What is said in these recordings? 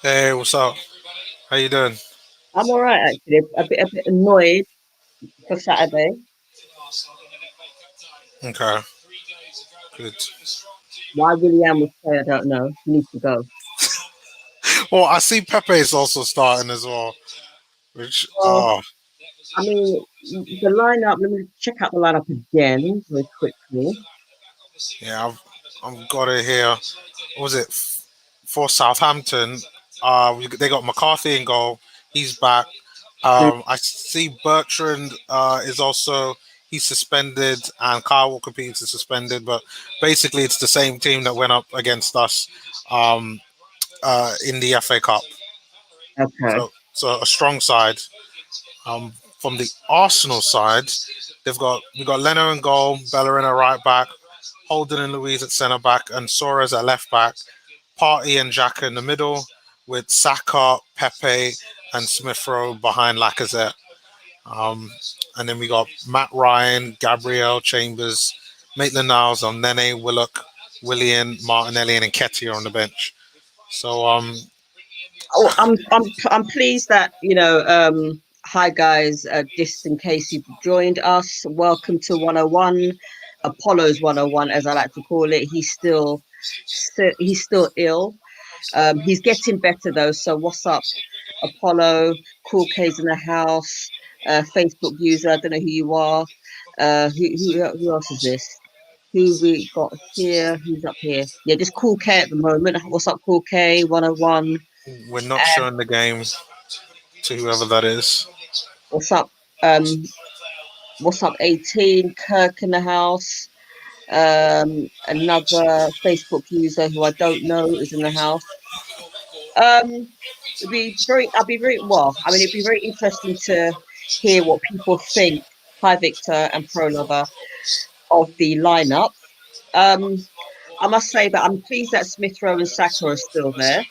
Hey, what's up? How you doing? I'm all right actually. A bit annoyed for Saturday. Okay, good. Why Willian was play, I don't know. He needs to go. Well, I see Pepe is also starting as well. Which, Well, I mean, the lineup. Let me check out the lineup again very quickly. yeah, I've got it here. What was it for Southampton? They got McCarthy in goal. He's back. Mm. I see Bertrand is also he's suspended, and Kyle Walker Peters is suspended. But basically, it's the same team that went up against us in the FA Cup. Okay. So a strong side. Um, from the Arsenal side, we got Leno in goal, Bellerin at right back, Holden and Louise at centre back, and Suarez at left back. Partey and Xhaka in the middle, with Saka, Pepe, and Smith Rowe behind Lacazette. Um, and then we got Matt Ryan, Gabriel Chambers, Maitland-Niles on Nene, Willock, Willian, Martinelli, and Nketiah on the bench. So Oh, I'm pleased that Hi guys. Just in case you've joined us, welcome to 101, Apollo's 101, as I like to call it. He's still ill. He's getting better though. So what's up, Apollo? Cool K's in the house. Facebook user. I don't know who you are. Who else is this? Who we got here? Who's up here? Yeah, just Cool K at the moment. What's up, Cool K? 101. we're not showing the game to whoever that is. What's up? Um, what's up? 18. Kirk in the house. Another Facebook user who I don't know is in the house. I'd be very well. I mean, it'd be very interesting to hear what people think. Hi, Victor and Pro Lover of the lineup. Um, I must say that I'm pleased that Smith Rowe and Saka are still there.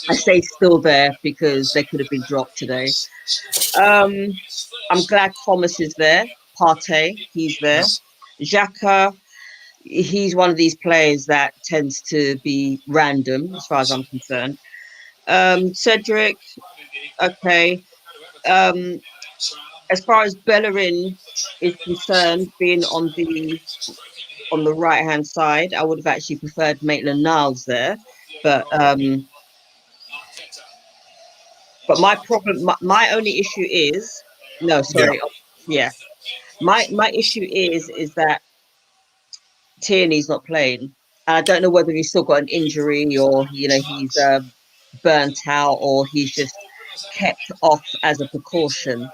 I say still there because they could have been dropped today. Um, I'm glad Thomas is there. Partey, he's there. Xhaka, he's one of these players that tends to be random as far as I'm concerned. Cedric, okay. Um, as far as Bellerin is concerned, being on the right hand side, I would have actually preferred Maitland Niles there, but my problem, my only issue is no, Yeah. sorry, yeah, my issue is that Tierney's not playing. And I don't know whether he's still got an injury or he's burnt out or he's just kept off as a precaution.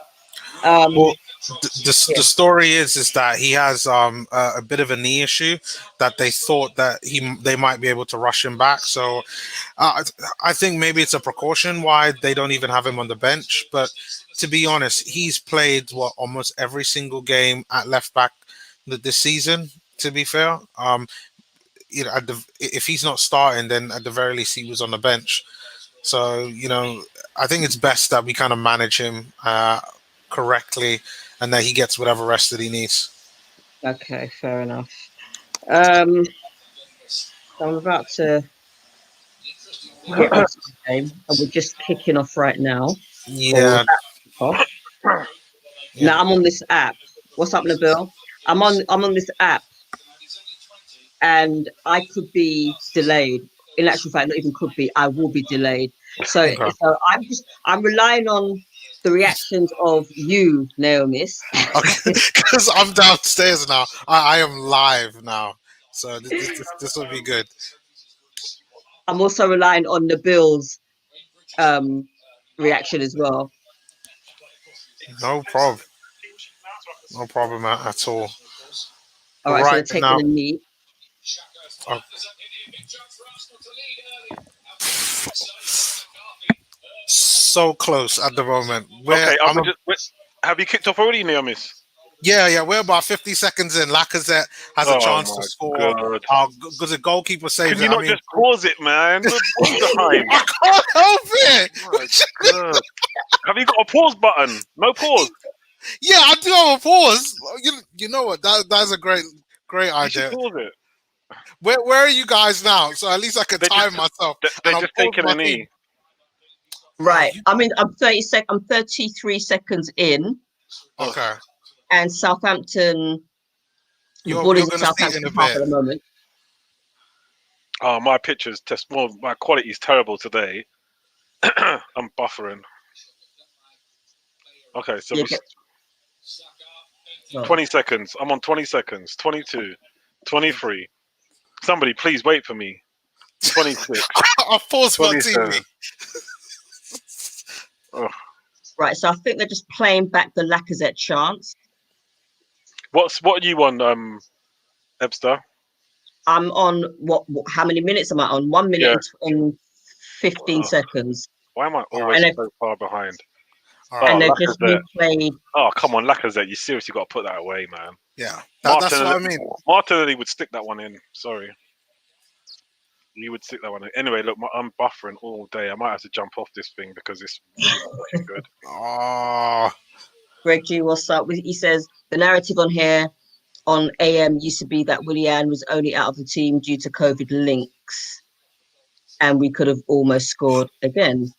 Well, Um, the yeah, story is that he has a bit of a knee issue that they thought that they might be able to rush him back. So uh, I think maybe it's a precaution why they don't even have him on the bench. But to be honest, he's played almost every single game at left back this season. To be fair, if he's not starting, then at the very least he was on the bench. So I think it's best that we kind of manage him correctly, and that he gets whatever rest that he needs. okay, fair enough. Um, so I'm about to get onto the game, and we're just kicking off right now, or we're Yeah, about to kick off. yeah. Now I'm on this app. What's up, Nabil? I'm on this app, and I could be delayed. In actual fact, not even could be. I will be delayed. So, Okay. I'm relying on the reactions of you, Naomi's. Okay, because I'm downstairs now. I am live now, so this will be good. I'm also relying on Nabil's um reaction as well. No problem. No problem at all. All right, so Right they're taking now, a knee. uh, so close at the moment. Where Okay, I'm have you kicked off already, Naomi's? Yeah, we're about 50 seconds in. Lacazette has a Oh chance to my score. god! Because the goalkeeper saves Can it. you I not mean, just pause it, man? What's behind? I can't help it. My god! Have you got a pause button? No pause. Yeah, I do have a pause. You know what? That's a great You should idea. pause it. Where are you guys now? So at least I can time myself. They're And just I'm taking a knee. Right. I mean, I'm 33 seconds in, Okay. and Southampton. The You're ball is in gonna see it in Southampton a half bit. at the moment. Oh, my pictures test. Well, my quality is terrible today. I'm buffering. Okay, so Yeah, we're oh. 20 seconds. I'm on 20 seconds. 22, 23. Somebody, please wait for me. 26, I paused my 27. TV. Ugh. Right. So I think they're just playing back the Lacazette chance. What are you on, Ebster? I'm on what? How many minutes am I on? 1 minute Yeah. and 15 Ugh. seconds. Why am I All always And so far behind? All and right. they've just Lacazette. replayed. Oh, come on, Lacazette. You seriously got to put that away, man. Yeah. That's what I mean. Martinelli would stick that one in. Sorry. You would stick that one in. Anyway, look, I'm buffering all day. I might have to jump off this thing because it's really not looking good. Oh. Greg G, what's up? He says the narrative on here on AM used to be that Willian was only out of the team due to COVID links, and we could have almost scored again.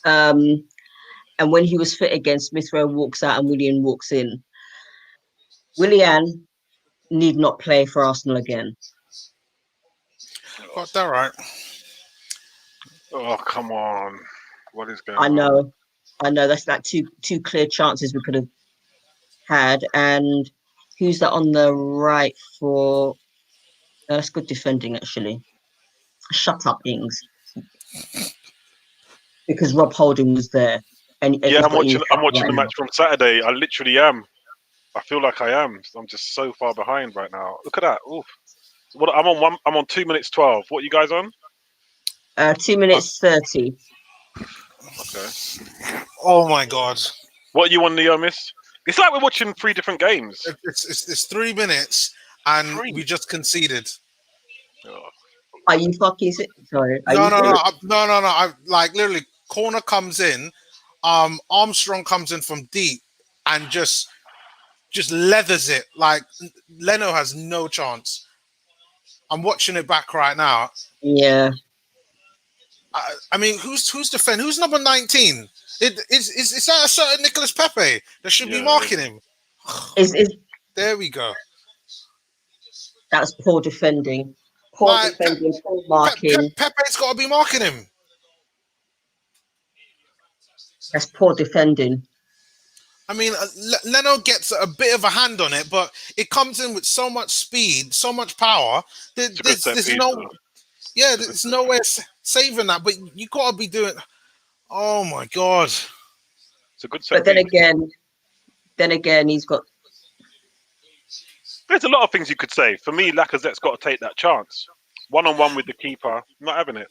And when he was fit again, Smith Rowe walks out and Willian walks in. Willian need not play for Arsenal again. Got that right. Oh, come on. What is going I on? know. That's like two clear chances we could have had. And who's that on the right for? That's good defending, actually. Shut up, Ings. Because Rob Holding was there, and Yeah, he's I'm got Ings watching right the now. match from Saturday. I literally am. I feel like I am. I'm just so far behind right now. Look at that. Oof. What I'm on 2 minutes 12. What are you guys on? 2 minutes 30. Okay. Oh my God. What are you on, the miss? It's like we're watching 3 different games. It's 3 minutes and 3. we just conceded. Oh. Are you fucking sorry? Are No, you no, no, serious? no. I like literally corner comes in, Armstrong comes in from deep and just leathers it. Like Leno has no chance. I'm watching it back right now. Yeah. I mean, who's defending? Who's number 19? Is that a certain Nicolas Pepe that should be Yeah, marking him? Is There we go. that's poor defending. Poor Like defending, poor marking. Pepe's got to be marking him. That's poor defending. I mean, Leno gets a bit of a hand on it, but it comes in with so much speed, so much power. it's a good set There's piece, no, though. there's no way of saving that. But you got to be doing. Oh my God! It's a good set But then piece. again, he's got. There's a lot of things you could say. For me, Lacazette's got to take that chance. 1-on-1 with the keeper, not having it.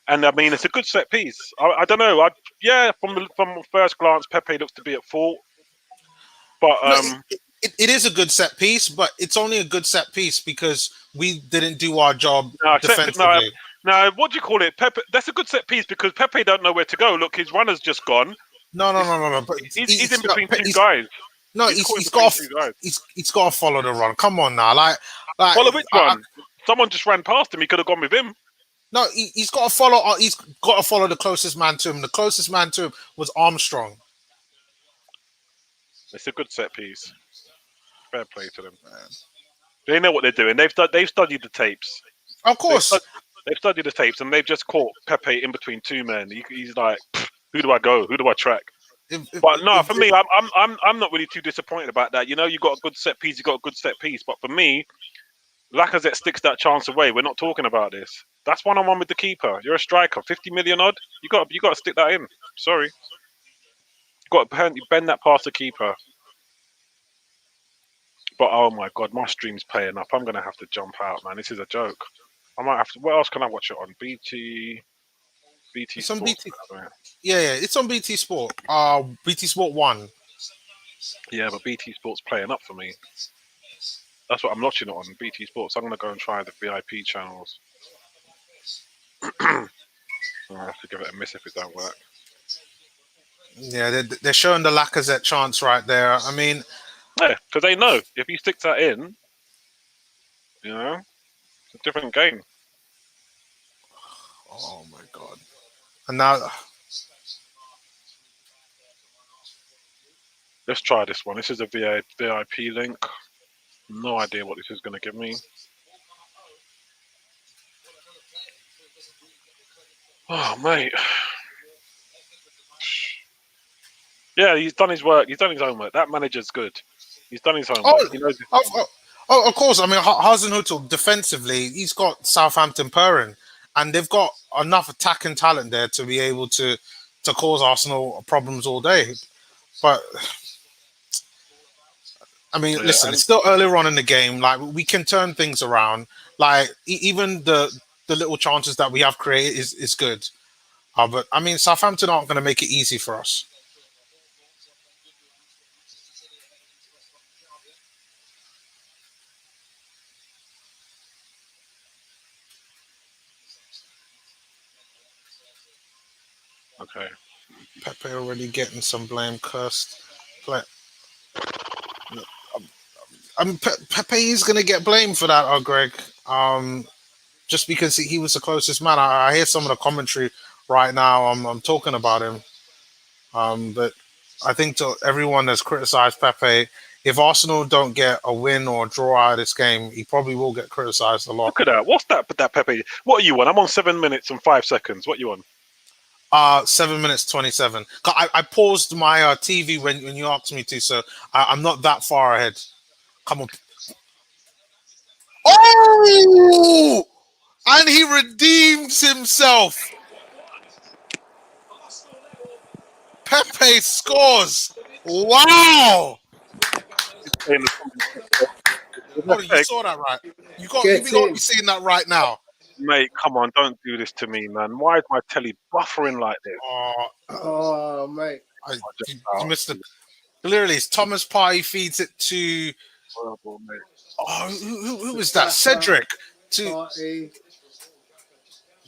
And I mean, it's a good set piece. I don't know. From first glance, Pepe looks to be at fault. But No, it is a good set piece, but it's only a good set piece because we didn't do our job defensively. no, what do you call it? Pepe. That's a good set piece because Pepe don't know where to go. Look, his runner's just gone. No. But He's in between two guys. No, he's got to follow the run. Come on now, like follow which one? Someone just ran past him. He could have gone with him. No, he's got to follow. He's got to follow the closest man to him. The closest man to him was Armstrong. It's a good set piece. Fair play to them. They know what they're doing. They've studied the tapes. Of course, they've studied the tapes, and they've just caught Pepe in between two men. He's like, who do I go? Who do I track? For me, I'm not really too disappointed about that. You know, you got a good set piece. You got a good set piece. But for me, Lacazette sticks that chance away. We're not talking about this. That's 1-on-1 with the keeper. You're a striker, 50 million odd. You got to stick that in. Sorry, got to bend that past the keeper. But oh my God, my stream's paying up. I'm gonna have to jump out, man. This is a joke. I might have to. What else can I watch it on? BT it's on Sports. BT. Yeah, it's on BT Sport. BT Sport 1. Yeah, but BT Sports playing up for me. That's what I'm watching it on BT Sports. I'm gonna go and try the VIP channels. I'll have to give it a miss if it don't work. Yeah, they're showing the Lacazette chance right there. I mean, yeah, because they know if he sticks that in, You know, it's a different game. Oh my god! And now, Let's try this one. This is a VIP link. No idea what this is going to give me. Oh, mate. Yeah, he's done his work. He's done his homework. That manager's good. He's done his homework. oh, He knows his of course. I mean, Hasenhüttl defensively, he's got Southampton purring, and they've got enough attacking talent there to be able to cause Arsenal problems all day. But I mean, listen, it's still earlier on in the game. Like, we can turn things around. Like, even the little chances that we have created is good. But I mean, Southampton aren't going to make it easy for us. Okay. Pepe already getting some blame. Cursed play. I mean, Pepe is going to get blamed for that, Greg. Just because he was the closest man. I hear some of the commentary right now. I'm talking about him. But I think to everyone that's criticized Pepe, if Arsenal don't get a win or a draw out of this game, he probably will get criticized a lot. Look at that. What's that Pepe? What are you on? I'm on 7 minutes and 5 seconds. What are you on? 7 minutes 27. I paused my TV when you asked me to, so I'm not that far ahead. Come on. Oh! And he redeems himself. Pepe scores. Wow! Oh, you saw that right. You got to be seeing that right now. Mate, come on, don't do this to me, man. Why is my telly buffering like this? Oh mate. You missed it. Literally, it's Thomas Partey feeds it to. Horrible, mate. Oh, who was that? Cedric. To Partey.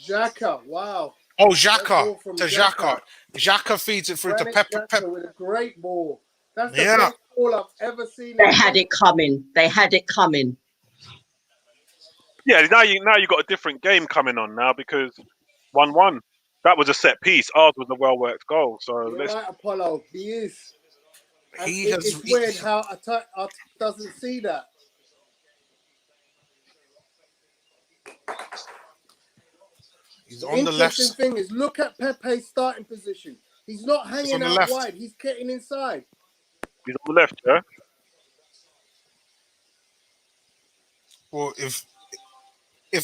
Xhaka, wow. Oh, Xhaka. To Xhaka. Xhaka feeds it through to Pepe. With a great ball. That's the Yeah. best ball I've ever seen. They had it coming. They had it coming. Yeah, now you got a different game coming on now because 1-1. That was a set piece. Ours was a well worked goal. So You're right, Apollo. He is. And it's He- weird how Arteta doesn't see that. He's The on the left. interesting thing is, look at Pepe's starting position. He's not hanging out left. wide. He's getting inside. he's on the left, yeah. Well, if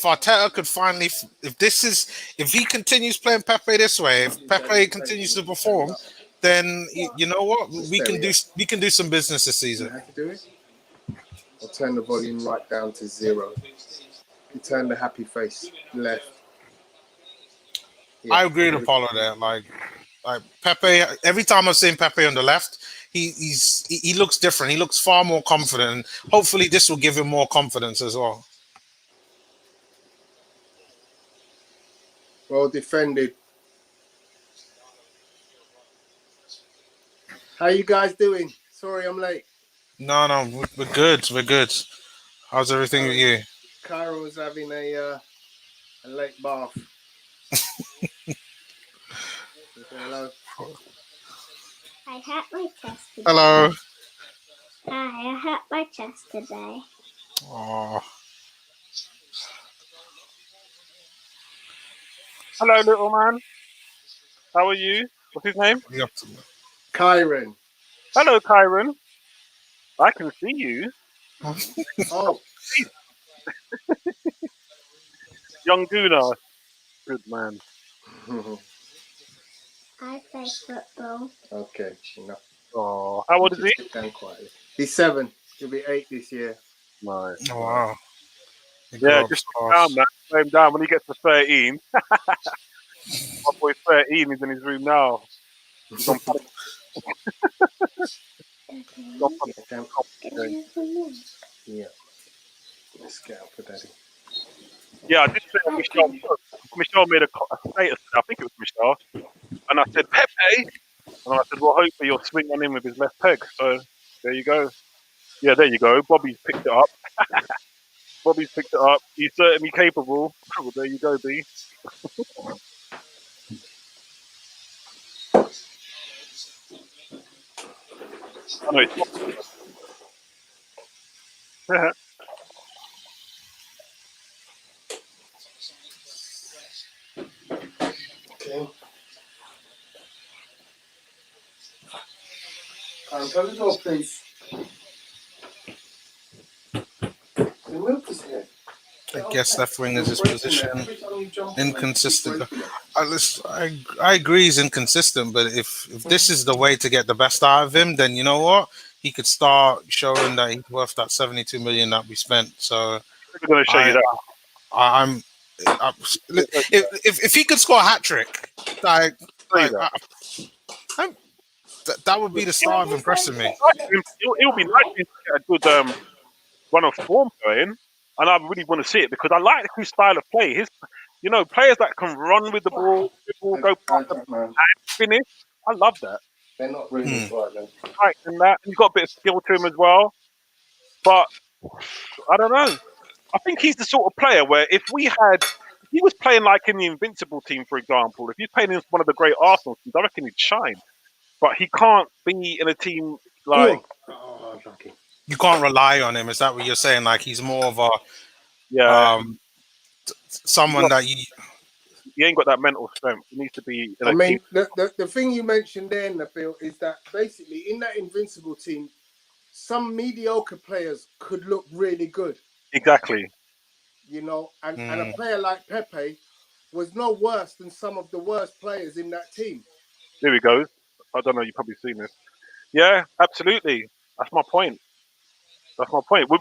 Arteta could finally, if he continues playing Pepe this way, if Pepe continues to perform, then you know what, we can do some business this season. How to do it? I'll turn the volume right down to 0. You turn the happy face left. Yeah. I agree with Apollo there. Like Pepe, every time I've seen Pepe on the left, he looks different. He looks far more confident. And hopefully, this will give him more confidence as well. Well defended. How you guys doing? Sorry, I'm late. No, we're good. We're good. How's everything with you? Kyra was having a late bath. Hello. I hurt my chest today. Hello. Hi, I hurt my chest today. Oh, Hello, little man. How are you? What's his name? Kyron. Hello, Kieran. I can see you. Oh, Young Gooner. Good man. I play football. okay. Enough. Oh, how old is he? Sit down quietly. He's 7. He'll be 8 this year. Nice. oh wow. Yeah, just slow him down, man. Slow him down when he gets to 13. My boy's 13. He's in his room now. He's on Yeah. Let's get up for daddy. Yeah, I did say Michelle. Michelle made a status. I think it was Michelle. And I said, Pepe. And I said, well, hopefully you'll swing on him with his left peg. So there you go. Yeah, there you go. Bobby picked it up. Bobby's picked it up. He's certainly capable. Well, there you go, B. Oh, no, it's not. Okay. Close the door, please. The milk is here. I guess left wing is his position. Inconsistent. I agree he's inconsistent, but if this is the way to get the best out of him, then you know what? He could start showing that he's worth that 72 million that we spent. So We're going to show you that. I'm if he could score a hat trick, that would be the start of impressing me. It would be nice to get a good run of form going, and I really want to see it because I like his style of play. His, players that can run with the ball, go past the ball and finish. I love that. They're not really violent. Right, and that he's got a bit of skill to him as well. But I don't know. I think he's the sort of player where if he was playing like in the Invincible team, for example, if he's playing in one of the great Arsenal teams, I reckon he'd shine. But he can't be in a team like. Oh, lucky. You can't rely on him. Is that what you're saying? Like he's more of Yeah. Someone that you. He ain't got that mental strength. He needs to be. I mean, the thing you mentioned there, Nabil, is that basically in that Invincible team, some mediocre players could look really good. Exactly. And a player like Pepe was no worse than some of the worst players in that team. There we go. I don't know. You've probably seen this. Yeah, absolutely. That's my point.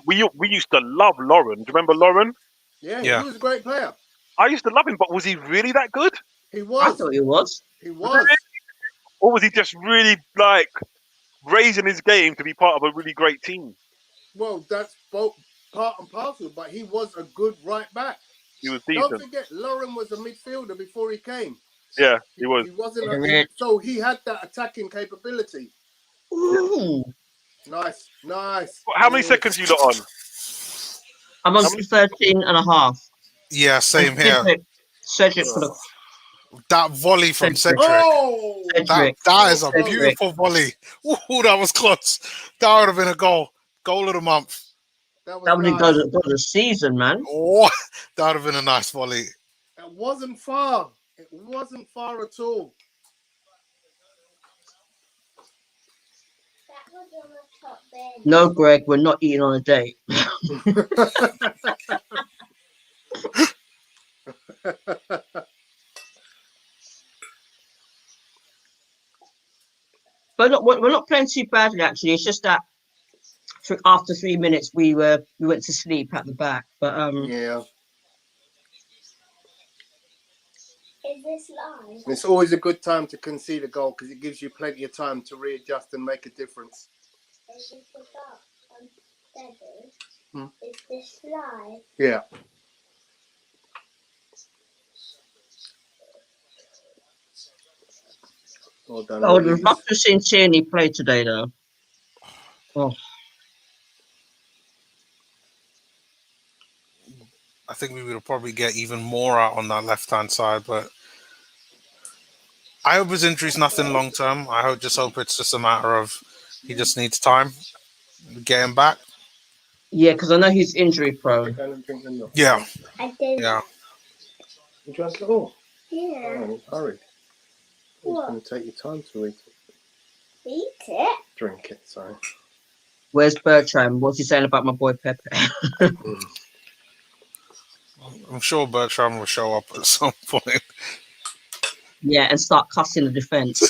We used to love Lauren. Do you remember Lauren? Yeah, he was a great player. I used to love him, but was he really that good? He was. I thought he was. He was. Or was he just really like raising his game to be part of a really great team? Well, that's both part and parcel, but he was a good right back. He was decent. Don't forget, Lauren was a midfielder before he came. Yeah, he was. He wasn't. So he had that attacking capability. Ooh. Nice. How many seconds you lot on? I'm on 13 and a half. Yeah, same here. Cedric for the that volley from Cedric. Oh, that is a beautiful volley. Ooh, that was close. That would have been a goal. Goal of the month. That would have got the season, man. Oh, that would have been a nice volley. It wasn't far. It wasn't far at all. No, Greg, we're not eating on a date. But look, we're not playing too badly, actually. It's just that after 3 minutes, we went to sleep at the back. But yeah. Is this live? It's always a good time to concede a goal because it gives you plenty of time to readjust and make a difference. Is this live? Is this live? Yeah. Well done. I would have loved to have seen Tierney play today, though. Oh. I think we would probably get even more out on that left-hand side, but I hope his injury's nothing long-term. I just hope it's just a matter of he just needs time to get him back. Yeah, because I know he's injury-prone. Yeah. I did. Yeah. You drank it all? Yeah. Oh, hurry. It's going to take you time to eat it. Eat it? Drink it, sorry. Where's Bertrand? What's he saying about my boy Pepe? I'm sure Bertrand will show up at some point. Yeah, and start cussing the defense.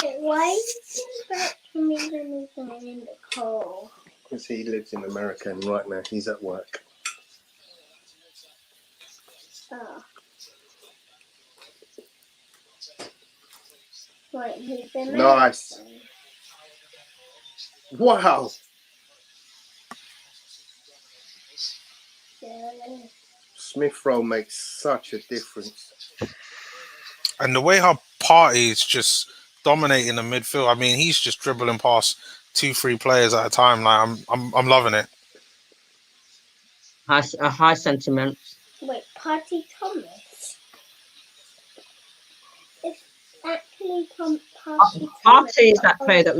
Wait, why is Bertrand even in the call? Because he lives in America and right now he's at work. Oh. Wait, he's in Nice. Wow. Smith Rowe makes such a difference. And the way how Partey is just dominating the midfield. I mean, he's just dribbling past 2-3 players at a time. Like I'm loving it. A high sentiment. Wait, Party Thomas. It's actually Party Thomas. Partey is that player that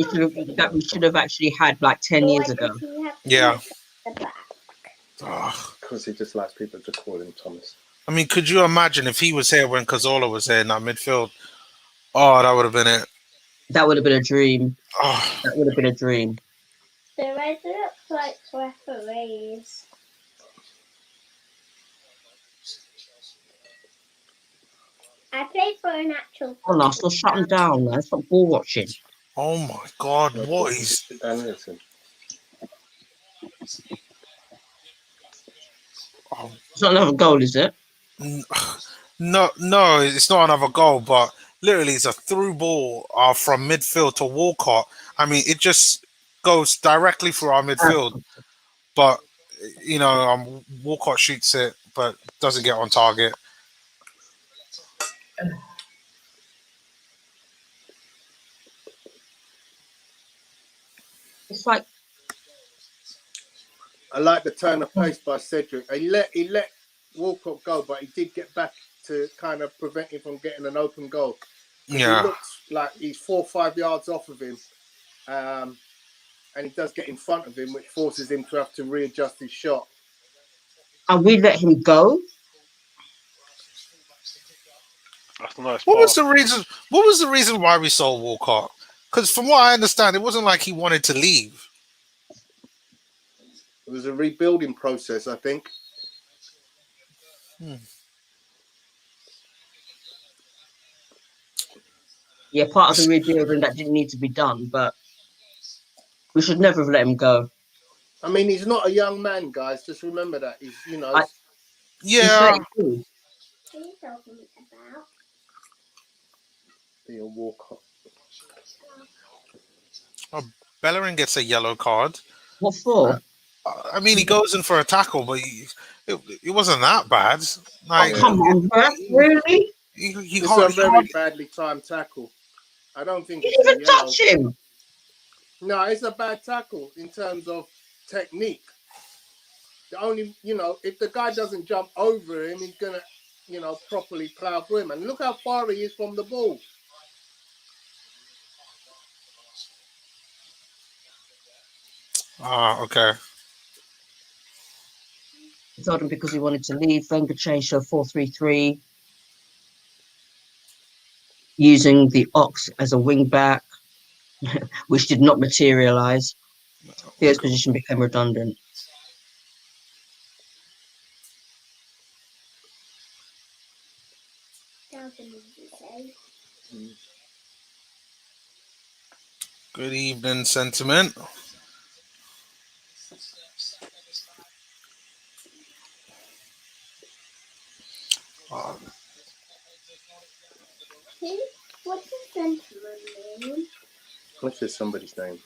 we should have actually had like 10 Why years ago. does he have to Yeah. have the back? Because he just likes people to call him Thomas. I mean, could you imagine if he was here when Cazorla was here in that midfield? Oh, that would have been it. That would have been a dream. Oh, That would have been a dream. The Reds look like referees. I played for an actual. Oh no, still shut him down, man. Stop ball watching. oh my God! What is? Anderson. Oh, It's not another goal, is it? no, it's not another goal, but literally, it's a through ball from midfield to Walcott. I mean, it just goes directly through our midfield, but Walcott shoots it, but doesn't get on target. It's like I like the turn of pace by Cedric. He let Walcott go, but he did get back to kind of prevent him from getting an open goal. Yeah. He looks like he's 4 or 5 yards off of him. And he does get in front of him, which forces him to have to readjust his shot. and we let him go. That's a nice What was pass. the reason? What was the reason why we sold Walcott? Because from what I understand, it wasn't like he wanted to leave. It was a rebuilding process, I think. Yeah, part of the rebuilding that didn't need to be done, but we should never have let him go. I mean, he's not a young man, guys. Just remember that. He's, He's Yeah, 32. What are you talking about? Theo Walcott. Bellerin gets a yellow card. What for? I mean, he goes in for a tackle, but it wasn't that bad. Like, Oh, come on, man. Really? he It's a hardly, very badly timed tackle. I don't think He it's a didn't yellow. touch him. No, it's a bad tackle in terms of technique. The only, if the guy doesn't jump over him, he's going to, properly plow through him. And look how far he is from the ball. okay. He told him because he wanted to leave. Wenger changed to a 4-3-3, using the Ox as a wing back, which did not materialise. Theo's position became redundant. Good evening, sentiment. What's the sentiment mean? What's just somebody's name?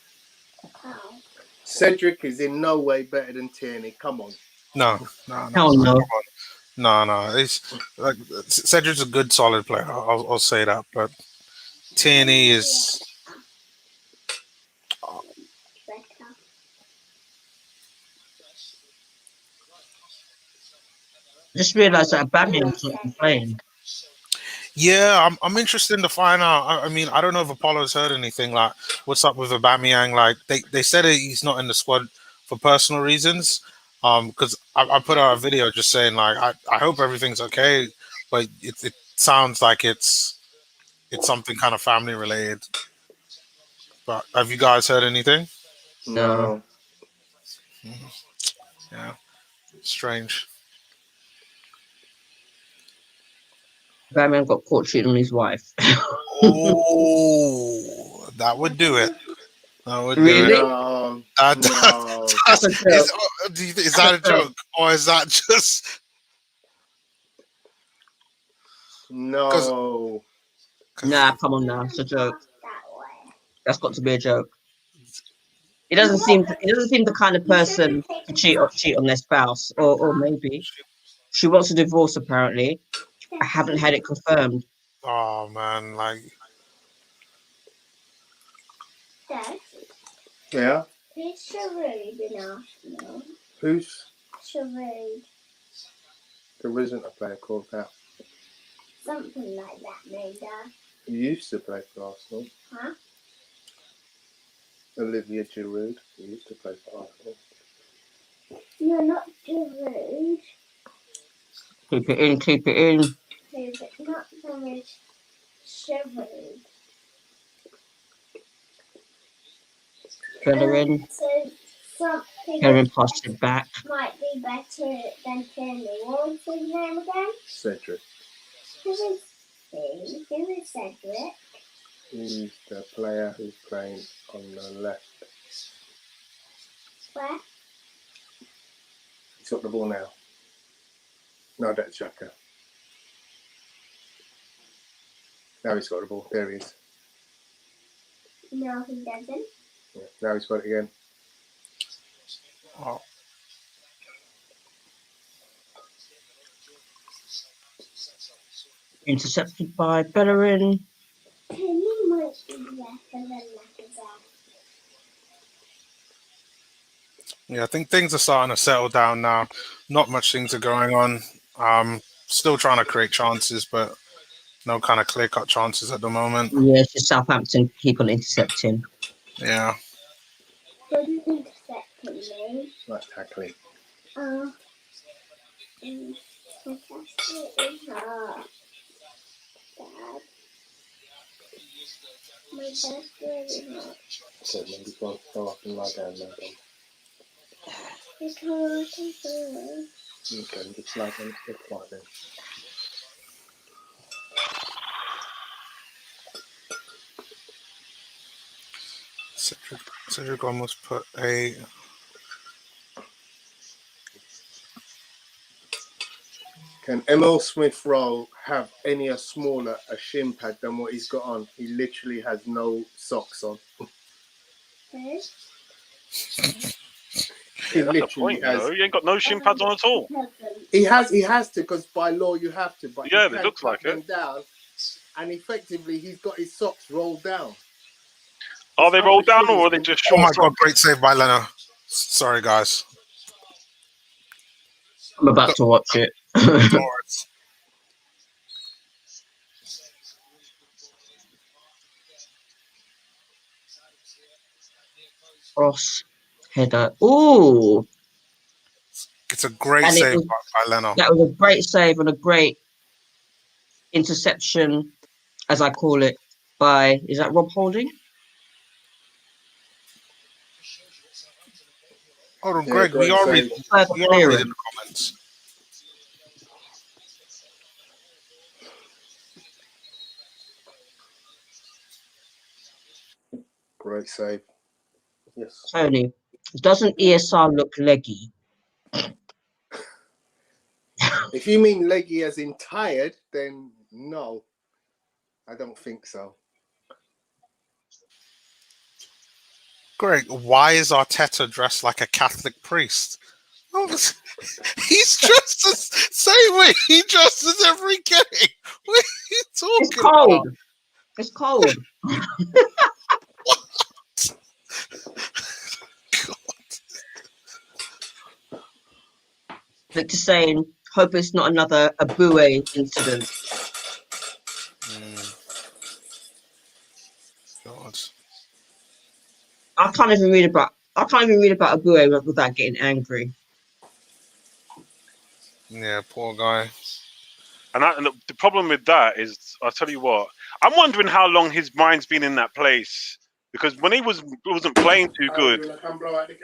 Oh. Cedric is in no way better than Tierney. Come on. No. Hell no. No. It's like Cedric's a good, solid player. I'll say that, but Tierney is. Better. Just realised that Aubameyang's not playing. Yeah, I'm interested to find out. I mean, I don't know if Apollo's heard anything. Like, what's up with Aubameyang? Like, they said he's not in the squad for personal reasons. Because I put out a video just saying like I hope everything's okay, but it sounds like it's something kind of family related. But have you guys heard anything? No. Yeah, strange. Aubameyang got caught cheating on his wife. Oh, that would do it. That would do Really? it. No. That's a joke. Is that a joke or is that just? No. Nah, come on now. It's a joke. That's got to be a joke. He doesn't seem the kind of person to cheat on their spouse, or maybe she wants a divorce. Apparently, I haven't had it confirmed. Oh man, like Dad, Yeah? who's really been Arsenal? Who's? Charade. There isn't a player called that. Something like that, maybe. He used to play for Arsenal. Huh? Olivier Giroud. He used to play for Arsenal. No, not Giroud. Keep it in, keep it in. Who's it? Not so much Charade. Bellerin. So something Bellerin passed it back. might be better than Tierney. What was his name again? Cedric. Who is he? Who is Cedric? He's the player who's playing on the left. Where? He's got the ball now. No, that's Xhaka. Now he's got the ball. There he is. No, he doesn't. Yeah, now he's got it again. Oh. Intercepted by Bellerin. Tierney might be better than Lacazette. Yeah, I think things are starting to settle down now. Not much things are going on. Still trying to create chances, but no kind of clear-cut chances at the moment. Yeah, it's just Southampton keep on intercepting. Yeah. What do you intercepting me? Like tackling. Oh. My castle is hard. Dad. My castle is hard. So maybe go up and lie down now. Because I'm Okay, just lie down. Just lie down. Cedric almost put a... Can Emil Smith-Rowe have any a smaller a shin pad than what he's got on? He literally has no socks on. Who? He That's the literally point, you has. know. You ain't got no shin pads on at all. He has to, because by law you have to. But Yeah, he it can looks cut like them it. down, and effectively he's got his socks rolled down. Are they rolled down or are they just Oh short my socks? God, great save by Leno. Sorry, guys. I'm about to watch it. Torres. Cross. Header. Ooh. It's a great And it save was- by Leno. That was a great save and a great interception, as I call it, by, is that Rob Holding? Hold on, Yeah, Greg, we great are save. reading, Further we are clearance. reading the comments. Great save. Yes. Tony, doesn't ESR look leggy? If you mean leggy as in tired, then no. I don't think so. Greg, why is Arteta dressed like a Catholic priest? Oh, he's dressed the same way he dresses every game. What are you talking It's cold. about? It's cold. Victor saying, hope it's not another Abue incident. God. I can't even read about Abue without getting angry. Yeah, poor guy. And the problem with that is, I'll tell you what, I'm wondering how long his mind's been in that place. Because when he wasn't playing too good,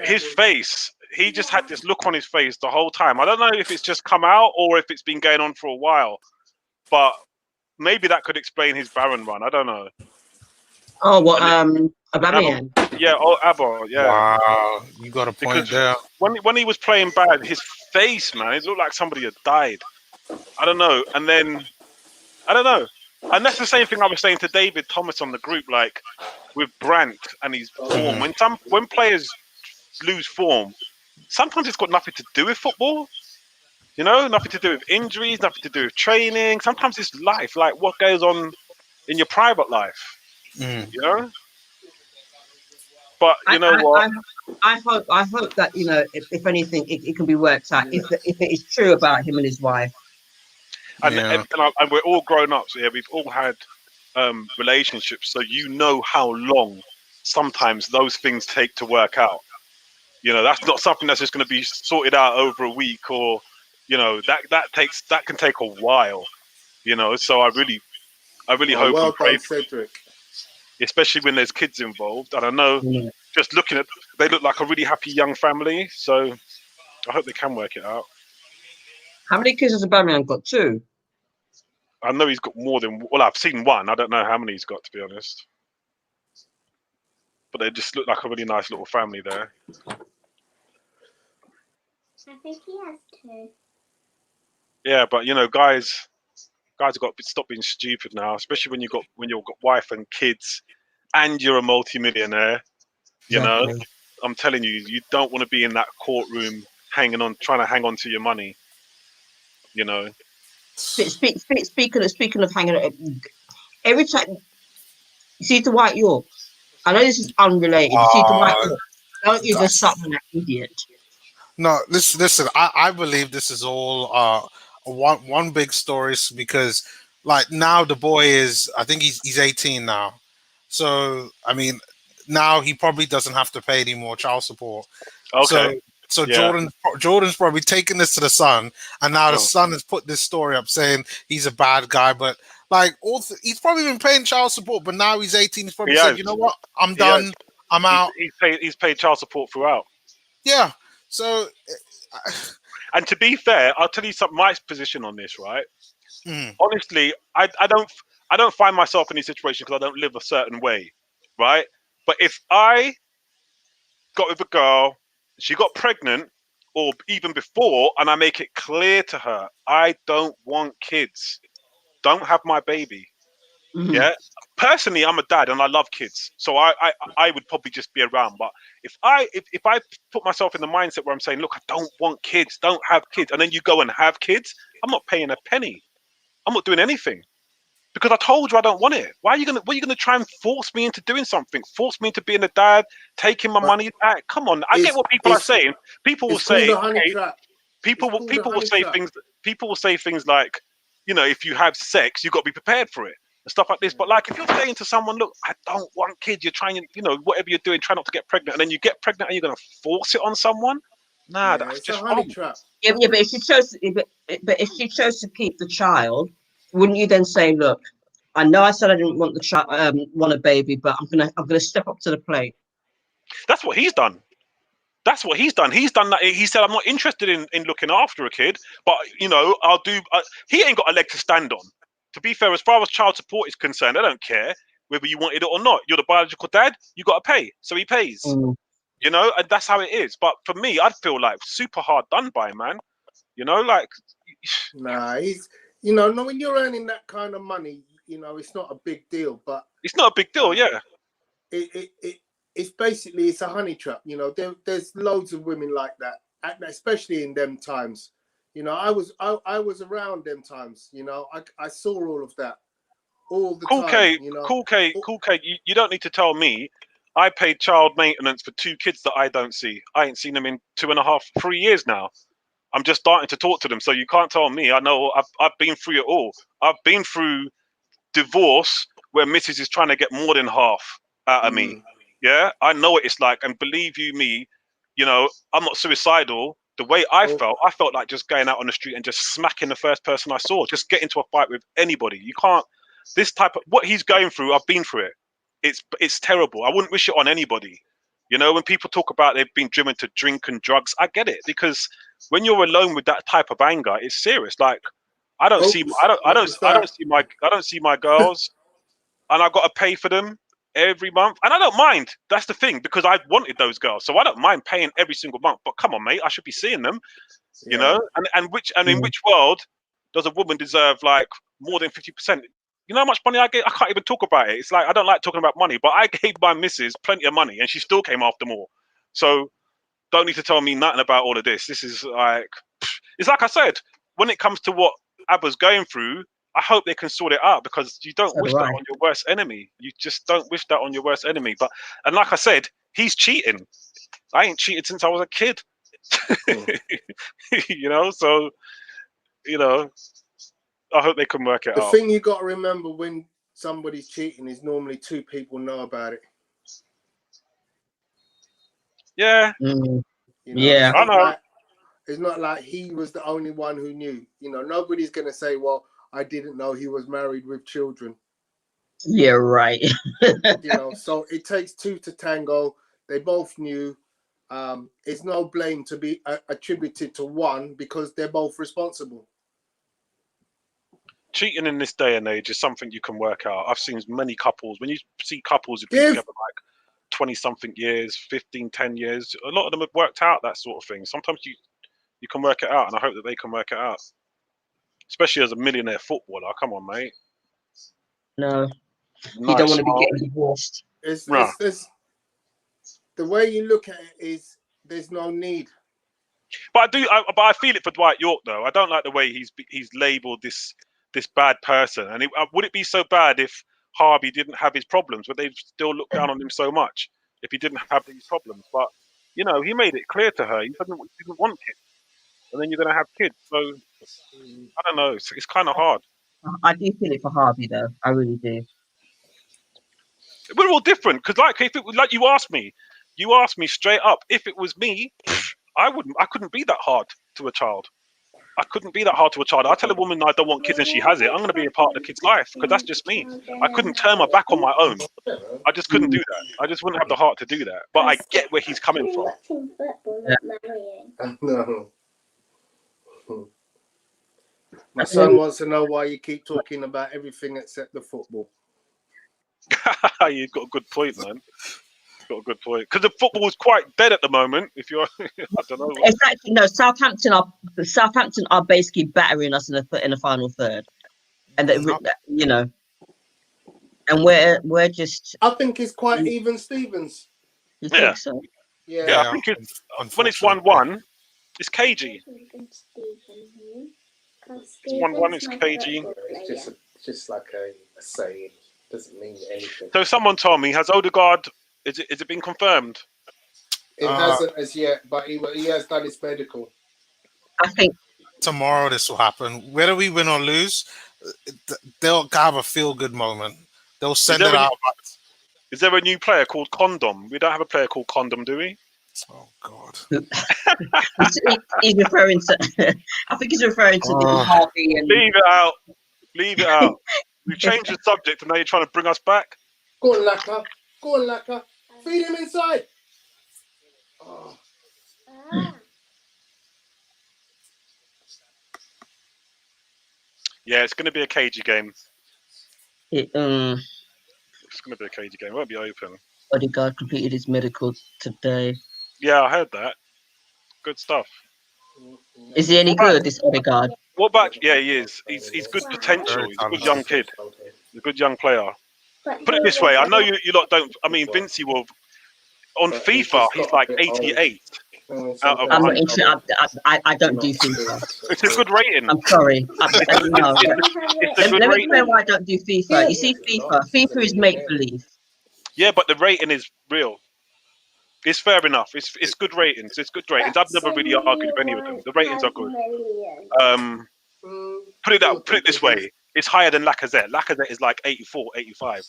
his face, he just had this look on his face the whole time. I don't know if it's just come out or if it's been going on for a while. But maybe that could explain his Baron run. I don't know. Oh, what, Aubameyang? Yeah, Abba, yeah. Wow, you got a point Because there. when he was playing bad, his face, man, it looked like somebody had died. I don't know. And then, I don't know. And that's the same thing I was saying to David Thomas on the group, like with Brandt and his form. When players lose form, sometimes it's got nothing to do with football. You know, nothing to do with injuries, nothing to do with training. Sometimes it's life, like what goes on in your private life. You know? But you know what? I hope that if anything, it can be worked out. Yeah. If it is true about him and his wife. And we're all grown ups here. We've all had relationships, so you know how long sometimes those things take to work out. You know, that's not something that's just going to be sorted out over a week, or that can take a while. You know, so I really Oh, hope and well pray, done, Cedric. especially when there's kids involved. And I know, Yeah. just looking at, they look like a really happy young family. So I hope they can work it out. How many kids has Aubameyang got? 2. I know he's got more than. Well, I've seen one. I don't know how many he's got, to be honest. But they just look like a really nice little family there. I think he has 2. Yeah, but you know, guys have got to stop being stupid now, especially when you've got wife and kids, and you're a multi-millionaire. You know, Exactly. I'm telling you, you don't want to be in that courtroom trying to hang on to your money. You know. Speaking of hanging out, every time you see the White York, I know this is unrelated. You see the White York, don't you just suck on that idiot? No, listen. I believe this is all one big story because like now the boy is, I think he's 18 now, so I mean now he probably doesn't have to pay any more child support. Okay. So Yeah. Jordan's probably taken this to the son, and now the Oh. son has put this story up saying he's a bad guy, but like he's probably been paying child support, but now he's 18. He's probably said, you know what, I'm done, I'm out. He's paid child support throughout. Yeah. So. And to be fair, I'll tell you my position on this, right? Mm. Honestly, I don't find myself in these situations because I don't live a certain way, right? But if I got with a girl, she got pregnant, or even before, and I make it clear to her, I don't want kids. Don't have my baby. Mhm. Yeah. Personally, I'm a dad and I love kids, so I would probably just be around. But if I put myself in the mindset where I'm saying, look, I don't want kids, don't have kids, and then you go and have kids, I'm not paying a penny. I'm not doing anything because I told you I don't want it. What are you gonna try and force me into doing something? Force me into being a dad, taking my money? Come on, I get what people are saying. People will say, people will say things. People will say things like, you know, if you have sex, you've got to be prepared for it and stuff like this. But like, if you're saying to someone, look, I don't want kids, you're trying, you know, whatever you're doing, try not to get pregnant, and then you get pregnant and you're going to force it on someone. Nah, that's just honey wrong. trap. Yeah, but if she chose to keep the child, wouldn't you then say, look, I know I said I didn't want the child, want a baby, but I'm gonna step up to the plate. That's what he's done. That's what he's done. He's done that. He said, I'm not interested in looking after a kid, but you know, I'll do. He ain't got a leg to stand on. To be fair, as far as child support is concerned, I don't care whether you wanted it or not. You're the biological dad. You got to pay, so he pays. You know, and that's how it is. But for me, I'd feel like super hard done by, man. You know, like. Nah, he's. You know, when you're earning that kind of money, you know, it's not a big deal. But it's not a big deal, yeah. It's basically it's a honey trap. You know, there's loads of women like that, especially in them times. You know, I was around them times. You know, I saw all of that all the time. You know, Cool K. You don't need to tell me. I paid child maintenance for 2 kids that I don't see. I ain't seen them in 2.5, 3 years now. I'm just starting to talk to them, so you can't tell me. I know I've been through it all. I've been through divorce where Mrs. is trying to get more than half out of me. Yeah, I know what it's like, and believe you me, you know, I'm not suicidal. The way I felt like just going out on the street and just smacking the first person I saw, just get into a fight with anybody. You can't. This type of what he's going through, I've been through it. It's terrible. I wouldn't wish it on anybody. You know, when people talk about they've been driven to drink and drugs, I get it, because when you're alone with that type of anger, it's serious. Like I don't see my girls, and I've got to pay for them every month, and I don't mind. That's the thing, because I wanted those girls, so I don't mind paying every single month. But come on, mate, I should be seeing them, you know. And in which world does a woman deserve like more than 50%? You know how much money I get? I can't even talk about it. It's like I don't like talking about money, but I gave my missus plenty of money, and she still came after more. So don't need to tell me nothing about all of this. This is like, it's like I said, when it comes to what Abba's going through, I hope they can sort it out, because you don't So wish do that I. on your worst enemy. You just don't wish that on your worst enemy. And like I said, he's cheating. I ain't cheated since I was a kid. So I hope they can work it The out. thing you got to remember when somebody's cheating is normally two people know about it. Yeah. Yeah. I know. It's not like he was the only one who knew. Nobody's going to say, well, I didn't know he was married with children. Yeah, right. So it takes two to tango. They both knew. It's no blame to be attributed to one, because they're both responsible. Cheating in this day and age is something you can work out. I've seen many couples. When you see couples who've been together like 20-something years, 15, 10 years, a lot of them have worked out that sort of thing. Sometimes you can work it out, and I hope that they can work it out. Especially as a millionaire footballer. Come on, mate. No. Nice, You don't want to be smart. getting divorced. The way you look at it is there's no need. But I feel it for Dwight York, though. I don't like the way he's labelled this bad person. And would it be so bad if Harvey didn't have his problems? Would they still look down on him so much if he didn't have these problems? But he made it clear to her he didn't want kids, and then you're going to have kids. So I don't know. It's kind of hard. I do feel it for Harvey, though. I really do. We're all different, because like you asked me straight up, if it was me, I couldn't be that hard to a child. I couldn't be that hard to a child. I tell a woman I don't want kids and she has it, I'm going to be a part of the kid's life, because that's just me. I couldn't turn my back on my own. I just couldn't do that. I just wouldn't have the heart to do that. But I get where he's coming from. No. My son wants to know why you keep talking about everything except the football. You've got a good point, man. Got a good point, because the football is quite dead at the moment. If you're, I don't know. Exactly. No, Southampton are basically battering us in the final third, and and we're just. I think it's quite even Stevens. You think so? Yeah, I think when it's 1-1, it's cagey. It's 1-1, it's cagey. It's just like a saying. Doesn't mean anything. So someone told me, has Odegaard? Is it been confirmed? It hasn't as yet, but he has done his medical. I think tomorrow this will happen. Whether we win or lose, they'll have a feel-good moment. They'll send it out. Is there a new player called Condom? We don't have a player called Condom, do we? Oh God! he's referring to. I think he's referring to the Harvey and. Leave it out. Leave it out. We've changed the subject, and now you're trying to bring us back. Go on, Laka. Go on, Laka. Feed him inside. Oh. Yeah, it's going to be a cagey game. It's going to be a cagey game. It won't be open. Odegaard completed his medical today. Yeah, I heard that. Good stuff. Is he any good, this Odegaard? What about? Yeah, he is. He's good potential. He's a good young kid. He's a good young player. Put it this way, I know you lot don't. I mean, Vincey will. On FIFA, he's like 88 out of 100. I'm not interested. I don't do FIFA. It's a good rating. I'm sorry. Let me explain why I don't do FIFA. You see, FIFA is make believe. Yeah, but the rating is real. It's fair enough. It's good ratings. It's good ratings. I've never really argued with any of them. The ratings are good. Put it this way. It's higher than Lacazette. Lacazette is like 84, 85.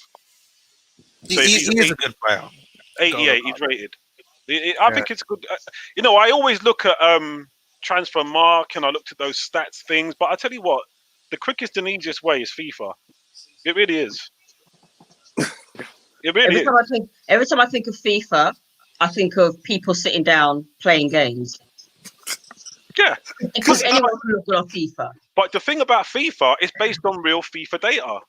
So he is a good player. 88, he's rated. I think it's good. I always look at transfer mark and I looked at those stats things. But I tell you what, the quickest and easiest way is FIFA. It really is. It really is. Every time I think of FIFA, I think of people sitting down playing games. Yeah. Because anyone can look on FIFA. But the thing about FIFA is based on real FIFA data.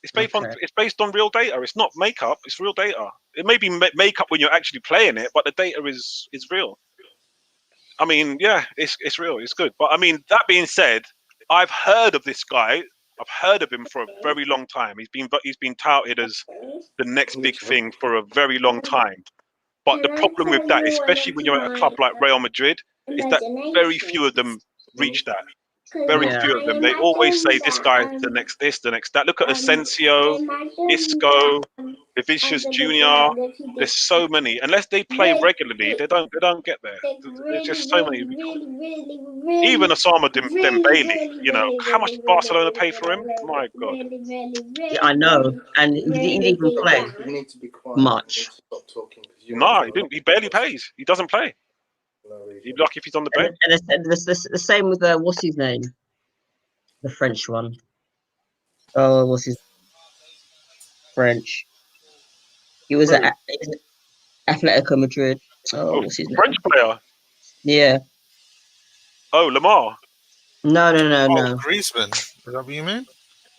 It's based on real data. It's not makeup. It's real data. It may be makeup when you're actually playing it, but the data is real. I mean, yeah, it's real. It's good. But I mean, that being said, I've heard of this guy. I've heard of him for a very long time. He's been touted as the next big thing for a very long time. But the problem with that, especially when you're at a club like Real Madrid, is that very few of them reach that. Very Yeah. few of them. They always say this guy's the next this, the next that. Look at Asensio, Isco, Vinicius Junior. There's so many. Unless they play regularly, they don't get there. There's just so many. Even Osama Dembele, you know, how much did Barcelona pay for him? My God. Yeah, I know, and he didn't even play You need to be quiet. much. You need to stop talking. 'Cause you're No, making he a didn't. lot He of barely noise. pays. He doesn't play. No reason. He'd be lucky if he's on the And, bench. and it's the same with what's his name, the French one. Oh, what's his French? He was Who? at Atletico Madrid. Oh, Oh, what's his name? French player. Yeah. Oh, Lamar. No. Oh, Griezmann. Is that what you mean?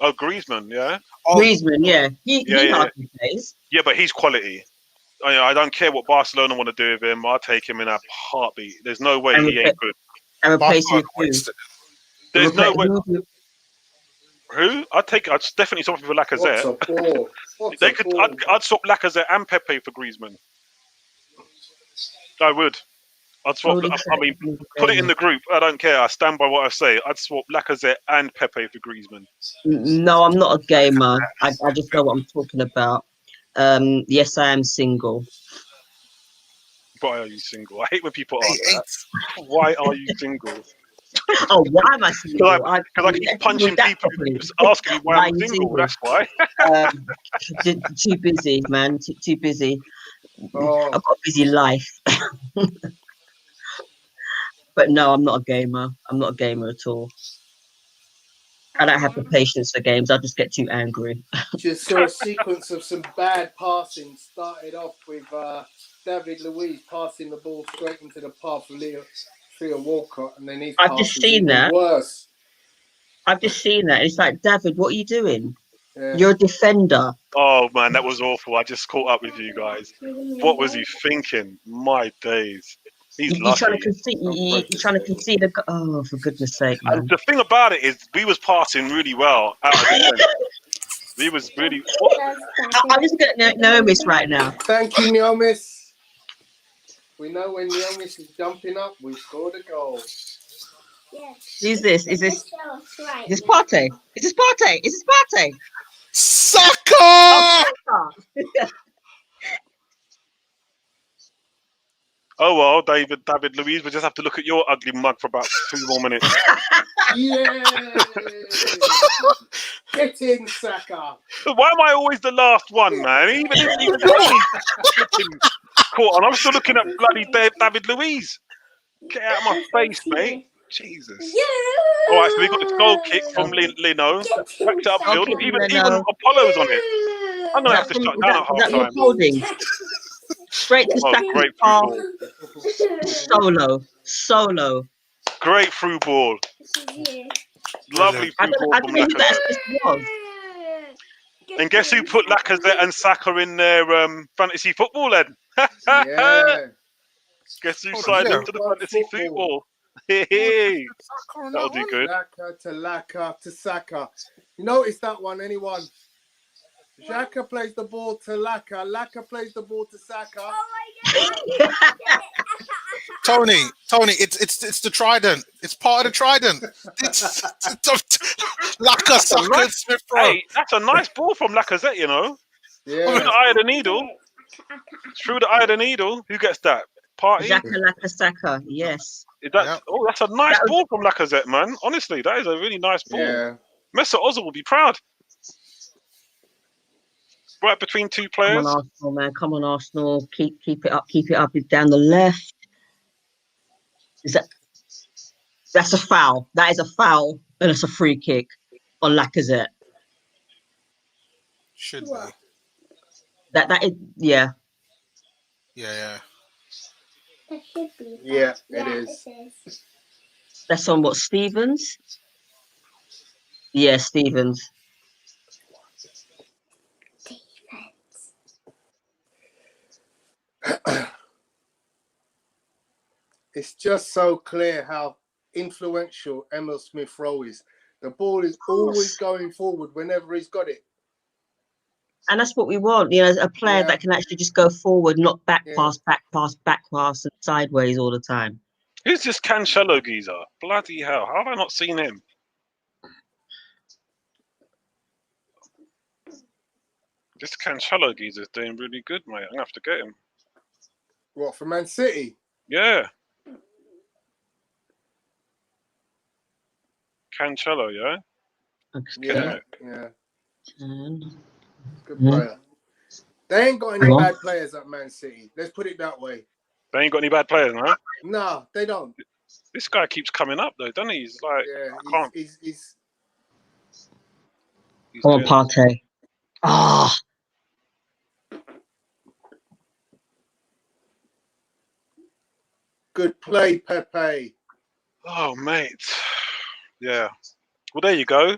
Oh, Griezmann. Yeah. Oh, Griezmann, yeah. He Yeah. hardly plays. Yeah, but he's quality. I don't care what Barcelona want to do with him. I'll take him in a heartbeat. There's no way And he ain't good. And replace him Barcelona with who? wasted. There's no way. Who- Who? I'd definitely swap him for What's Lacazette. a ball? What's They a could. ball? I'd swap Lacazette and Pepe for Griezmann. I would. I'd swap. Holy I mean, put it in the group. I don't care. I stand by what I say. I'd swap Lacazette and Pepe for Griezmann. No, I'm not a gamer. I just know what I'm talking about. Yes, I am single. Why are you single? I hate when people ask Hey, that. Why are you single? Oh, why am I single? Because I keep punching that people properly. asking me why Why I'm are you single. single? That's why. Too busy, man. Too busy. Oh, I've got a busy life. But no, I'm not a gamer. I'm not a gamer at all. I don't have the patience for games. I just get too angry. just saw a sequence of some bad passing. Started off with David Luiz passing the ball straight into the path of Theo Walcott, and then his I've pass just was seen even that. worse. I've just seen that. It's like, David, what are you doing? Yeah. You're a defender. Oh man, that was awful. I just caught up with you guys. What was he thinking? My days. He's You're trying to lucky. concede. You're trying to concede. Oh, for goodness sake, man. And the thing about it is, we was passing really well out of defense. We was really. I'm just looking at Naomi's right now. Thank you, Niomis. We know when Niomis is jumping up, we scored a goal. Who's this? Is this Partey? Is this Partey? Is this Partey? Saka! Oh well, David Luiz, we just have to look at your ugly mug for about 2 more minutes. Yeah! Get in, Saka. Why am I always the last one, man? Even caught on. I'm still looking at bloody David Luiz. Get out of my face, mate. Jesus. All right, so we got this goal kick from Leno. Back to upfield. Even Apollo's on it. I'm gonna have to shut down at half time. Holding. Straight to Saka. Great through ball. Solo. Great through ball. Lovely I through ball don't from know who that Lacazette. assist was. And guess who put Lacazette and Saka in their fantasy football then? Yeah. Guess who Oh, signed yeah. up to the fantasy football? Hey, that'll do good. Laka to Saka. You notice that one, anyone? Xhaka plays the ball to Laka. Laka plays the ball to Saka. Tony, it's the trident. It's part of the trident. It's Laka, Saka, Smith Rowe. Hey, that's a nice ball from Lacazette, you know. Through the Yeah. eye of the needle. Through the eye of the needle. Who gets that? Party? Xhaka, Saka. Yes. Is that? Yep. Oh, that's a nice That was- ball from Lacazette, man. Honestly, that is a really nice ball. Yeah. Mesut Ozil will be proud. Right between two Come players. on, Arsenal, man. Come on, Arsenal. Keep it up. Keep it up. It's down the left. That's a foul. That is a foul, and it's a free kick on Lacazette. Should be. That is, yeah. Yeah. Yeah, it is. That's on what, Stevens? Yeah, Stevens. It's just so clear how influential Emil Smith Rowe is. The ball is always going forward whenever he's got it. And that's what we want, you know, a player Yeah. that can actually just go forward, not back Yeah. pass, and sideways all the time. Who's this Cancelo geezer? Bloody hell! How have I not seen him? This Cancelo geezer's doing really good, mate. I'm gonna have to get him. What, for Man City? Yeah. Cancelo, yeah? Okay. Yeah. And Good Mhm. player. They ain't got any Hello? bad players at Man City. Let's put it that way. They ain't got any bad players, no? No, they don't. This guy keeps coming up, though, doesn't he? He's like, Yeah, I can't. he's He's Come on, doing... Partey. Ah, good play, Pepe. Oh, mate. Yeah. Well, there you go.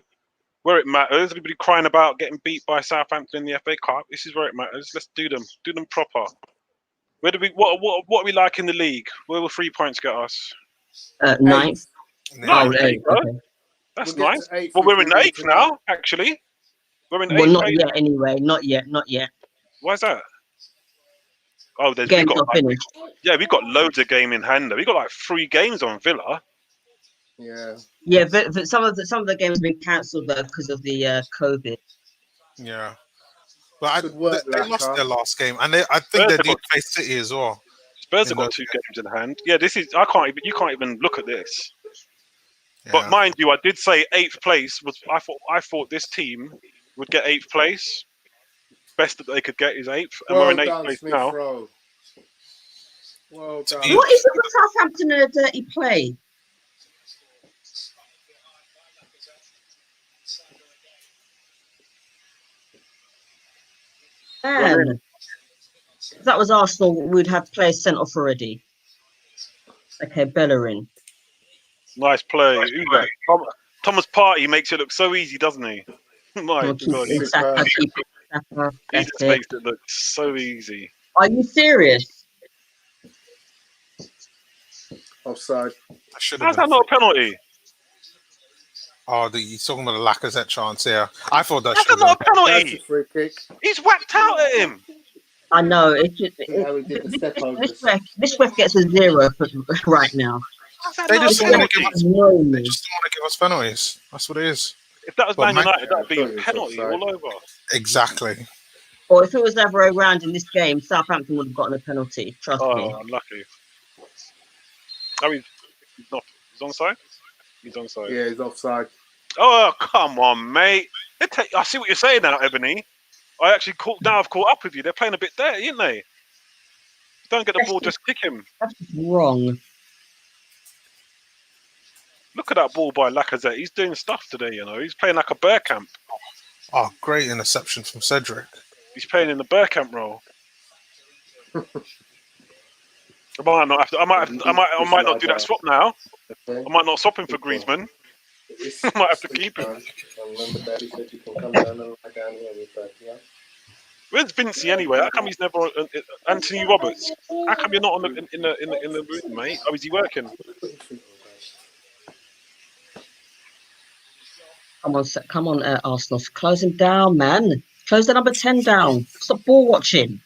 Where it matters. Everybody crying about getting beat by Southampton in the FA Cup. This is where it matters. Let's do them. Do them proper. Where do we? What are we like in the league? Where will 3 points get us? ninth. Yeah. Oh, There you eighth. go. Okay. That's We'll get nice. to eighth Well, if we're we in win eighth tonight. now, actually. We're in Well, eighth. not yet. Anyway, not yet. Not yet. Why's that? Oh, we Game's got not finished. we've got loads of game in hand. We got like 3 games on Villa. Yeah. Yeah, but some of the games have been cancelled though because of the COVID. Yeah. But Good work, they lost Laka. their last game, and I think Spurs they have did got- face City as well. Spurs In have got those 2 games in hand. Yeah, this is. You can't even look at this. Yeah. But mind you, I did say 8th place was. I thought this team would get 8th place. Best that they could get is 8th, and we're Well in 8th done, place Smith now. Rowe. Well done. You- What is it with Southampton and a dirty play? Man, if that was Arsenal, we'd have players sent off already. Okay, Bellerin. Nice play. Who's that? Thomas Partey makes it look so easy, doesn't he? My We'll keep God, it in Saka, keep it in Saka. he That's just it. makes it look so easy. Are you serious? Offside. I should How's have that been. not a penalty? Oh, you're talking about the Lacazette chance here. I thought that How's should that have been. not a That's a penalty? free kick. He's whacked out at him. I know. It just How he did the step over. this ref gets a 0 for, right now. How's that They not just a don't want to penalty? give us. No, They just don't want to give us penalties. That's what it is. If that was But Man Man- United, that'd be Yeah, I a thought it was penalty offside. all over. Exactly. Or if it was the other way around in this game, Southampton would have gotten a penalty. Trust me. Oh, unlucky. Oh, he's not. He's onside? He's onside. Yeah, he's offside. Oh, come on, mate. I see what you're saying now, Ebony. I've caught up with you. They're playing a bit dirty, aren't they? Don't get the ball, just kick him. That's wrong. Look at that ball by Lacazette. He's doing stuff today, you know. He's playing like a Bergkamp. Oh, great interception from Cedric. He's playing in the Bergkamp role. I might not have to. I might not do that swap now. I might not swap him for Griezmann. I might have to keep him. Where's Vinci anyway? How come he's never Anthony Roberts? How come you're not on in the room, mate? Oh, is he working? Come on, Arsenal. Close him down, man. Close the number 10 down. Stop ball watching.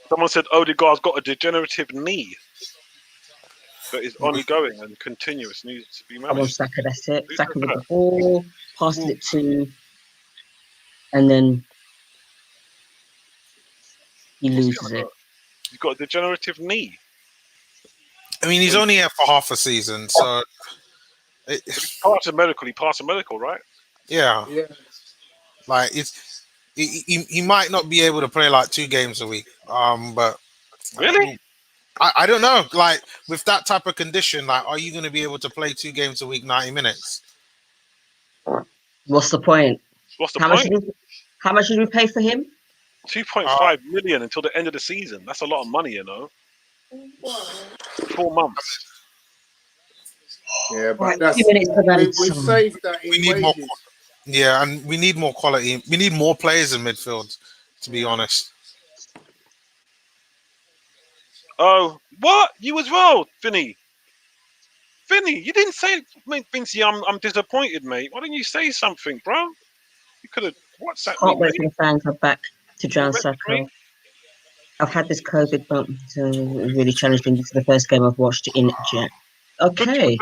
Someone said Odegaard's got a degenerative knee that is ongoing and continuous. Needs to be Come on, managed. Saka. That's it. Saka with the ball. Passes it to, and then he loses it. He's got a degenerative knee. I mean, he's only here for half a season, so Passed a medical. He passed a medical, right? yeah, Yeah. like he might not be able to play like 2 games a week. But Really? I don't know. Like with that type of condition, like are you going to be able to play 2 games a week, 90 minutes? What's the point? What's the How point? much did we pay for him? 2.5 million until the end of the season. That's a lot of money, you know. 4 months. Yeah, but Right, that's 2 minutes for that. we saved that in We need more. wages. Yeah, and we need more quality. We need more players in midfield, to be honest. Oh, what? You as well, Vinny. Vinny, you didn't say, mate, Vincy, I'm disappointed, mate. Why didn't you say something, bro? You could have WhatsApped Can't me, wait for mate. the fans are back to Jan Direct Saka. me. I've had this COVID bump, so really challenging. This is the first game I've watched in Jet. Okay.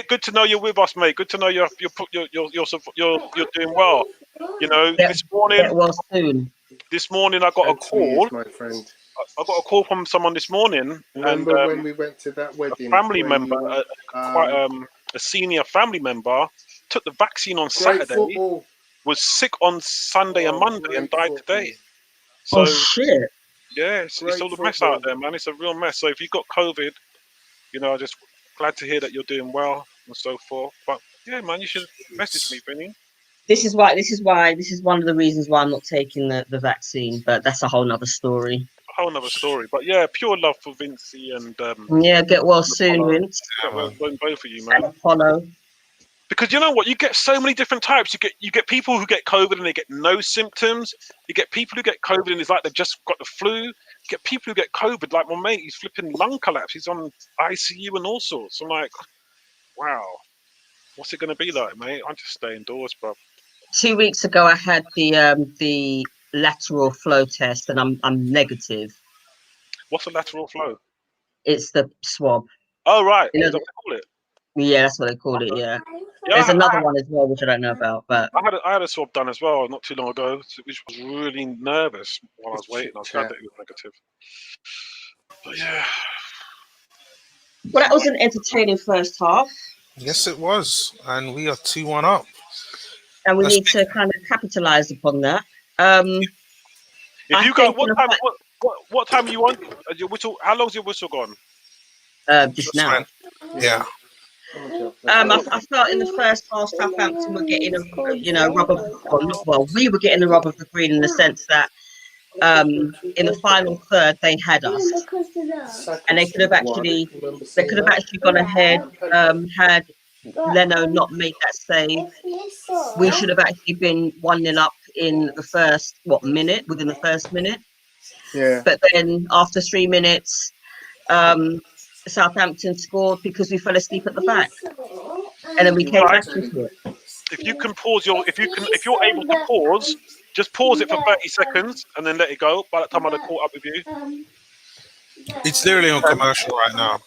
Good to know you're with us, mate. Good to know you're doing well. You know, Get well soon. this morning I got a call. My friend. I got a call from someone this morning, Remember and when we went to that wedding? a family member, a senior family member, took the vaccine on Saturday, football. was sick on Sunday and Monday, and died today. Oh So shit! yeah, it's all a mess out there, man. It's a real mess. So if you got COVID, you know, I'm just glad to hear that you're doing well and so forth. But yeah, man, you should message me, Vinny. This is one of the reasons why I'm not taking the vaccine, but that's a whole nother story. A whole nother story. But yeah, pure love for Vincey and yeah, get well soon, Vince. Both of you, man. And Apollo. Because you know what, you get so many different types. You get people who get COVID and they get no symptoms. You get people who get COVID and it's like they've just got the flu. You get people who get COVID, like my mate, he's flipping lung collapse. He's on ICU and all sorts. I'm like, wow, what's it going to be like, mate? I'm just stay indoors, bro. 2 weeks ago, I had the lateral flow test, and I'm negative. What's a lateral flow? It's the swab. Oh right, you know, is that what they call it? Yeah, that's what they call it. Yeah. There's another one as well, which I don't know about. But I had a swab done as well not too long ago, which was really nervous while I was waiting. I was glad that it was negative. But yeah. Well, that was an entertaining first half. Yes, it was, and we are 2-1 up. And we need to kind of capitalize upon that. If you go, what time are you on? Your whistle? How long's your whistle gone? Just now. Yeah. I felt in the first half, Southampton were getting a rub of, we were getting the rub of the green in the sense that in the final third they had us, and they could have actually gone ahead. Had Leno not made that save, we should have actually been 1-0 up in the first minute. Within the first minute, yeah. But then after 3 minutes, Southampton scored because we fell asleep at the back, and then we came back into it. If you can pause if you're able to pause, just pause it for 30 seconds and then let it go. By the time I'd have caught up with you, it's literally on commercial right now.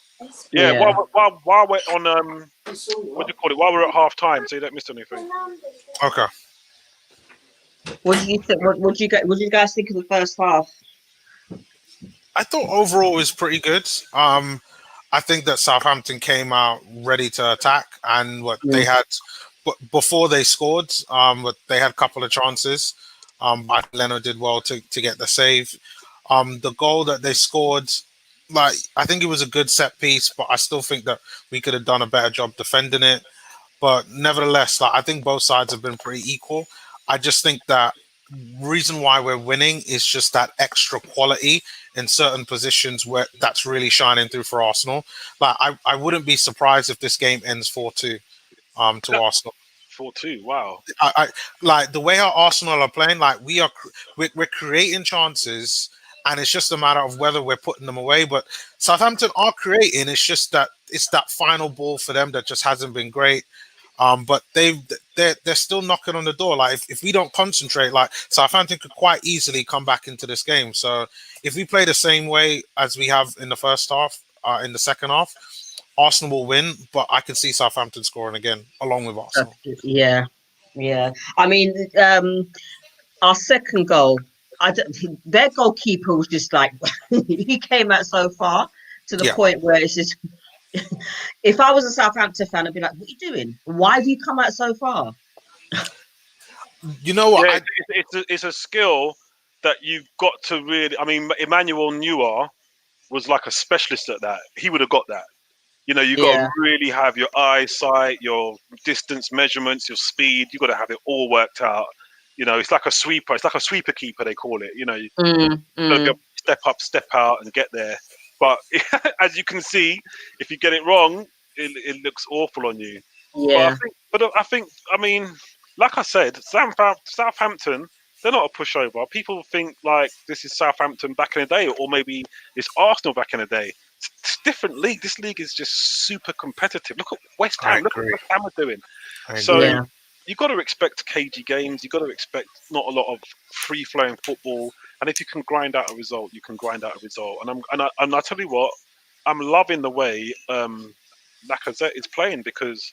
Yeah. While we're on what do you call it? While we're at half time, so you don't miss anything. Okay. What do you think? What do you guys think of the first half? I thought overall it was pretty good. I think that Southampton came out ready to attack, and they had before they scored, they had a couple of chances. Leno did well to get the save. The goal that they scored, I think it was a good set piece, but I still think that we could have done a better job defending it. But nevertheless, I think both sides have been pretty equal. I just think that reason why we're winning is just that extra quality in certain positions where that's really shining through for Arsenal. I wouldn't be surprised if this game ends 4-2 to Arsenal. 4-2, wow. I like the way our Arsenal are playing. We're creating chances, and it's just a matter of whether we're putting them away. But Southampton are creating. It's just that it's that final ball for them that just hasn't been great. But they're still knocking on the door. If we don't concentrate, Southampton could quite easily come back into this game. So if we play the same way as we have in the first half, in the second half, Arsenal will win. But I can see Southampton scoring again along with Arsenal. Yeah. I mean, our second goal, their goalkeeper was just he came out so far to the point where it's just. If I was a Southampton fan, I'd be like, what are you doing? Why have you come out so far? You know what? Yeah, it's a skill that you've got to really... I mean, Emmanuel Neuer was like a specialist at that. He would have got that. You know, you've got to really have your eyesight, your distance measurements, your speed. You've got to have it all worked out. You know, it's like a sweeper. It's like a sweeper keeper, they call it. You know, you step up, step out and get there. But as you can see, if you get it wrong, it looks awful on you. Yeah. But I think, like I said, Southampton, they're not a pushover. People think this is Southampton back in the day, or maybe it's Arsenal back in the day. It's a different league. This league is just super competitive. Look at West Ham. Look at what West Ham are doing. You've got to expect cagey games. You've got to expect not a lot of free-flowing football. And if you can grind out a result, you can grind out a result. And I tell you what, I'm loving the way Lacazette is playing, because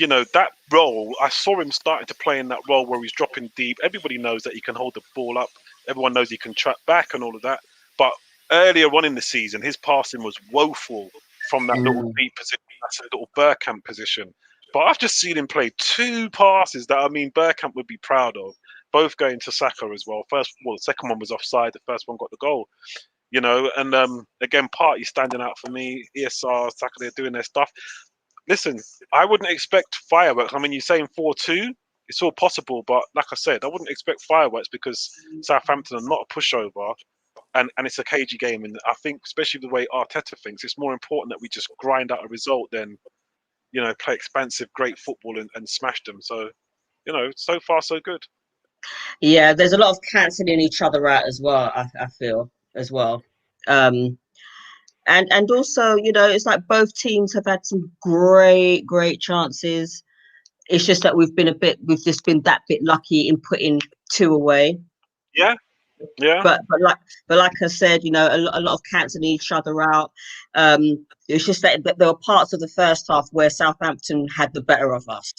that role, I saw him starting to play in that role where he's dropping deep. Everybody knows that he can hold the ball up. Everyone knows he can track back and all of that. But earlier on in the season, his passing was woeful from that little deep position, that's a little Bergkamp position. But I've just seen him play 2 passes that, Bergkamp would be proud of, both going to Saka as well. The second one was offside. The first one got the goal. And again, Partey standing out for me. ESR, Saka, they're doing their stuff. Listen, I wouldn't expect fireworks. You're saying 4-2. It's all possible, but like I said, I wouldn't expect fireworks because Southampton are not a pushover, and it's a cagey game. And I think, especially the way Arteta thinks, it's more important that we just grind out a result than, play expansive, great football and smash them. So, so far so good. Yeah, there's a lot of cancelling each other out as well. I feel as well. And also, it's like both teams have had some great chances. It's just that we've just been that bit lucky in putting 2 away. Yeah. But like I said, a lot of cancelling each other out. It's just that there were parts of the first half where Southampton had the better of us,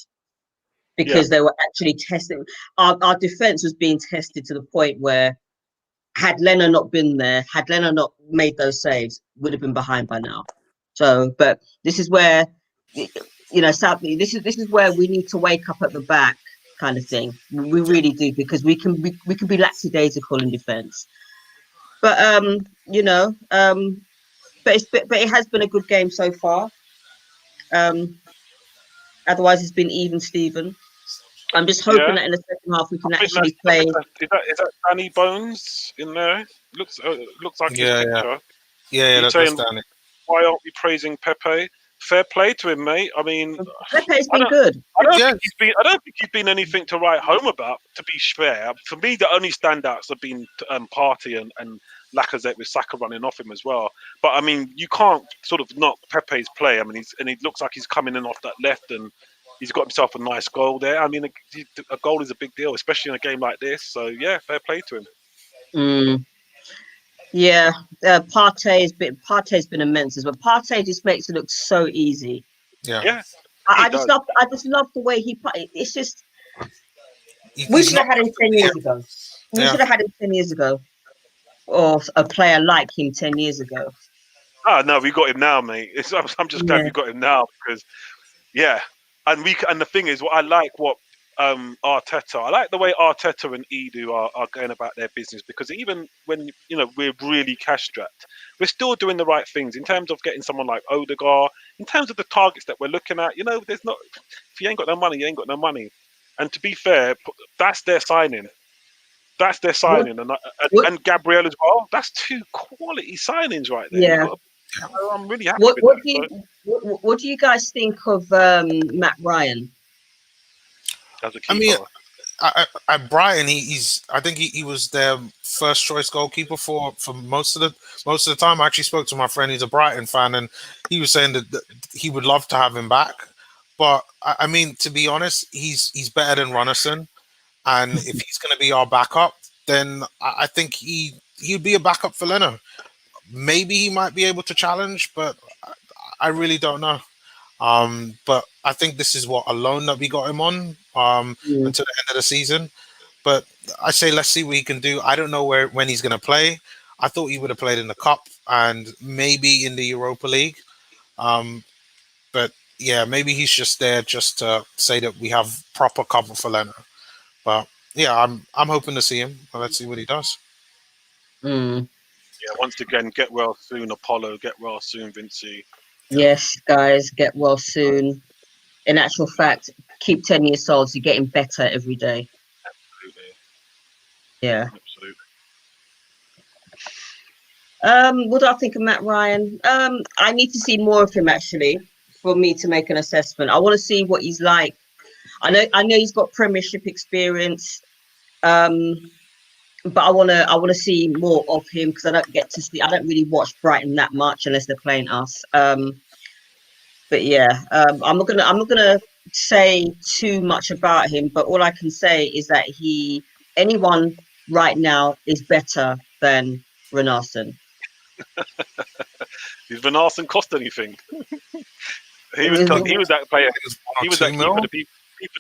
because they were actually testing. Our defense was being tested to the point where, had Leno not been there, had Leno not made those saves, would have been behind by now. So, but this is where, sadly, this is where we need to wake up at the back, kind of thing. We really do, because we can be lackadaisical in defence. But but it has been a good game so far. Otherwise, it's been even Steven. I'm just hoping that in the second half we can actually play. Is that Danny Bones in there? Looks like his picture. Yeah, that's Danny. Why aren't we praising Pepe? Fair play to him, mate. Pepe's been good. I don't think he's been anything to write home about, to be fair. For me, the only standouts have been Partey and Lacazette, with Saka running off him as well. But you can't sort of knock Pepe's play. He looks like he's coming in off that left, and he's got himself a nice goal there. A goal is a big deal, especially in a game like this. So yeah, fair play to him. Yeah, Partey's been immense as well. Partey just makes it look so easy. Yeah. I just love the way he. It's just we should have had him 10 years ago. We should have had him 10 years ago, or a player like him 10 years ago. Oh no, we got him now, mate. I'm just glad we got him now, because and the thing is, I like Arteta. I like the way Arteta and Edu are going about their business, because even when we're really cash strapped, we're still doing the right things in terms of getting someone like Odegaard, in terms of the targets that we're looking at. There's not, if you ain't got no money, you ain't got no money. And to be fair, that's their signing. And Gabriel as well. That's 2 quality signings right there. Yeah. I'm really happy with that. What do you guys think of Matt Ryan? Brighton, I think he was their first choice goalkeeper for most of the time. I actually spoke to my friend, he's a Brighton fan, and he was saying that he would love to have him back. But to be honest, he's better than Runnison, and if he's going to be our backup, then I think he'd be a backup for Leno. Maybe he might be able to challenge, but I really don't know. But I think this is a loan that we got him on until the end of the season. But I say let's see what he can do. I don't know when he's going to play. I thought he would have played in the Cup and maybe in the Europa League. But yeah, maybe he's just there just to say that we have proper cover for Leno. But yeah, I'm hoping to see him. Well, let's see what he does. Yeah, once again, get well soon, Apollo. Get well soon, Vinci. Yes, guys, get well soon. In actual fact, keep 10 years old. You're getting better every day. Absolutely. Yeah. Absolutely. What do I think of Matt Ryan? I need to see more of him, actually, for me to make an assessment. I want to see what he's like. I know he's got Premiership experience. But I want to see more of him, because I don't really watch Brighton that much unless they're playing us. But yeah, I'm not gonna say too much about him. But all I can say is that anyone right now is better than Renarson. Did Van Arsene cost anything? he was that player. He was that keeper. The people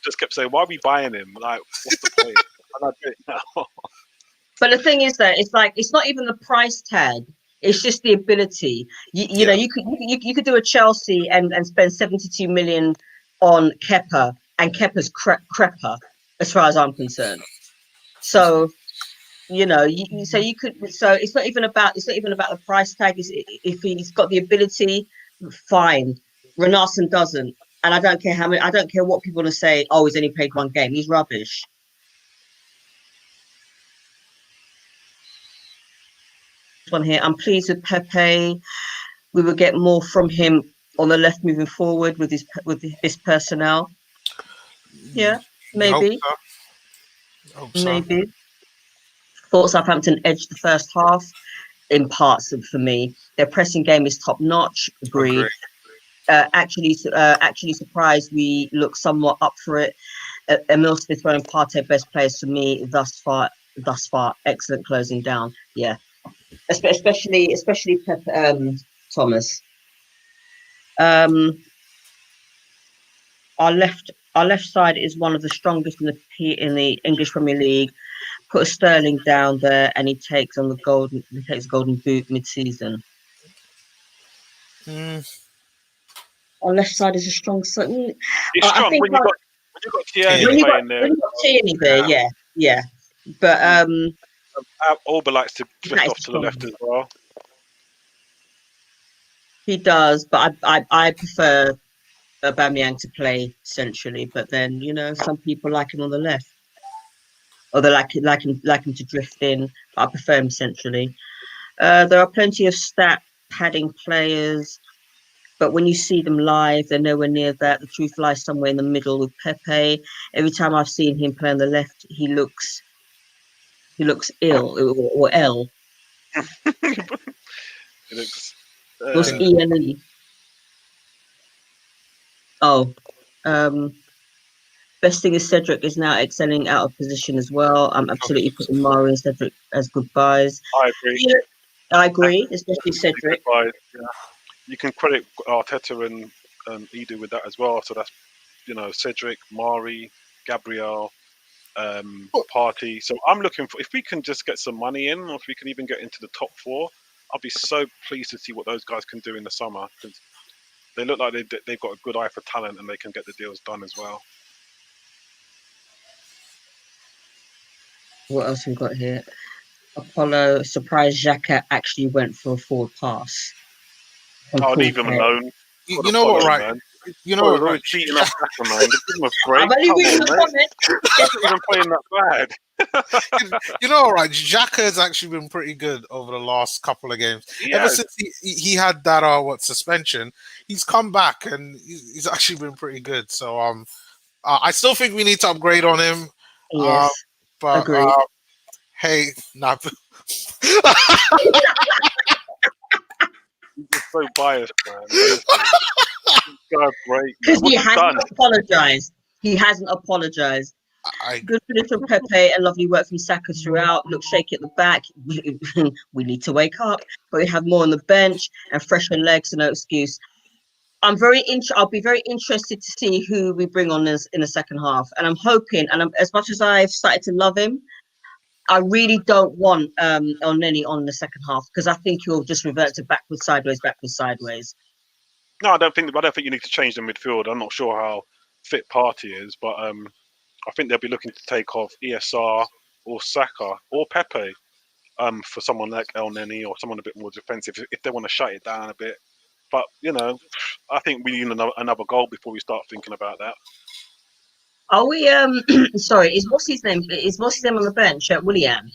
just kept saying, "Why are we buying him? Like, what's the point?" And I did it now. But the thing is that it's not even the price tag. It's just the ability. You know, you could do a Chelsea and spend 72 million on Kepa, and Kepa's crepper, as far as I'm concerned. So, you know, so it's not even about the price tag. If he's got the ability, fine. Renarson doesn't, and I don't care what people want to say. Oh, he's only played one game. He's rubbish. One here. I'm pleased with Pepe. We will get more from him on the left moving forward with this personnel. Yeah, maybe. Hope so. Maybe. Thought Southampton edged the first half in parts for me. Their pressing game is top notch. Agreed. Actually surprised we look somewhat up for it. Emil Smith and Partey best players for me thus far. Excellent closing down. Yeah. Especially Thomas. Our left side is one of the strongest in the English Premier League. Put Sterling down there, and he takes golden boot mid-season. Our left side is a strong side. It's strong when you got Tierney playing there. When you got Tierney there, yeah. But Auba likes to drift off to the left as well. He does, but I prefer Aubameyang to play centrally. But then, you know, some people like him on the left, or they like him to drift in. But I prefer him centrally. There are plenty of stat padding players, but when you see them live, they're nowhere near that. The truth lies somewhere in the middle with Pepe. Every time I've seen him play on the left, he looks ill or L. What's E-L-E? Oh, best thing is Cedric is now excelling out of position as well. I'm absolutely putting Mara and Cedric as goodbyes. I agree. Yeah, I agree, especially Cedric. Yeah. You can credit Arteta and Edu with that as well. So that's, you know, Cedric, Mari, Gabriel, Partey. So I'm looking for, if we can just get some money in, or if we can even get into the top 4, I'll be so pleased to see what those guys can do in the summer, because they look like they've got a good eye for talent and they can get the deals done as well. What else we got here? Apollo surprised Xhaka actually went for a forward pass. I'll leave him alone. You know what, right? Man. You know what, right? Cheating off Xhaka, man. Give him a break. I'm only reading the comments. He's not even playing that bad. You know, right? Xhaka has actually been pretty good over the last couple of games. Ever since he had that suspension, he's come back and he's actually been pretty good. So I still think we need to upgrade on him. Yes, but agreed. Hey, nah. He's so biased, man. God, break. Because he hasn't apologized. He hasn't apologized. Good finish from Pepe and lovely work from Saka throughout. Look shaky at the back. We need to wake up, but we have more on the bench and fresher legs, so no excuse. I'll be very interested to see who we bring on this in the second half, and I'm hoping. And as much as I've started to love him, I really don't want Elneny on the second half, because I think he'll just revert to backwards, sideways. No, I don't think you need to change the midfield. I'm not sure how fit Partey is, but I think they'll be looking to take off ESR or Saka or Pepe for someone like Elneny or someone a bit more defensive if they want to shut it down a bit. But, you know, I think we need another goal before we start thinking about that. Are we sorry, what's his name on the bench? Willian.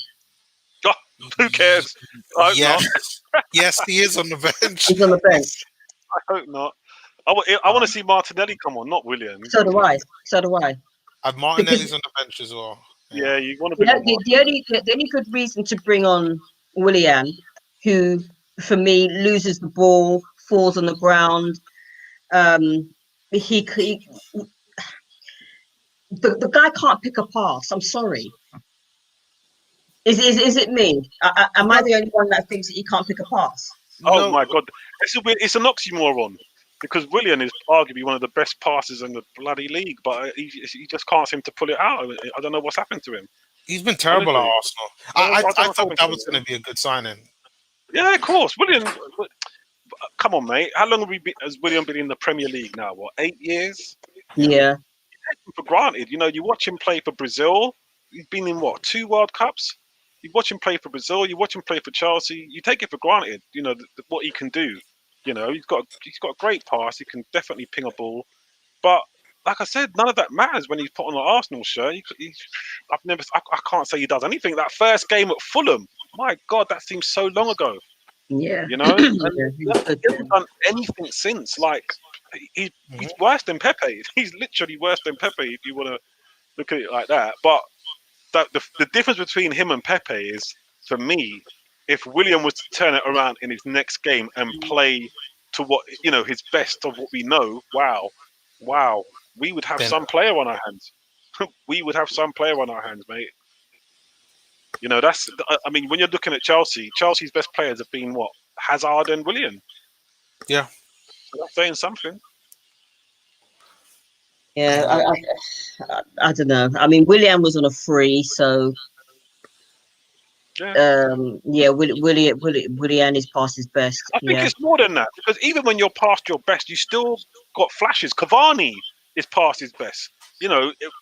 Oh, who cares? I hope not. Yes, he is on the bench. He's on the bench. I hope not. I want to see Martinelli come on, not Willian. So do I. And Martinelli's on the bench as well. Yeah, you want to. The only good reason to bring on Willian, who for me loses the ball, falls on the ground. The guy can't pick a pass. I'm sorry. Is it me? Am I the only one that thinks that you can't pick a pass? Oh No, my God, it's an oxymoron because Willian is arguably one of the best passers in the bloody league, but he just can't seem to pull it out. I don't know what's happened to him. he's been terrible Honestly. at Arsenal. I don't know I what's thought happened that to was him. going to be a good signing. Yeah, of course, Willian. Come on, mate. How long has William been in the Premier League now? What, 8 years? Yeah. For granted, you watch him play for Brazil. He's been in what, 2 World Cups? You watch him play for Brazil. You watch him play for Chelsea. You take it for granted. What he can do. He's got a great pass. He can definitely ping a ball. But like I said, none of that matters when he's put on an Arsenal shirt. I can't say he does anything. That first game at Fulham, my God, that seems so long ago. Yeah. And Yeah, he hasn't done anything since. Like he's worse than Pepe. He's literally worse than Pepe if you want to look at it like that. But the difference between him and Pepe is, for me, if William was to turn it around in his next game and play to what his best of what we know, wow, we would have Then some player on our hands. We would have some player on our hands, mate. That's. I mean, when you're looking at Chelsea's best players have been what, Hazard and William. yeah, So that's saying something. Yeah, I don't know. I mean, William was on a free, so Yeah. yeah, Willian is past his best. I think Yeah. it's more than that because even when you're past your best, you still got flashes. Cavani is past his best.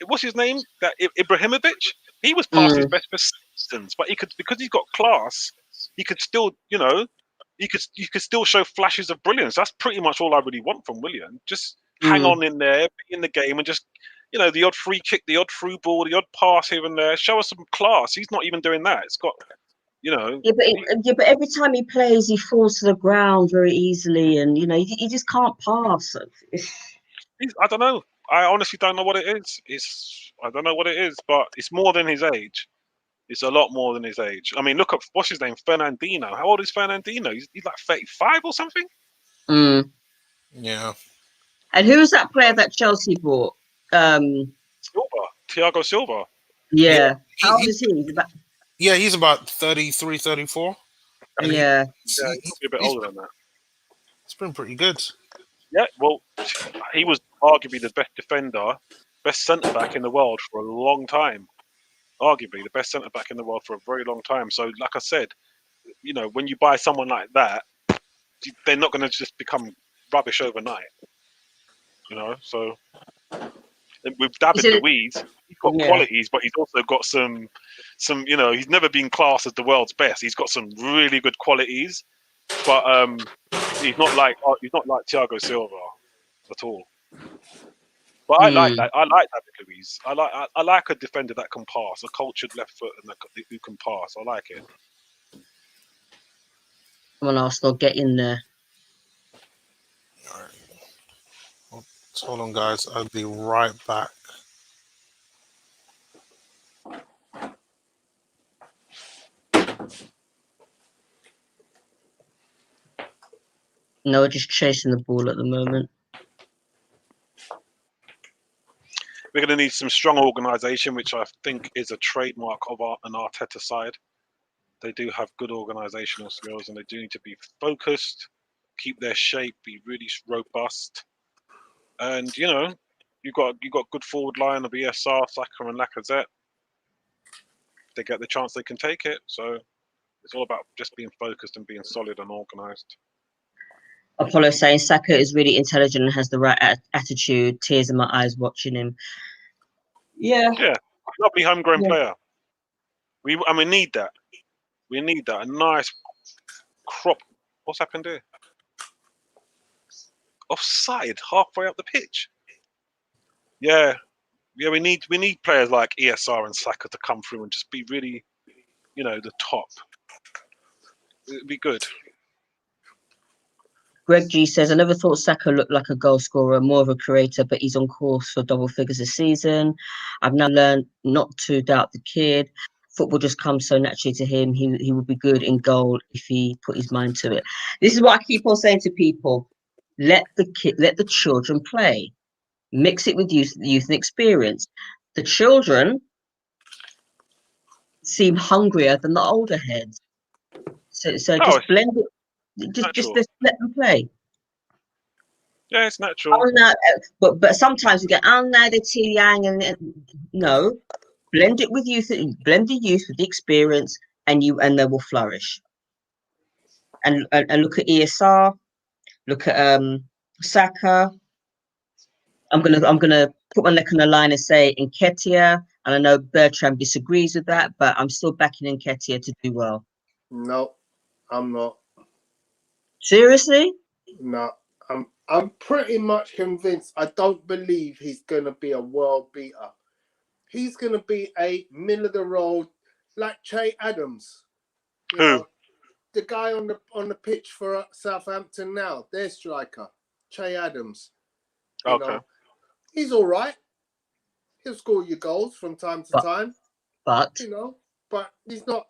What's his name? That Ibrahimovic. He was past his best for seasons, but because he's got class, he could still, you could still show flashes of brilliance. That's pretty much all I really want from Willian. Just hang on in there, be in the game, and just the odd free kick, the odd through ball, the odd pass here and there. Show us some class. He's not even doing that. It's got. Yeah, but every time he plays, he falls to the ground very easily, and he just can't pass. I don't know. I honestly don't know what it is. I don't know what it is, but it's more than his age. It's a lot more than his age. I mean, look at what's his name, Fernandinho. How old is Fernandinho? He's like 35 or something. yeah. And who was that player that Chelsea bought? Thiago Silva. Yeah. How old is he? Yeah, he's about 33, 34. Yeah. He's a bit older than that. It's been pretty good. Yeah, well, he was arguably the best defender, best centre back in the world for a long time. Arguably the best centre back in the world for a very long time. So, like I said, when you buy someone like that, they're not going to just become rubbish overnight. So with David Luiz, he's got qualities, but he's also got some. He's never been classed as the world's best. He's got some really good qualities, but he's not like Thiago Silva at all. But I like that. I like David Luiz. I like a defender that can pass, a cultured left foot, and who can pass. I like it. Come on, Arsenal, get in there. All right. Well, hold on, guys. I'll be right back. No, we're just chasing the ball at the moment. We're going to need some strong organisation, which I think is a trademark of an Arteta side. They do have good organisational skills, and they do need to be focused, keep their shape, be really robust, and you've got good forward line of ESR, Saka, and Lacazette. If they get the chance, they can take it. So it's all about just being focused and being solid and organised. Apollo saying Saka is really intelligent and has the right attitude. Tears in my eyes watching him. Yeah. Yeah, lovely homegrown player. We need that. We need that. A nice crop. What's happened here? Offside, halfway up the pitch. Yeah. We need players like ESR and Saka to come through and just be really, the top. It'd be good. Greg G says, I never thought Saka looked like a goal scorer, more of a creator, but he's on course for double figures this season. I've now learned not to doubt the kid. Football just comes so naturally to him. He would be good in goal if he put his mind to it. This is what I keep on saying to people. Let the children play. Mix it with youth and experience. The children seem hungrier than the older heads. So No, just it's blend it. Just natural. let's let them play. Yeah, it's natural. Oh no, but sometimes we get now the T Yang and no, blend it with youth. Blend the youth with the experience, and they will flourish. And look at ESR. Look at Saka. I'm gonna put my neck on the line and say Nketiah. And I know Bertrand disagrees with that, but I'm still backing Nketiah to do well. No, I'm not. Seriously? No, I'm pretty much convinced. I don't believe he's gonna be a world beater. He's gonna be a middle of the road, like Che Adams. You Who? know, the guy on the pitch for Southampton now, their striker, Che Adams. You Okay. know, he's all right. He'll score you goals from time to time. But You know, but he's not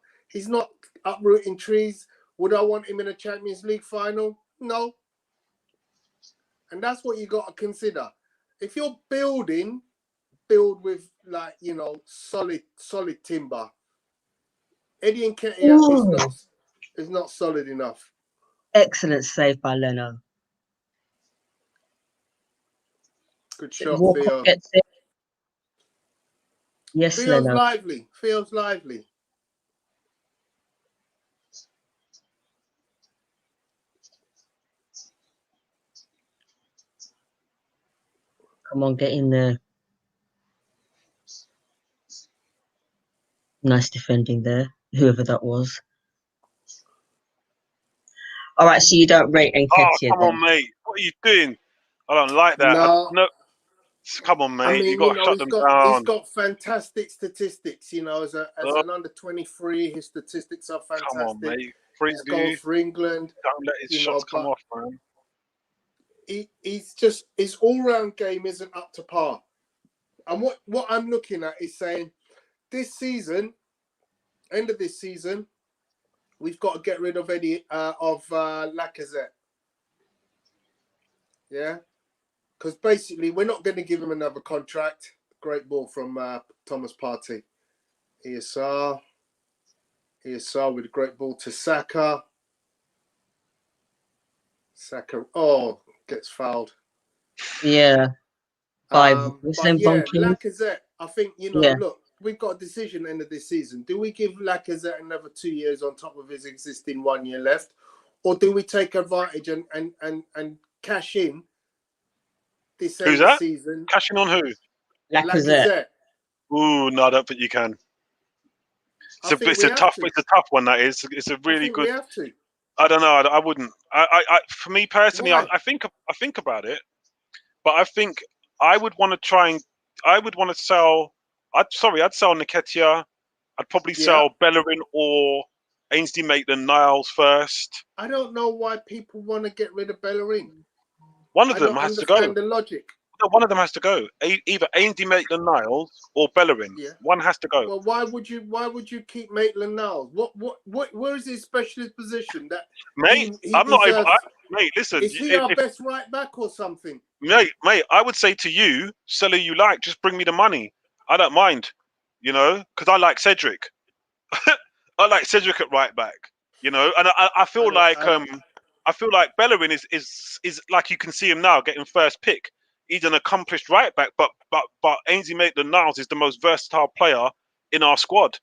uprooting trees. Would I want him in a Champions League final? No. And that's what you got to consider. If you're build with solid timber. Eddie Nketiah is not solid enough. excellent save by Leno. Good shot, Walcott Theo. gets it. Yes, Feels Leno. lively. Come on, get in there. Nice defending there, whoever that was. All right, so you don't rate Oh, Nketiah come then? on, mate. What are you doing? I don't like that. No. Come on, mate. I mean, You got to shut them down. he's got fantastic statistics. You know, as an under 23, his statistics are fantastic. Come on, mate. He's goals for England. Don't let his shots come off, man. His all-round game isn't up to par. And what I'm looking at is saying, this season, end of this season, we've got to get rid of Lacazette. Yeah. Because basically, we're not going to give him another contract. Great ball from Thomas Partey. ESR with a great ball to Saka. Saka, gets fouled. Yeah. Lacazette, I think, Yeah. Look, we've got a decision end of this season. Do we give Lacazette another 2 years on top of his existing 1 year left? Or do we take advantage and cash in this end Who's of that? season? Cashing on who? Lacazette. Ooh, no, I don't think you can. It's a tough one. That is. It's a really good. We have to. I don't know. I wouldn't. For me personally, I think about it, but I think I would want to try and sell. I'd sell Nketiah. I'd probably sell Bellerin or Ainsley Maitland-Niles first. I don't know why people want to get rid of Bellerin. One of them has to go. I don't understand the logic. No, one of them has to go. Either Ainsley Maitland-Niles or Bellerin. Yeah. One has to go. Well, why would you keep Maitland-Niles? Where is his specialist position? That mate, he I'm not deserves? even. Mate, listen. Is he our best right back or something? Mate, I would say to you, sell who you like. Just bring me the money. I don't mind. Because I like Cedric. I like Cedric at right back. And I feel like Bellerin is like, you can see him now getting first pick. He's an accomplished right back, but Ainsley Maitland-Niles is the most versatile player in our squad.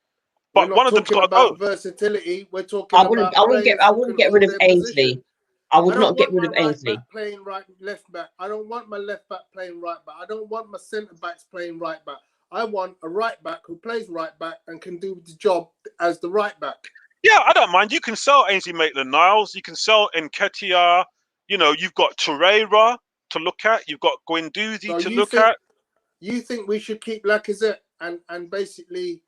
But one of them's got to go. Versatility. We're talking. I wouldn't get rid of Ainsley. I would not get rid of Ainsley. Playing left back. I don't want my left back playing right back. I don't want my centre backs playing right back. I want a right back who plays right back and can do the job as the right back. Yeah, I don't mind. You can sell Ainsley Maitland-Niles. You can sell Nketiah. You've got Torreira to look at. You've got Guendouzi to look at. You think we should keep Lacazette and basically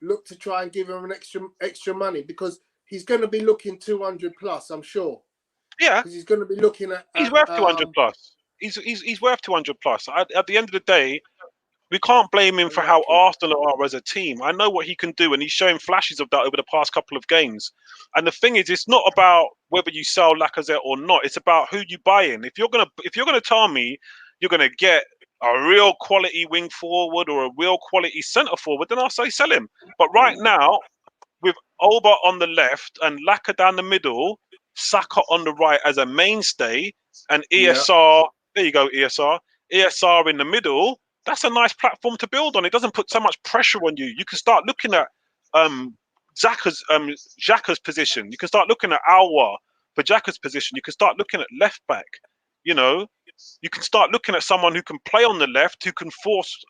look to try and give him an extra money, because he's going to be looking 200 plus, I'm sure. Yeah, because he's going to be looking at. He's worth 200 plus. He's worth 200 plus. At the end of the day, we can't blame him for how Arsenal are as a team. I know what he can do, and he's showing flashes of that over the past couple of games. And the thing is, it's not about whether you sell Lacazette or not. It's about who you buy in. If you're gonna tell me you're gonna get a real quality wing forward or a real quality centre forward, then I'll say sell him. But right now, with Oba on the left and Laka down the middle, Saka on the right as a mainstay, and ESR, there you go, ESR in the middle, that's a nice platform to build on. It doesn't put so much pressure on you. You can start looking at Xhaka's position. You can start looking at Aouar for Xhaka's position. You can start looking at left back. You know, you can start looking at someone who can play on the left, who can force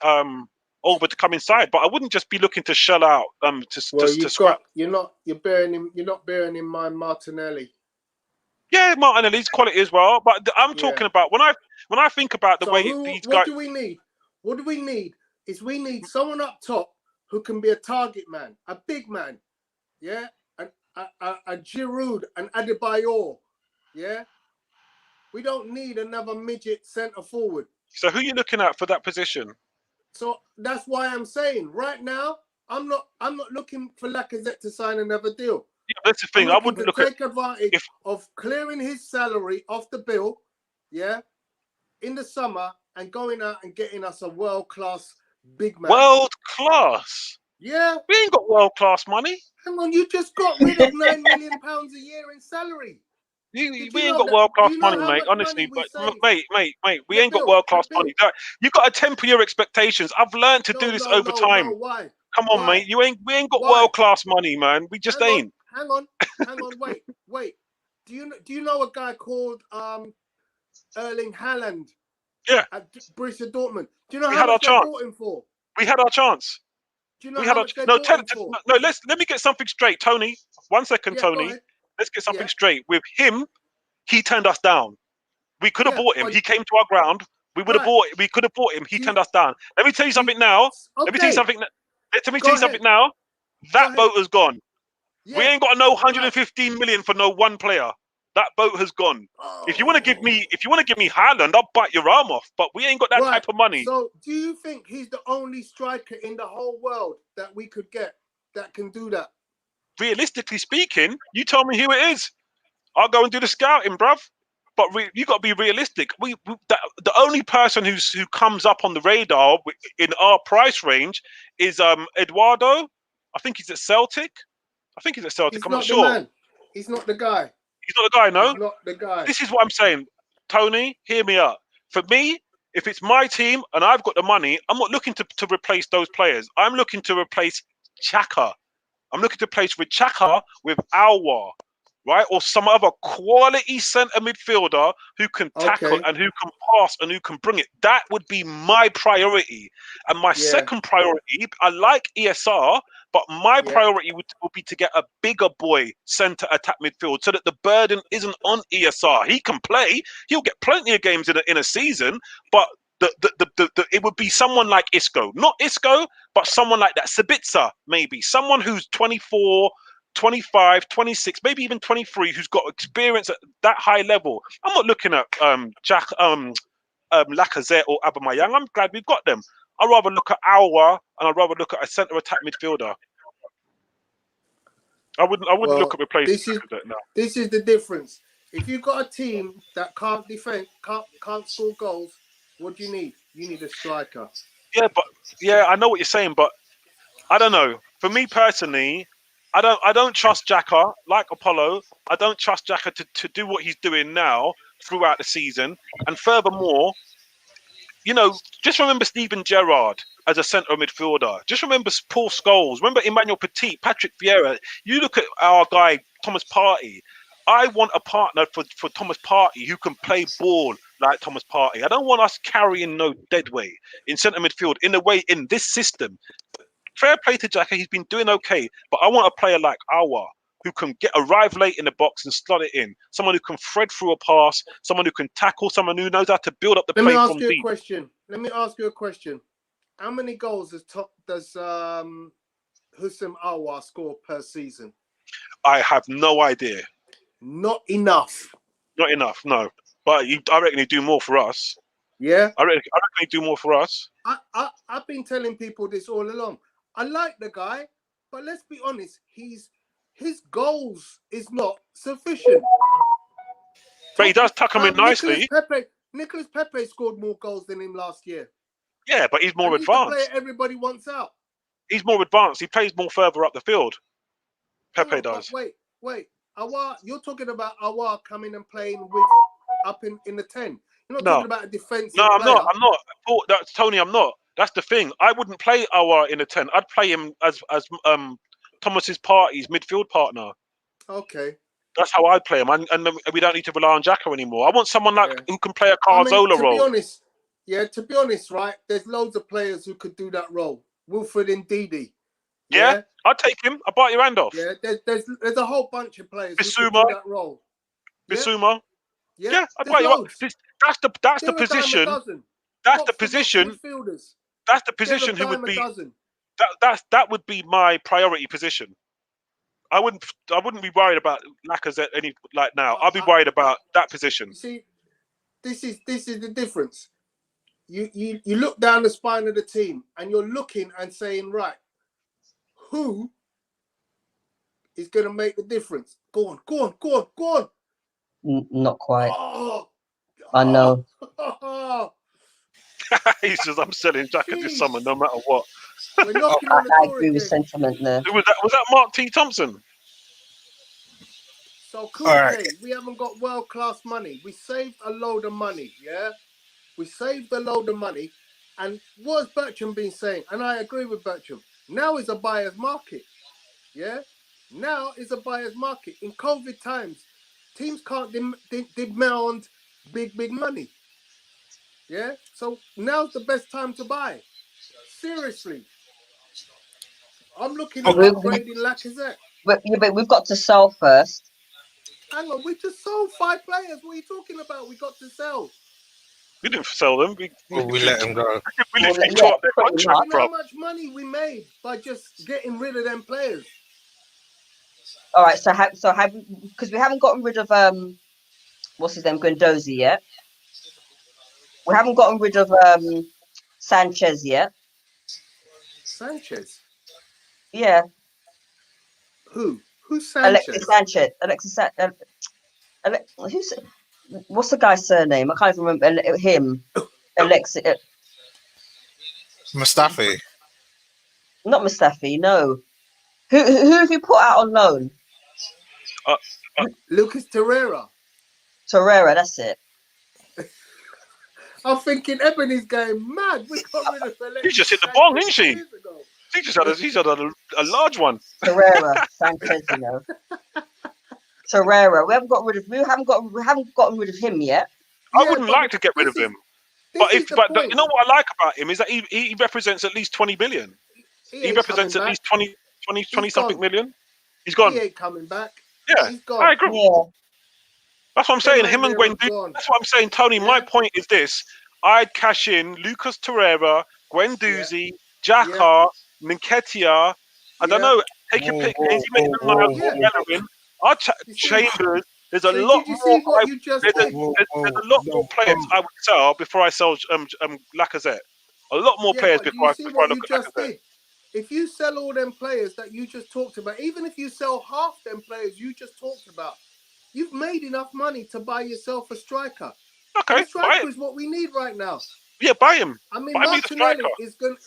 Over to come inside. But I wouldn't just be looking to shell out to scrap. You're not bearing in mind Martinelli. Yeah, Martinelli's quality as well. But I'm talking about when I think about the way these guys. What do we need? What we need is someone up top who can be a target man, a big man, yeah, a Giroud, an Adebayor, yeah. We don't need another midget centre forward. So who are you looking at for that position? So that's why I'm saying right now I'm not looking for Lacazette to sign another deal. Yeah, that's the thing. I wouldn't take advantage of clearing his salary off the bill, yeah, in the summer and going out and getting us a world-class big man. World class? Yeah. We ain't got world-class money. Hang on, you just got rid of £9 million a year in salary. We ain't got world-class money, mate, honestly. But, mate, we ain't got world-class money. You got to temper your expectations. I've learned to do this over time. Why? Come on, mate. We ain't got world-class money, man. We just ain't. Hang on, wait. Do you know a guy called Erling Haaland? Yeah. At Borussia Dortmund. Do you know how much they bought him for? We had our chance. Do you know how much they bought him for? No, let me get something straight, Tony. 1 second, Tony. Let's get something straight. With him, he turned us down. We could have bought him. He came to our ground. We could have bought him. He turned us down. Let me tell you something now. Let me tell you something now. That boat has gone. Yeah. We ain't got no 115 million for no one player. That boat has gone. Oh. If you want to give me Haaland, I'll bite your arm off. But we ain't got that type of money. So, do you think he's the only striker in the whole world that we could get that can do that? Realistically speaking, you tell me who it is. I'll go and do the scouting, bruv. But you got to be realistic. The only person who comes up on the radar in our price range is Eduardo. I think he's at Celtic. I'm not sure. Man. He's not the guy. He's not the guy, no? He's not the guy. This is what I'm saying. Tony, hear me out. For me, if it's my team and I've got the money, I'm not looking to replace those players. I'm looking to replace Xhaka. I'm looking to replace with Xhaka with Aouar, right? Or some other quality centre midfielder who can tackle and who can pass and who can bring it. That would be my priority. And my second priority, I like ESR, but my priority would be to get a bigger boy centre attack midfield so that the burden isn't on ESR. He can play. He'll get plenty of games in a season, but it would be someone like Isco. Not Isco, but someone like that. Sabitzer, maybe. Someone who's 24, 25, 26, maybe even 23, who's got experience at that high level. I'm not looking at Lacazette or Aubameyang. I'm glad we've got them. I'd rather look at Aouar and I'd rather look at a centre attack midfielder. I wouldn't look at replacing Lacazette now. This is the difference. If you've got a team that can't defend, can't score goals, what do you need? You need a striker. Yeah, I know what you're saying, but I don't know. For me personally, I don't trust Xhaka, like Apollo. I don't trust Xhaka to do what he's doing now throughout the season. And furthermore, just remember Steven Gerrard as a centre midfielder. Just remember Paul Scholes. Remember Emmanuel Petit, Patrick Vieira. You look at our guy, Thomas Partey. I want a partner for Thomas Partey who can play ball like Thomas Partey. I don't want us carrying no dead weight in centre midfield in this system. Fair play to Xhaka, he's been doing okay, but I want a player like Aouar who can arrive late in the box and slot it in. Someone who can thread through a pass, someone who can tackle, someone who knows how to build up the play from deep. Let me ask you a question. How many goals does Houssem Aouar score per season? I have no idea. Not enough. Not enough, no. But I reckon he'd do more for us. Yeah? I reckon he'd do more for us. I've been telling people this all along. I like the guy, but let's be honest, his goals is not sufficient. But he does tuck them in nicely. Nicolas Pepe scored more goals than him last year. Yeah, but he's more And he's the player advanced. everybody wants out. He's more advanced. He plays more further up the field. Hang Pepe on, but does. wait. Awar, you're talking about Awar coming and playing with up in the 10. You're not No. talking about a defensive No, I'm player. not. I'm not. Oh, that's Tony. I'm not. That's the thing. I wouldn't play Aouar in a 10. I'd play him as Thomas's party's midfield partner. Okay. That's how I play him, and we don't need to rely on Jacko anymore. I want someone like who can play a I mean, Carzola to role. be honest, right? There's loads of players who could do that role. Wilfred Ndidi. Yeah, I'd take him. I'd bite your hand off. Yeah, there's a whole bunch of players who could Bissouma. do that role. Bissouma. Yeah, I'd there's bite you up. loads. That's the They're a dime a position. dozen. That's the Watford position. midfielders. That's the They're a position who would dime a be. dozen. That would be my priority position. I wouldn't be worried about Lacazette now. I'll be worried about that position. You see, this is the difference. You look down the spine of the team and you're looking and saying, right, who is going to make the difference? Go on. Not quite. Oh, I know. He says, "I'm selling Jacko this summer, no matter what." We're knocking I on the door agree with again. sentiment there. Who was that? Was that Mark T. Thompson? So, right. we haven't got world-class money. We saved a load of money, yeah? We saved a load of money. And what has Bertrand been saying? And I agree with Bertrand. Now is a buyer's market, yeah? Now is a buyer's market. In COVID times, teams can't demand big money, yeah? So now's the best time to buy. Seriously. I'm looking at upgrading Lacazette. But we've got to sell first. Hang on, we just sold 5 players. What are you talking about? We got to sell. We didn't sell them. We let him go. We literally tore up their pretty contract, You know how bro. much money we made by just getting rid of them players? All right, because we haven't gotten rid of what's his name, Guendouzi yet. We haven't gotten rid of Sanchez yet. Sanchez? Yeah. Who? Who's Sanchez? Alexis Sanchez. What's the guy's surname? I can't even remember him. Alexis. Mustafi. Not Mustafi. No. Who have you put out on loan? Lucas Torreira. Torreira. That's it. I'm thinking Ebony's going mad. We got rid of Alexis. He just hit the bong, didn't she? years ago. He's had a large one. Torreira. Sanchez. You know. Torreira. We haven't gotten rid of him yet. I wouldn't like to get rid of him. But you point. know what I like about him is that he represents at least 20 billion. He represents at least 20 something million. He's gone. He ain't coming back. Yeah, He's gone. I agree. Yeah. That's what I'm saying. Him and Torreira's Guendouzi. gone. That's what I'm saying, Tony. My point is this: I'd cash in Lucas Torreira, Guendouzi, Xhaka, Nketiah. I don't know. Take your pick. Bellerin. Chambers. There's a lot Did you see what you just did? There's a lot more players I would sell before I sell Lacazette. A lot more players before I look at Lacazette. If you sell all them players that you just talked about, even if you sell half them players you just talked about, you've made enough money to buy yourself a striker. Okay, a striker is what we need right now. Yeah, buy him. I mean, buy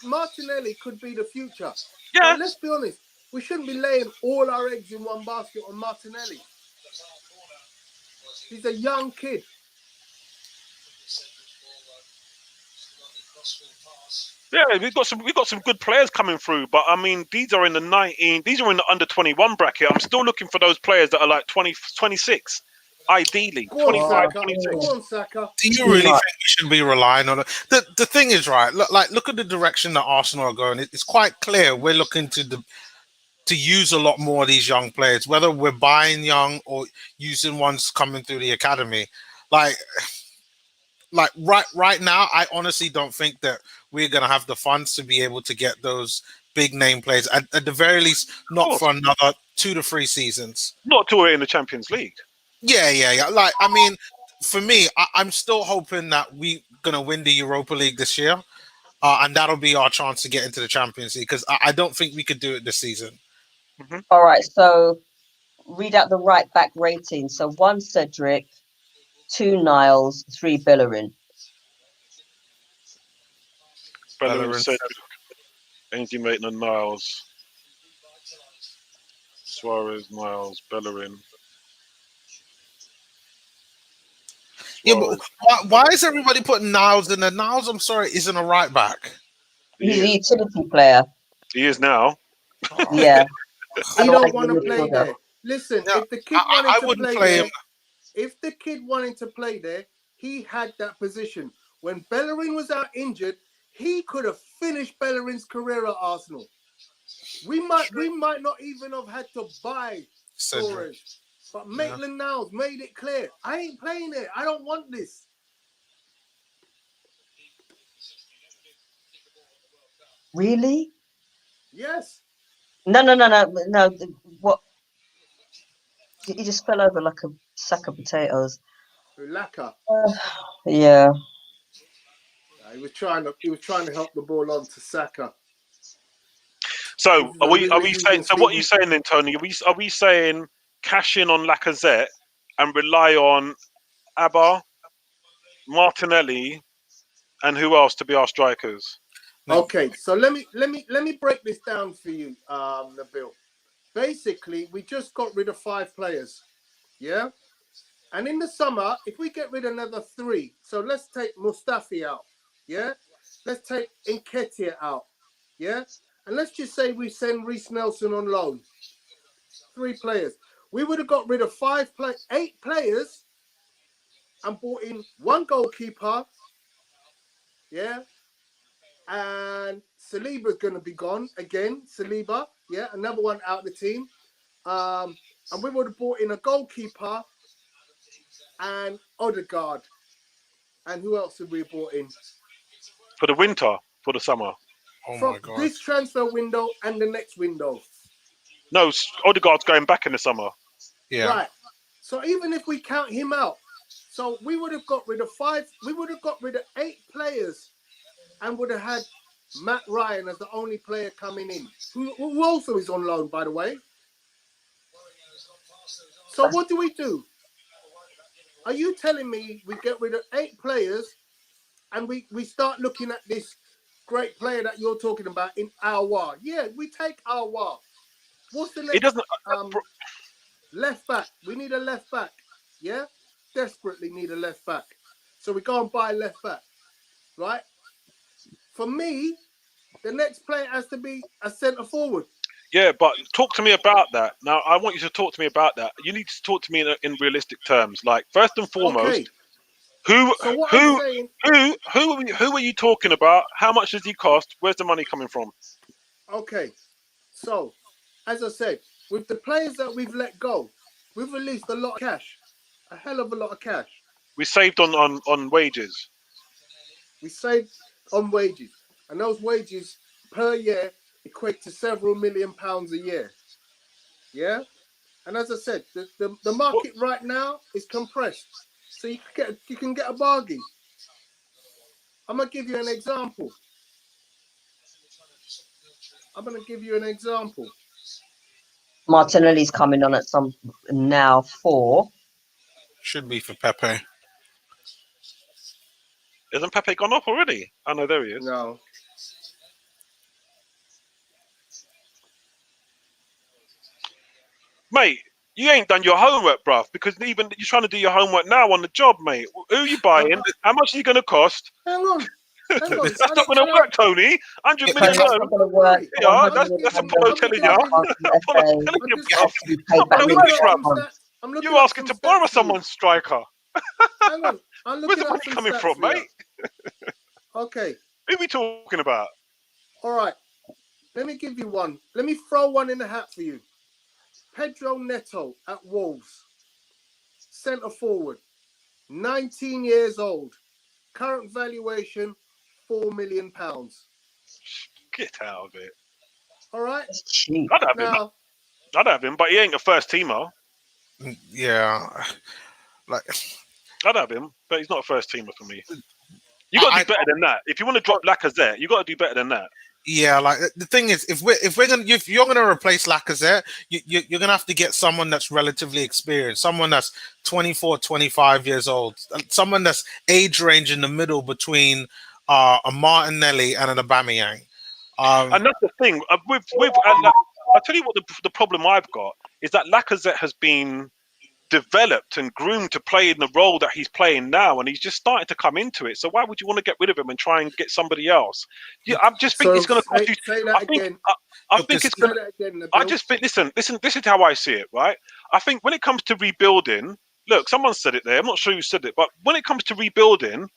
Martinelli could be the future. Yeah. But let's be honest, we shouldn't be laying all our eggs in one basket on Martinelli. He's a young kid. Yeah, we've got some good players coming through, but I mean, these are in the under 21 bracket. I'm still looking for those players that are like 20, 26, ideally. Go on, 25, Saka. 26. Go on, Saka. Do you really think we should be relying on it? The thing is, right, look at the direction that Arsenal are going. It's quite clear we're looking to use a lot more of these young players, whether we're buying young or using ones coming through the academy. Like right now, I honestly don't think that we're going to have the funds to be able to get those big name players, at the very least, not for another 2 to 3 seasons. Not to it in the Champions League. Yeah. Like, I mean, for me, I'm still hoping that we're going to win the Europa League this year, and that'll be our chance to get into the Champions League, because I don't think we could do it this season. Mm-hmm. All right, so read out the right back rating. So 1 Cedric, 2 Niles, 3 Bellerin. Bellerin, Bellerin. Cedric, Ainsley Maitland-Niles, Suarez, Niles, Bellerin. Yeah, but why is everybody putting Niles in there? Niles, I'm sorry, isn't a right back. He's a utility player. He is now. Yeah. He Otherwise, don't want to he play would there. Listen, Yeah, if the kid wanted I to wouldn't play play there, him. if the kid wanted to play there, he had that position. When Bellerin was out injured, he could have finished Bellerin's career at Arsenal. We might not even have had to buy Cedric. Suarez. But Maitland-Niles made it clear, I ain't playing it. I don't want this. Really? Yes. No. What? He just fell over like a sack of potatoes. Laka. Yeah. He was trying to help the ball on to Saka. So are we saying? So what are you Stevie. saying then, Tony? Are we saying cash in on Lacazette and rely on Abba, Martinelli, and who else to be our strikers? No. Okay, so let me break this down for you, Nabil. Basically, we just got rid of 5 players, yeah. And in the summer, if we get rid of another 3, so let's take Mustafi out, yeah. Let's take Nketiah out, yeah. And let's just say we send Reece Nelson on loan. 3 players. We would have got rid of 8 players and brought in 1 goalkeeper, yeah. And Saliba's going to be gone again. Saliba, yeah, another one out of the team. And we would have brought in a goalkeeper and Odegaard. And who else have we brought in? For the winter, for the summer. Oh From my God. this transfer window and the next window. No, Odegaard's going back in the summer. Yeah. Right. So even if we count him out, so we would have got rid of 8 players and would have had Matt Ryan as the only player coming in, who also is on loan, by the way. So what do? Are you telling me we get rid of 8 players and we start looking at this great player that you're talking about in Aouar? Yeah, we take Aouar. What's the next? It doesn't. Left back. We need a left back. Yeah? Desperately need a left back. So we go and buy a left back. Right? For me, the next player has to be a centre forward. Yeah, but talk to me about that. Now, I want you to talk to me about that. You need to talk to me in realistic terms. Like, first and foremost, okay. who are you talking about? How much does he cost? Where's the money coming from? Okay. So, as I said, with the players that we've let go, we've released a lot of cash. A hell of a lot of cash. We saved on wages. We saved on wages. And those wages per year equate to several £million a year. Yeah? And as I said, the market right now is compressed. So you can get a bargain. I'm going to give you an example. Martinelli's coming on at some now 4. Should be for Pepe. Isn't Pepe gone off already? Oh, no, there he is. No. Mate, you ain't done your homework, bruv, because even you're trying to do your homework now on the job, mate. Who are you buying? How much is he going to cost? Hang on. That's not going to work, Tony. 100 million That's loan. not going to work. Yeah, that's Apollo telling you. Apollo telling you, bruv. It's not going to work, bruv. You're asking to borrow someone's striker. Hang on. Where's the money coming from, mate? Okay. Who are we talking about? All right. Let me give you one. Let me throw one in the hat for you. Pedro Neto at Wolves. Centre forward. 19 years old. Current valuation, £4 million. Get out of it. All right. That's cheap. I'd have him, but he ain't a first teamer. Yeah. Like, I'd have him, but he's not a first teamer for me. You got to do better than that. If you want to drop Lacazette, you got to do better than that. Yeah, like the thing is, if you're gonna replace Lacazette, you're gonna have to get someone that's relatively experienced, someone that's 24, 25 years old, someone that's age range in the middle between are a Martinelli and an Aubameyang. And that's the thing I'll tell you what the problem I've got is that Lacazette has been developed and groomed to play in the role that he's playing now, and he's just starting to come into it. So why would you want to get rid of him and try and get somebody else? Yeah, I just think it's going to cost you. Say that again. I think it's going to. I just think. Listen. This is how I see it. Right. I think when it comes to rebuilding, look, someone said it there. I'm not sure who said it, but when it comes to rebuilding,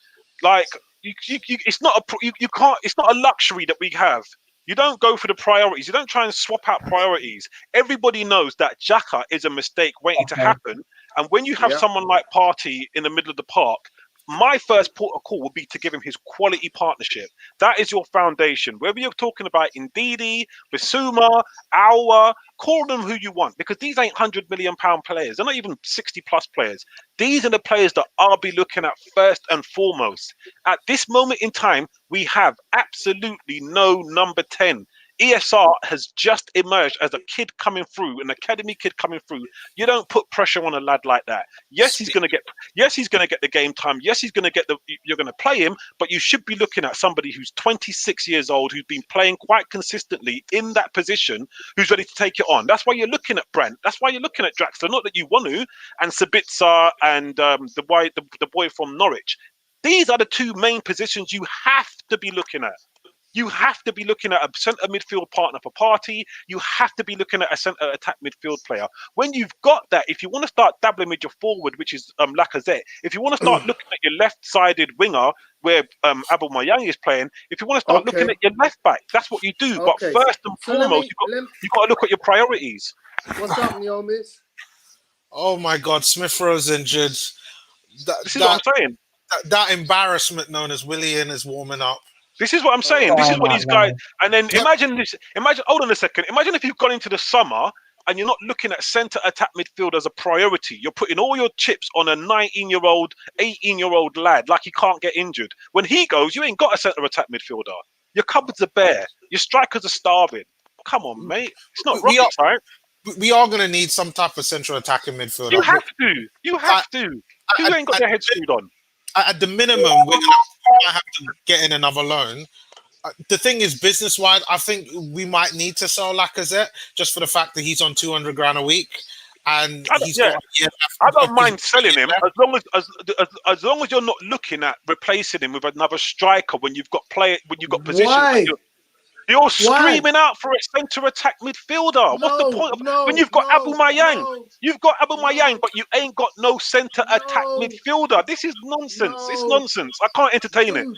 like it's not you can't. It's not a luxury that we have. You don't go for the priorities. You don't try and swap out priorities. Everybody knows that Xhaka is a mistake waiting to happen. And when you have someone like Partey in the middle of the park, my first port of call would be to give him his quality partnership. That is your foundation. Whether you're talking about Ndidi, Bissouma, Aouar, call them who you want, because these ain't £100 million players. They're not even 60+ players. These are the players that I'll be looking at first and foremost. At this moment in time, we have absolutely no number 10. ESR has just emerged as a kid coming through, an academy kid coming through. You don't put pressure on a lad like that. Yes, he's going to get the game time. Yes, you're going to play him, but you should be looking at somebody who's 26 years old, who's been playing quite consistently in that position, who's ready to take it on. That's why you're looking at Brandt. That's why you're looking at Draxler. Not that you want to, and Sabitzer and the boy from Norwich. These are the two main positions you have to be looking at. You have to be looking at a centre midfield partner for Partey. You have to be looking at a centre attack midfield player. When you've got that, if you want to start dabbling with your forward, which is Lacazette, if you want to start looking at your left-sided winger, where Aubameyang is playing, if you want to start looking at your left back, that's what you do. But first and foremost, you've got to look at your priorities. What's up, Neomis? Oh my God, Smith Rowe's injured. This is what I'm saying. That embarrassment known as Willian is warming up. This is what I'm saying. This is what these guys. And then imagine this. Hold on a second. Imagine if you've gone into the summer and you're not looking at centre attack midfield as a priority. You're putting all your chips on a 19-year-old, 18-year-old lad like he can't get injured. When he goes, you ain't got a centre attack midfielder. Your cupboards are bare. Your strikers are starving. Come on, mate. It's not rocket science. We are going to need some type of central attacking midfielder. You have to. You have to. You ain't got their head screwed on. At the minimum, we're going to have to get in another loan. The thing is, business-wise, I think we might need to sell Lacazette just for the fact that he's on 200 grand a week, and he's got a year left. I don't mind selling him as long as you're not looking at replacing him with another striker when you've got positions. Why? You're screaming out for a centre attack midfielder. What's the point when you've got Aubameyang? You've got Aubameyang, but you ain't got no centre attack midfielder. This is nonsense. It's nonsense. I can't entertain it.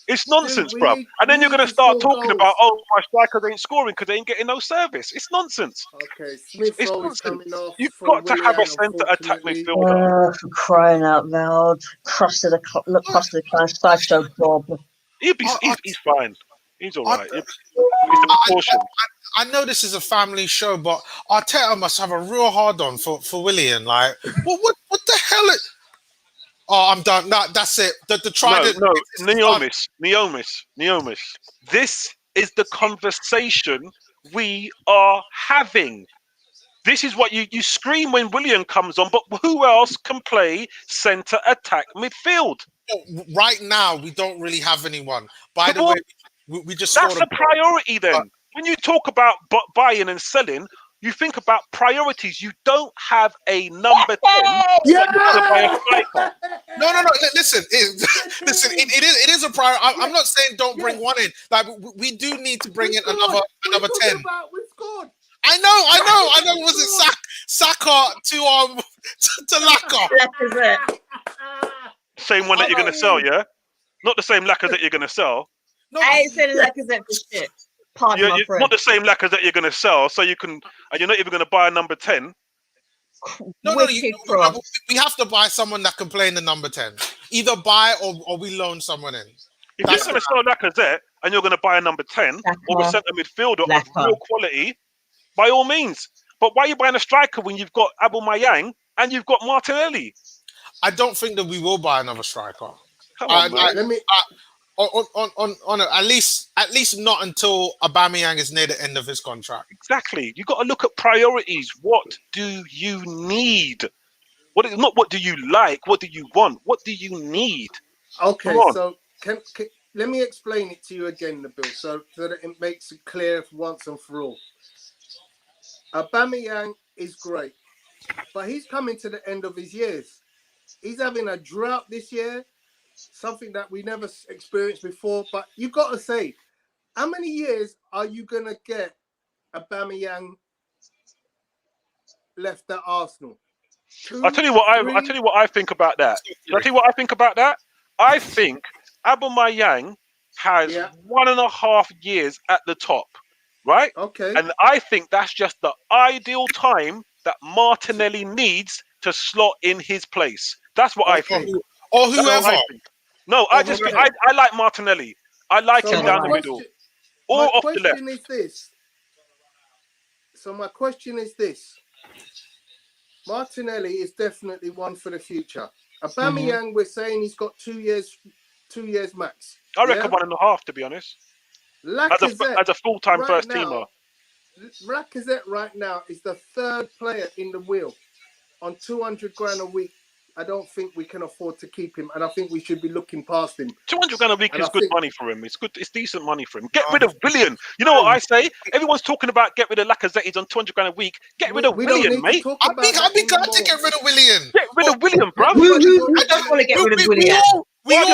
It's nonsense, bruv. And then you're going to start talking about, my strikers ain't scoring because they ain't getting no service. It's nonsense. Okay, Smith it's nonsense. You've got to have a centre attack midfielder. For crying out loud. Crust of the class, sideshow Bob. He's fine. He's all right. It's a precaution. I know this is a family show, but Arteta must have a real hard-on for Willian. Like, what the hell? I'm done. No, that's it. The trident. No, Neomis. This is the conversation we are having. This is what you scream when Willian comes on, but who else can play centre attack midfield? Right now, we don't really have anyone. By the way, we just that's a priority then. When you talk about buying and selling, you think about priorities. You don't have a number 10. Yeah. Buy a striker. No. Listen, it is a priority. I'm not saying don't bring one in. Like we do need to bring in another 10. We scored. I know. Was it Saka to Laka? Same one that you're going to sell, yeah? Not the same Lacazette you're going to sell. No, I ain't selling Lacazette for shit. Pardon my friend. Not the same Lacazette you're going to sell, so you can, and you're not even going to buy a number 10. No, we have to buy someone that can play in the number 10. Either buy or we loan someone in. If you're going to sell Lacazette and you're going to buy a number 10 or a centre midfielder of real quality, by all means. But why are you buying a striker when you've got Aubameyang and you've got Martinelli? I don't think that we will buy another striker. Come on, man. Let me. At least not until Aubameyang is near the end of his contract. Exactly. You got to look at priorities. What do you need? Not what do you like? What do you want? What do you need? Okay, so let me explain it to you again, Nabil, so that it makes it clear once and for all. Aubameyang is great, but he's coming to the end of his years. He's having a drought this year, something that we never experienced before. But you got to say, how many years are you gonna get Aubameyang left at Arsenal? 2, I'll tell you what 3? I tell you what I think about that. Shall I tell you what I think about that? I think Aubameyang has 1.5 years at the top, right? Okay. And I think that's just the ideal time that Martinelli needs to slot in his place. That's what I think. Or That's what whoever. I think. No, I just think I like Martinelli. I like him down the middle. Or off the left. My question is this. Martinelli is definitely one for the future. Aubameyang, we're saying he's got 2 years max. I reckon 1.5, to be honest. As a full-time first-teamer. Lacazette right now is the 3rd player in the wheel on 200 grand a week. I don't think we can afford to keep him, and I think we should be looking past him. 200 grand a week is good money for him. It's good. It's decent money for him. Get rid of Willian. You know what I say? Everyone's talking about get rid of Lacazette. He's on 200 grand a week. Get rid of Willian, mate. I'd be glad to get rid of Willian. Get rid of Willian, bro. Who don't want to get rid of Willian? While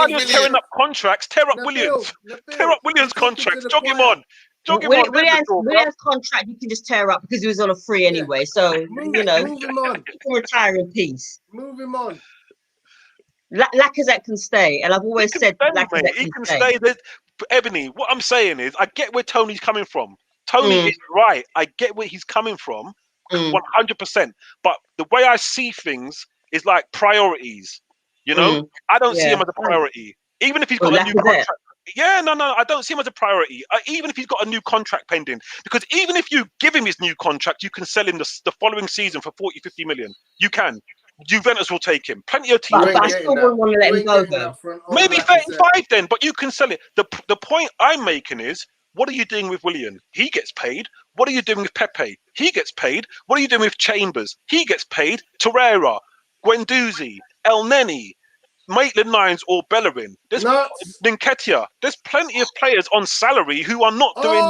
you're tearing up contracts, tear up Williams. Tear up Williams' contracts. Jog him on. Willian's contract you can just tear up because he was on a free anyway. So, move him on. He can retire in peace. Move him on. Lacazette can stay. And I've always said Lacazette can stay. Ebony, what I'm saying is, I get where Tony's coming from. Tony is right. I get where he's coming from 100%. But the way I see things is like priorities. You know, I don't see him as a priority. Even if he's got a new contract. Yeah, no, I don't see him as a priority. Even if he's got a new contract pending. Because even if you give him his new contract, you can sell him the following season for 40, 50 million. You can. Juventus will take him. Plenty of teams. But I still wouldn't want to let him go, though. Maybe 35 then, but you can sell it. The point I'm making is, what are you doing with Willian? He gets paid. What are you doing with Pepe? He gets paid. What are you doing with Chambers? He gets paid. Torreira, Guendouzi, El Neni, Maitland-Niles or Bellerin. There's Nketiah. There's plenty of players on salary who are not doing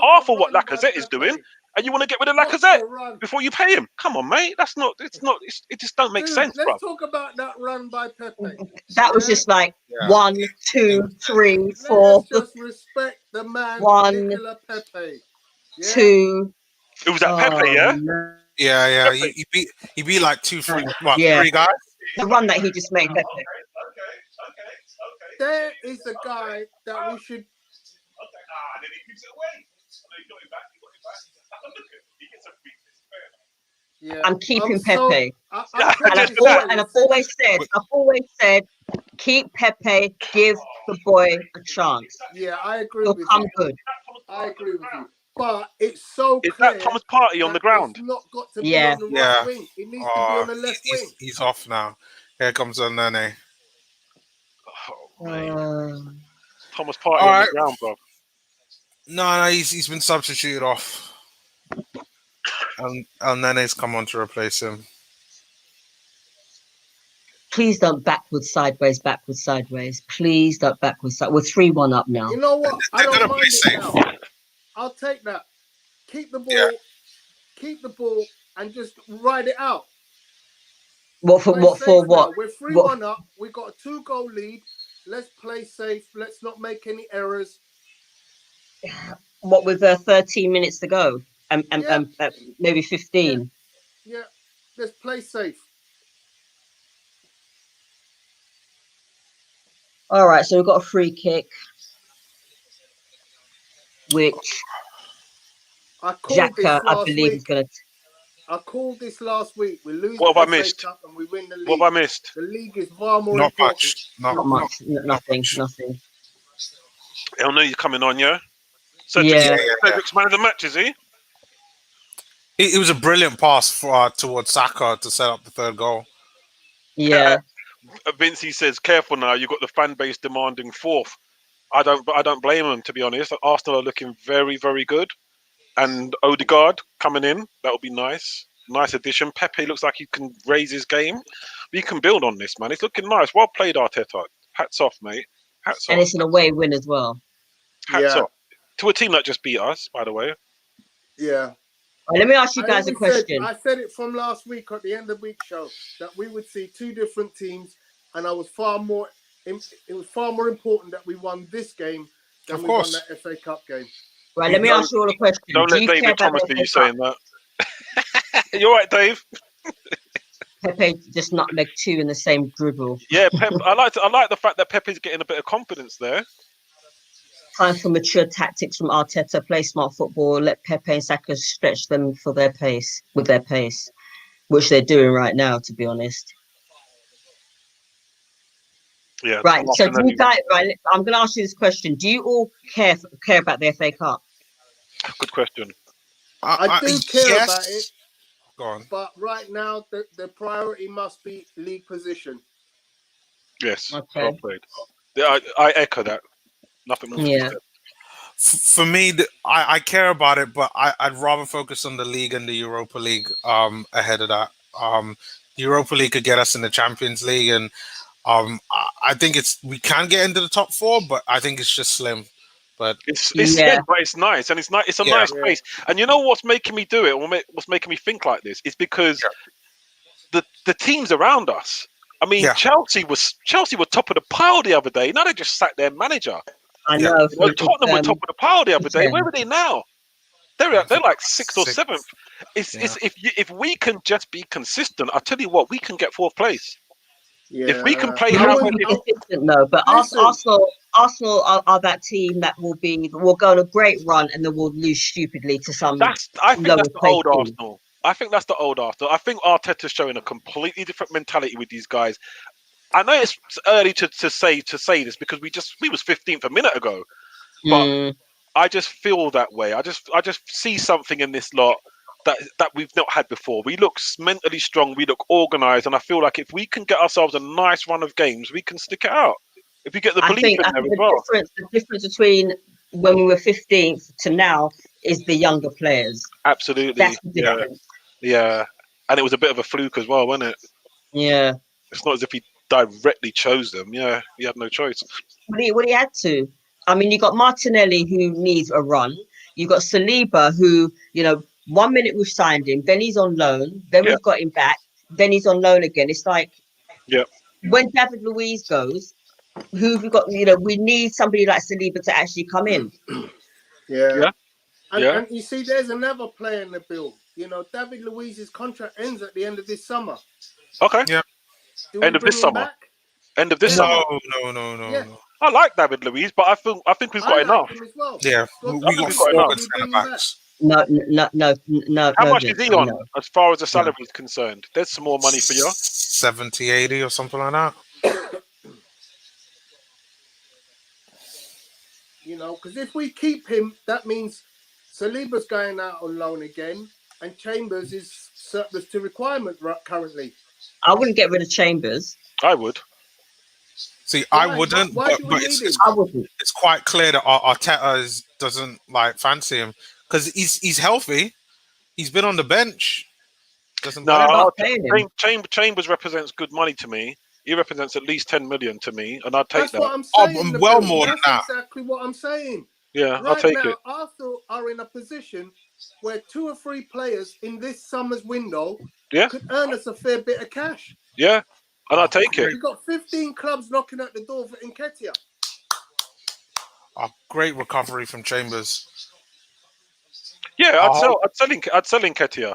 half of what Lacazette is doing, and you want to get rid of Lacazette before you pay him. Come on, mate. That's not. It just don't make sense, bro. Let's talk about that run by Pepe. That was just like 1, 2, 3, 4. Let's just respect the man, 1, Nicola Pepe. 2. It was that Pepe, yeah. No. Yeah. He beat like 2, 3, 3 guys. The run that he just made. Okay. There is a guy that we should. Yeah, I'm keeping Pepe. And I've always said, keep Pepe, give the boy a chance. Yeah, I agree He'll with come you. good. I agree with you. But it's so Is clear that Thomas Partey on the ground? It's not got to be on the right wing. It needs to be on the left wing. He's off now. Here comes Nene. Thomas Partey on the ground, bro. No, he's been substituted off. And Nene's come on to replace him. Please don't backwards, sideways. Please don't backwards, sideways. We're 3-1 up now. You know what? I don't mind it now. I'll take that. Keep the ball, and just ride it out. What for what? We're 3-1 up. We got a 2-goal lead. Let's play safe. Let's not make any errors. What with 13 minutes to go? And maybe 15. Yeah. Let's play safe. All right, so we've got a free kick, which Xhaka, I believe, is going to. I called this last week. We lose what have the I FA missed? Cup and we win the league. What have I missed? The league is far more Not important. much. Nothing. He'll know you're coming on, yeah? So Yeah. Cedric's man of the match, is he? It was a brilliant pass towards Saka to set up the 3rd goal. Yeah. Vincey says, "Careful now. You've got the fan base demanding 4th." I don't blame him, to be honest. Arsenal are looking very, very good, and Odegaard coming in, that'll be nice. Nice addition. Pepe looks like he can raise his game. But you can build on this, man. It's looking nice. Well played, Arteta. Hats off, mate. Hats And off. it's an away win as well. Hats Yeah. off. To a team that just beat us, by the way. Yeah. Right, let me ask you I guys a always question. I said it from last week at the end of the week show that we would see two different teams, and it was far more important that we won this game than Of we won course. that FA Cup game. Right, let me ask you all a question. Don't Do let you care David about Thomas the do you FA Cup? saying that. You're right, Dave. Pepe just nutmeg 2 in the same dribble. Yeah, Pep. I like the fact that Pepe's getting a bit of confidence there. Time for mature tactics from Arteta. Play smart football. Let Pepe and Saka stretch them with their pace, which they're doing right now, to be honest. Yeah. Right. So do you guys? Right. I'm going to ask you this question. Do you all care about the FA Cup? Good question. I do care yes. about it, Go on. but right now the priority must be league position. Yes. Okay. Well played. Yeah, I echo that. Nothing more to be Yeah. said. For me, I care about it, but I'd rather focus on the league and the Europa League ahead of that. The Europa League could get us in the Champions League, and I think we can get into the top 4, but I think it's just slim. But It's Yeah. but it's nice, and it's nice. It's a Yeah. nice space. And you know what's making me do it, or what's making me think like this, is because the teams around us. I mean, Yeah. Chelsea were top of the pile the other day. Now they just sacked their manager. I Yeah. know. You know, Tottenham were top of the pile the other day. yeah. Where are they now? They're like 6th or 7th. It's Yeah. if we can just be consistent, I tell you what, we can get 4th place. Yeah. If we can play You how must we be consistent though. But Listen. Arsenal are that team that will go on a great run and then will lose stupidly to some. I think that's the lower old place team. Arsenal. I think that's the old Arsenal. I think Arteta's showing a completely different mentality with these guys. I know it's early to say this because we was 15th a minute ago, but I just feel that way. I just see something in this lot that we've not had before. We look mentally strong, we look organised, and I feel like if we can get ourselves a nice run of games, we can stick it out. If we get the belief in there as well. The difference between when we were 15th to now is the younger players. Absolutely. That's the difference. Yeah. And it was a bit of a fluke as well, wasn't it? Yeah. It's not as if he directly chose them. Yeah, he had no choice. But he had to. I mean, you got Martinelli who needs a run. You got Saliba who, 1 minute we've signed him, then he's on loan, then we've got him back, then he's on loan again. It's like, when David Luiz goes, who have we got? We need somebody like Saliba to actually come in. Yeah. And you see, there's another player in the bill. David Luiz's contract ends at the end of this summer. Okay. Yeah. End of this summer. End of this summer. No. I like David Luiz, but I think we've got enough. Him as well. Yeah, we got 4 good centre backs. No. How much is he on as far as the salary is concerned? There's some more money for you. 70, 80 or something like that. Because if we keep him, that means Saliba's going out on loan again, and Chambers is surplus to requirement currently. I wouldn't get rid of Chambers. I would. See, I wouldn't, why but it's quite clear that Arteta doesn't fancy him because he's healthy. He's been on the bench. Chambers represents good money to me. He represents at least 10 million to me, and I'd take that. What I'm saying. Well more than that. That's exactly what I'm saying. Yeah, I'll take it. Arsenal are in a position where 2 or 3 players in this summer's window could earn us a fair bit of cash. Yeah, and I'll take it. We've got 15 clubs knocking at the door for Nketiah. A great recovery from Chambers. Yeah, I'd sell Nketiah.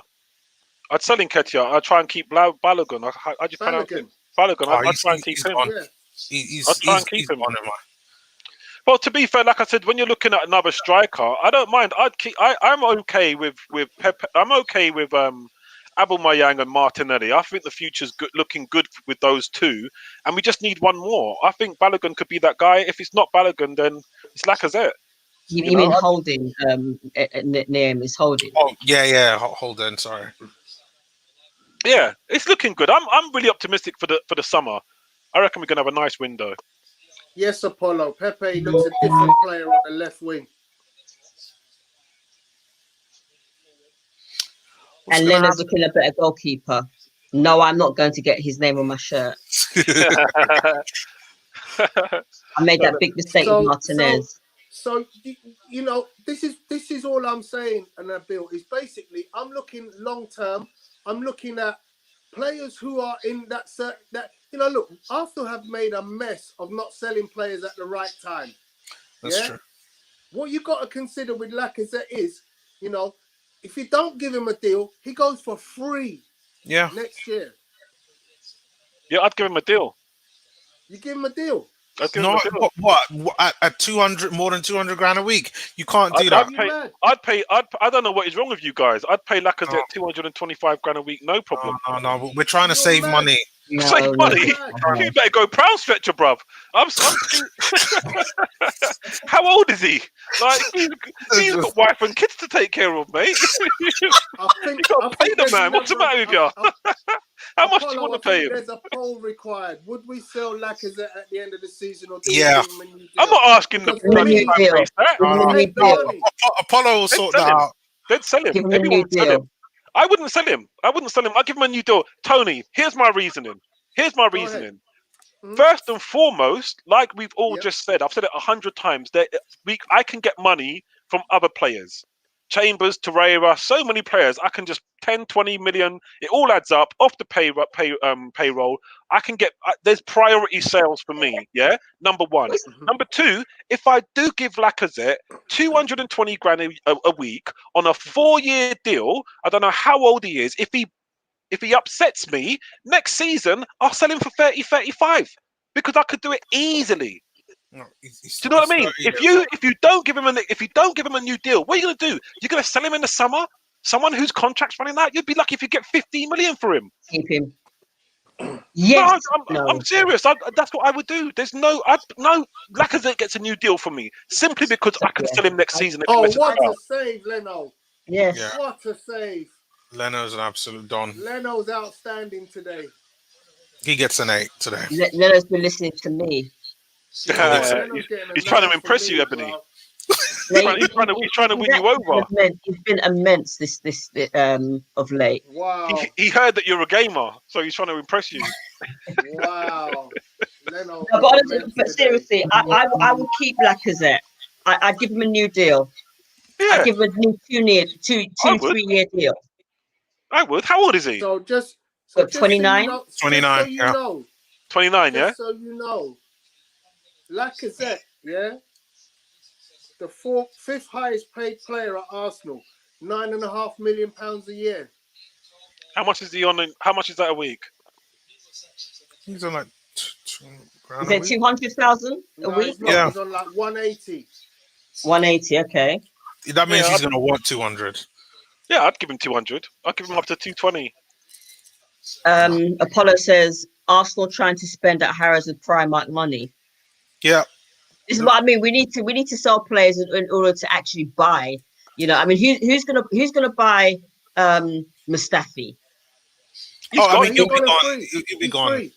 I'd sell Nketiah. I'd try and keep Balogun. I just pronounce him. Balogun. I'd try and keep him. He's try and keep him. On him. Well, to be fair, like I said, when you're looking at another striker, I don't mind. I'm okay with Pepe. I'm okay with Aubameyang and Martinelli. I think the future's looking good with those two, and we just need one more. I think Balogun could be that guy. If it's not Balogun, then it's Lacazette. You mean Holding? Name is Holding. Oh yeah, Holding. Sorry. Yeah, it's looking good. I'm really optimistic for the summer. I reckon we're gonna have a nice window. Yes, Apollo. Pepe looks a different player on the left wing. And Leonard's looking a better goalkeeper. No, I'm not going to get his name on my shirt. I made that big mistake with Martinez. So you know, this is all I'm saying, and Bill, is basically I'm looking long term. I'm looking at players who are in that you know, look, Arsenal have made a mess of not selling players at the right time. That's true. What you got to consider with Lacazette is, you know, if you don't give him a deal, he goes for free. Yeah. Next year. Yeah, I'd give him a deal. You give him a deal. I'd give him a deal. What at 200, more than 200 grand a week? You can't do that. I don't know what is wrong with you guys. I'd pay Lacazette 225 grand a week, no problem. No, we're trying to save money. Save money? You better go pound stretcher, bruv. I'm How old is he? Like he's got wife and kids to take care of, mate. You got to pay the man. What's the matter with you? How much do you want to pay him? There's a poll required. Would we sell Lacazette at the end of the season, or do Yeah. we give him a new deal? I'm not asking the bloody Apollo will sort that out. They'd sell him. Give him a new deal. I wouldn't sell him. I'd give him a new deal. Tony, here's my reasoning. First and foremost, like we've all just said, I've said it 100 times, that I can get money from other players. Chambers, Torreira, so many players. I can just 10, 20 million. It all adds up off the payroll. I can get. There's priority sales for me. Yeah, number one. Number two, if I do give Lacazette 220 grand a week on a 4-year deal, I don't know how old he is. If he upsets me next season, I'll sell him for 30, 35 because I could do it easily. No, do you know what I mean? If you don't give him a new deal, what are you going to do? You're going to sell him in the summer? Someone whose contract's running out? You'd be lucky if you get 15 million for him. Keep him. Yes. I'm serious. That's what I would do. Lacazette gets a new deal for me simply because I can sell him next season. What a save, Leno. Yes. Yeah. What a save. Leno's an absolute don. Leno's outstanding today. He gets an 8 today. Leno's been listening to me. He's trying to impress you, Ebony. He's trying to win you over. He's been immense this of late. Wow. He heard that you're a gamer, so he's trying to impress you. Wow. Leno, but seriously, I would keep Lacazette. I'd give him a new deal. Yeah. I'd give him a new 3-year deal. I would. How old is he? So just 29? 29, so you know, 29, yeah? so you know, Lacazette, the fifth highest paid player at Arsenal, £9.5 million a year. How much is he on? How much is that a week? He's on like Is it 200,000 a week? He's on like 180. 180, okay. That means he's going to want 200. Yeah, I'd give him 200. I'd give him up to 220. Apollo says Arsenal trying to spend at Harrods with Primark money. Yeah. This is what I mean. We need to sell players in order to actually buy. You know, I mean, who's gonna buy Mustafi? He'll be gone.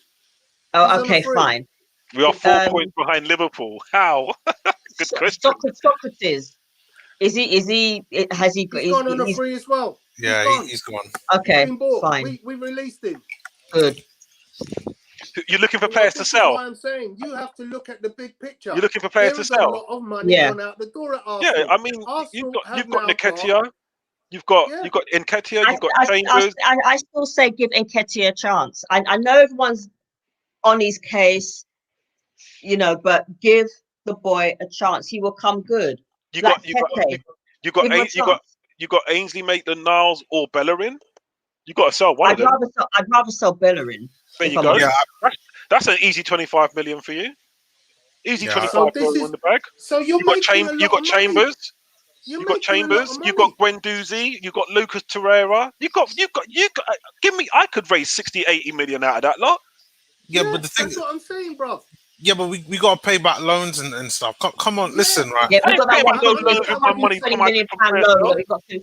Oh, okay, fine. We are 4 points behind Liverpool. How? Good question. Socrates. Has he gone on a free as well? Yeah, he's gone. Okay, fine. We released him. Good. You're looking for players to sell. I'm saying you have to look at the big picture. You're looking for players to sell. A lot of money gone out the door at Arsenal. Yeah, I mean, you've got Nketiah, you've got Nketiah, you've got Chambers. I still say give Nketiah a chance. I know everyone's on his case, you know, but give the boy a chance. He will come good. You got Ainsley Maitland-Niles or Bellerin. You got to sell one of them. I'd rather sell Bellerin. There you go. Yeah. That's an easy 25 million for you. Easy 25 million in the bag. So you got Chambers. You got Chambers. You got Guendouzi. You got Lucas Torreira. You got. Give me. I could raise 60, 80 million out of that lot. Yeah, but the thing. That's what I'm saying, bro. Yeah, but we got to pay back loans and stuff. Come on, listen, right? Yeah, we got that £120 million loan that we got to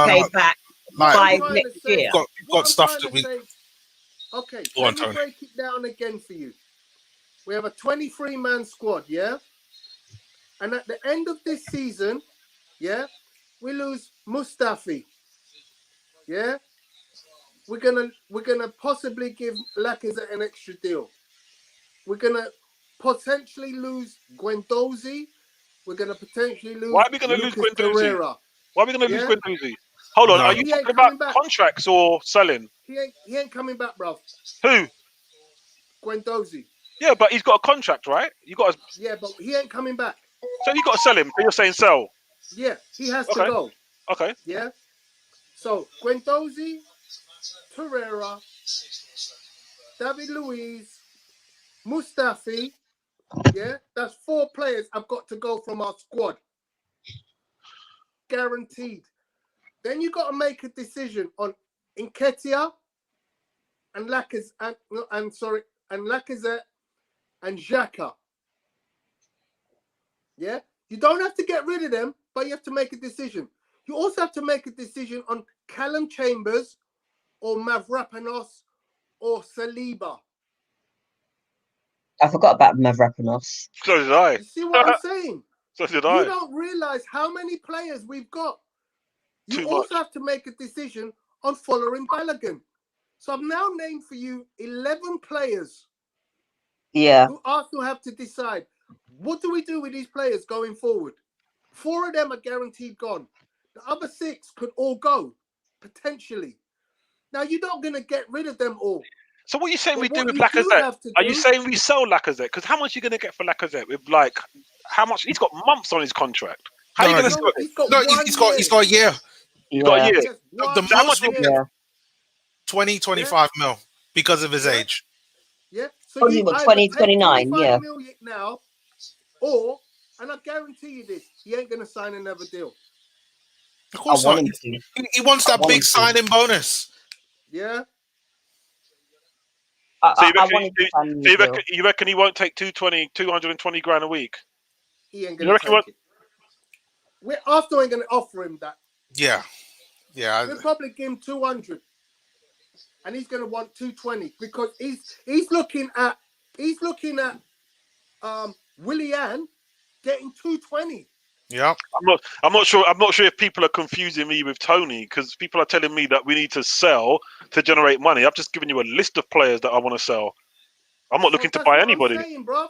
pay back by next year. Got stuff that we. Okay, let me break it down again for you. We have a 23-man squad, yeah? And at the end of this season, yeah, we lose Mustafi. Yeah? We're gonna possibly give Lacazette an extra deal. We're gonna potentially lose Guendouzi. We're going to potentially lose Why are we going to lose Lucas Guendouzi? Torreira. Why are we going to Yeah? lose Guendouzi? Hold on, No. are you He ain't talking about coming back. contracts or selling? He ain't coming back, bro. Who? Guendouzi. Yeah, but he's got a contract, right? You got, Yeah, but he ain't coming back. so you got to sell him. So you're saying sell? Yeah, he has to Okay. go. Okay. Yeah. So Guendouzi, Torreira, David Luiz, Mustafi. Yeah, that's 4 players I've got to go from our squad. Guaranteed. Then you got to make a decision on Nketiah and Lacazette and Xhaka. Yeah, you don't have to get rid of them, but you have to make a decision. You also have to make a decision on Callum Chambers or Mavropanos or Saliba. I forgot about Mavropanos. So did I. You see what I'm saying? So did You I. don't realize how many players we've got. You Too also much. have to make a decision on following Balogun. So I've now named for you 11 players Yeah. who Arsenal have to decide, what do we do with these players going forward? 4 of them are guaranteed gone. The other 6 could all go, potentially. Now, you're not going to get rid of them all. So what are you saying But we do what with you do Lacazette? have to Are you do- saying we sell Lacazette? Because how much are you going to get for Lacazette? With like, how much? He's got months on his contract. How are you No, going to No, sell it? he's got No, 1 he's got year. he's got a year. He's got a year. Yes, The 1 So how much most will Yeah. 20, 25 mil because of his Yeah. age. Yeah. So Only you what, either 20, take 29, 25 yeah. million now, or, and I guarantee you this, he ain't going to sign another deal. Of I course want not. him to. He wants that want big him to. signing bonus. Yeah. So you I reckon, want him to sign a so new deal. you reckon he won't take 220 grand a week? He ain't You going to reckon what? take it. Arsenal ain't going to offer him that. Yeah, yeah. We'll probably give him 200. And he's going to want 220 because he's looking at Willian getting 220. Yep. I'm not sure if people are confusing me with Tony, because people are telling me that we need to sell to generate money. I've just given you a list of players that I want to sell. I'm not looking to buy anybody. I'm saying, bruv.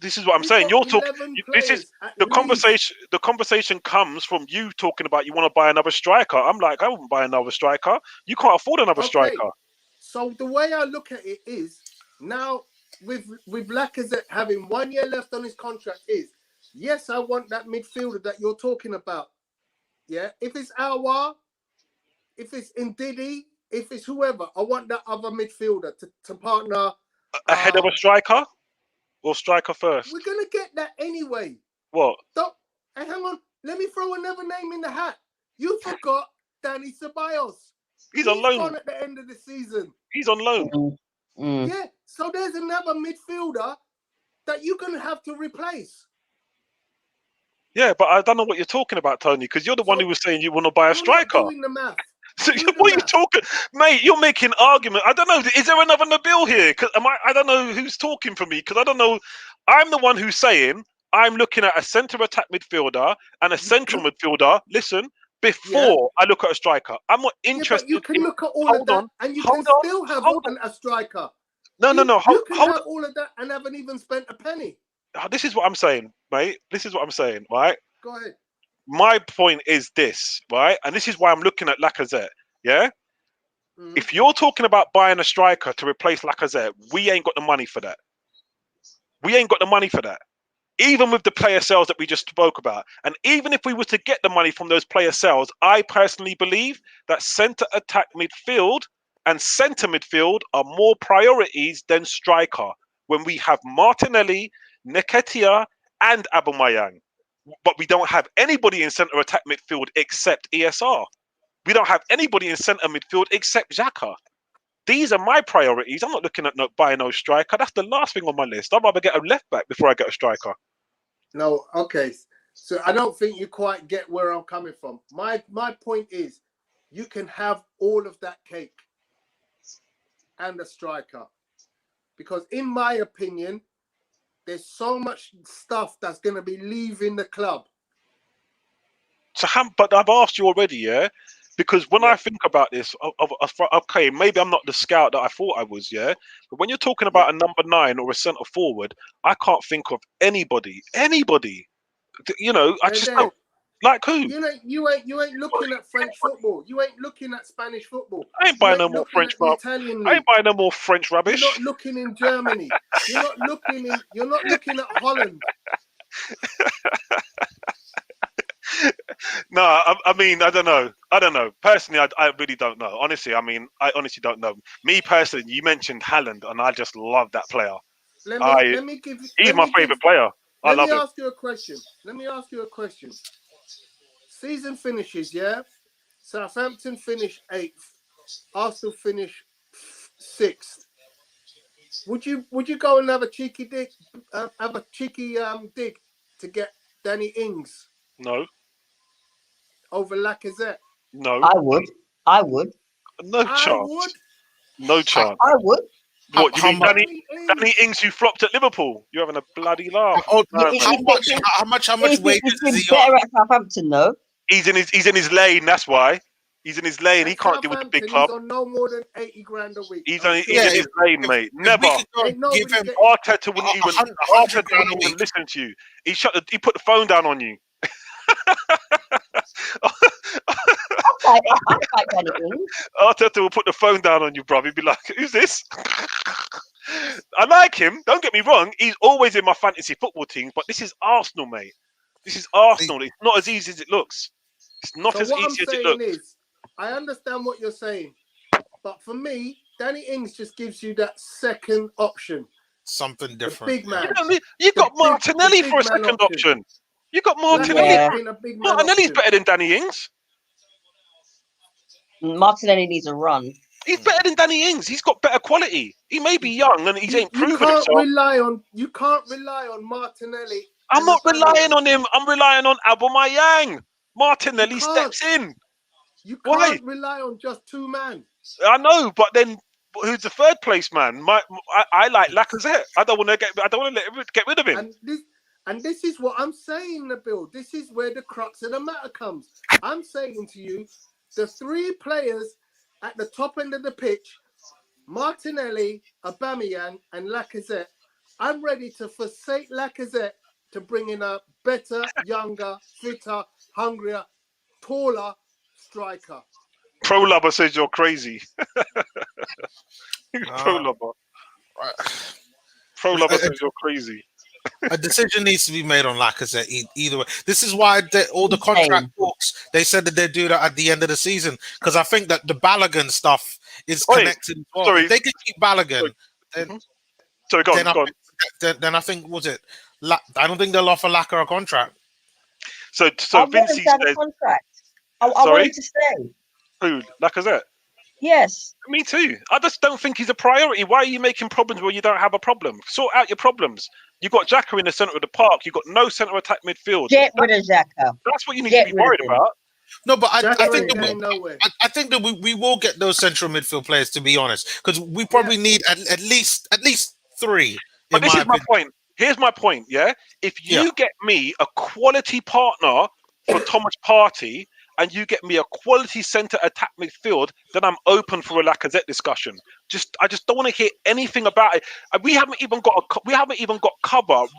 This is what I'm We've saying. got You're talking. 11 This is players at the least. conversation. The conversation comes from you talking about you want to buy another striker. I'm like, I wouldn't buy another striker. You can't afford another striker. So the way I look at it is now with Lacazette having 1 year left on his contract is, yes, I want that midfielder that you're talking about. Yeah, if it's Aouar, if it's Ndidi, if it's whoever, I want that other midfielder to partner Ahead of a striker, or striker first. We're gonna get that anyway. What? Don't. Hey, hang on. Let me throw another name in the hat. You forgot Danny Ceballos. He's on loan. Gone at the end of the season. He's on loan. Yeah. So there's another midfielder that you're gonna have to replace. Yeah, but I don't know what you're talking about, Tony, because you're the one who was saying you want to buy a striker. You're not doing the math. So what are you talking, mate? You're making argument. I don't know. Is there another Nabil here? Cause I don't know who's talking for me, because I don't know. I'm the one who's saying I'm looking at a centre attack midfielder and a central midfielder. Listen, before I look at a striker, I'm not interested. But you can look at all of that, and you can still have a striker. No. You can have all of that and haven't even spent a penny. This is what I'm saying, mate. This is what I'm saying, right? Go ahead. My point is this, right? And this is why I'm looking at Lacazette, yeah? Mm-hmm. If you're talking about buying a striker to replace Lacazette, we ain't got the money for that. We ain't got the money for that. Even with the player sales that we just spoke about. And even if we were to get the money from those player sales, I personally believe that centre attack midfield and centre midfield are more priorities than striker when we have Martinelli, Nketiah and Aubameyang. But we don't have anybody in centre attack midfield except ESR. We don't have anybody in centre midfield except Xhaka. These are my priorities. I'm not looking at buying no striker. That's the last thing on my list. I'd rather get a left back before I get a striker. No, okay. So I don't think you quite get where I'm coming from. My point is, you can have all of that cake and a striker. Because in my opinion, there's so much stuff that's going to be leaving the club. So, but I've asked you already, yeah? Because when I think about this, okay, maybe I'm not the scout that I thought I was, yeah. But when you're talking about a number 9 or a centre forward, I can't think of anybody. You know, I just don't. Like who? You ain't looking at French football. You ain't looking at Spanish football. I ain't buying no more French rubbish. Italian I ain't buying no more French rubbish. You're not looking in Germany. You're not looking at Holland. No, I mean, I don't know. Personally, I really don't know. Honestly, I mean, I honestly don't know. Me personally, you mentioned Haaland, and I just love that player. He's my favourite player. I love him. Let me ask you a question. Season finishes, yeah? Southampton finish 8th. Arsenal finish 6th. Would you go and have a cheeky dig? Dig to get Danny Ings? No. Over Lacazette? No. I would. No chance. No chance. I would. What, you mean Danny Ings who flopped at Liverpool? You're having a bloody laugh. How much wages is he better on? at Southampton, though. He's in his lane, that's why. He's in his lane. He can't deal with the big club. He's on no more than 80 grand a week. He's in his lane, mate. Never. Arteta wouldn't even listen to you. He put the phone down on you. Arteta will put the phone down on you, bro. He'd be like, "Who's this?" I like him. Don't get me wrong. He's always in my fantasy football team, but this is Arsenal, mate. This is Arsenal. It's not as easy as it looks. It's not as easy as it looks. I understand what you're saying, but for me, Danny Ings just gives you that second option. Something different. The big man. You got Martinelli for a second option. You got Martinelli. Yeah. Martinelli's better than Danny Ings. Martinelli needs a run. He's better than Danny Ings. He's got better quality. He may be young and he ain't proven himself. You can't rely on Martinelli. I'm not relying on him. I'm relying on Aubameyang. Martinelli steps in. You can't rely on just 2 men. I know, but then who's the third place man? I like Lacazette. I don't want to get rid of him. And this is what I'm saying, Nabil. This is where the crux of the matter comes. I'm saying to you, the 3 players at the top end of the pitch, Martinelli, Aubameyang, and Lacazette. I'm ready to forsake Lacazette to bring in a better, younger, fitter, hungrier, taller striker. Pro Lover says you're crazy. Pro Lover. Pro Lover says you're crazy. A decision needs to be made on Lacazette either way. This is why all the contract talks, they said that they'd do that at the end of the season, because I think that the Balogun stuff is connected as well. Sorry. If they can keep Balogun, then I think, I don't think they'll offer Lacazette a contract. So Vinci says... I wanted to stay. Who? Lacazette? Yes. Me too. I just don't think he's a priority. Why are you making problems where you don't have a problem? Sort out your problems. You've got Xhaka in the centre of the park. You've got no centre attack midfield. Get rid of Xhaka. That's what you need to be worried about. No, but I think that we will get those central midfield players, to be honest, because we probably need at least 3. But this is my point. Here's my point, yeah? If you get me a quality partner for Thomas Partey, and you get me a quality centre attack midfield, then I'm open for a Lacazette discussion. I just don't want to hear anything about it. We haven't even got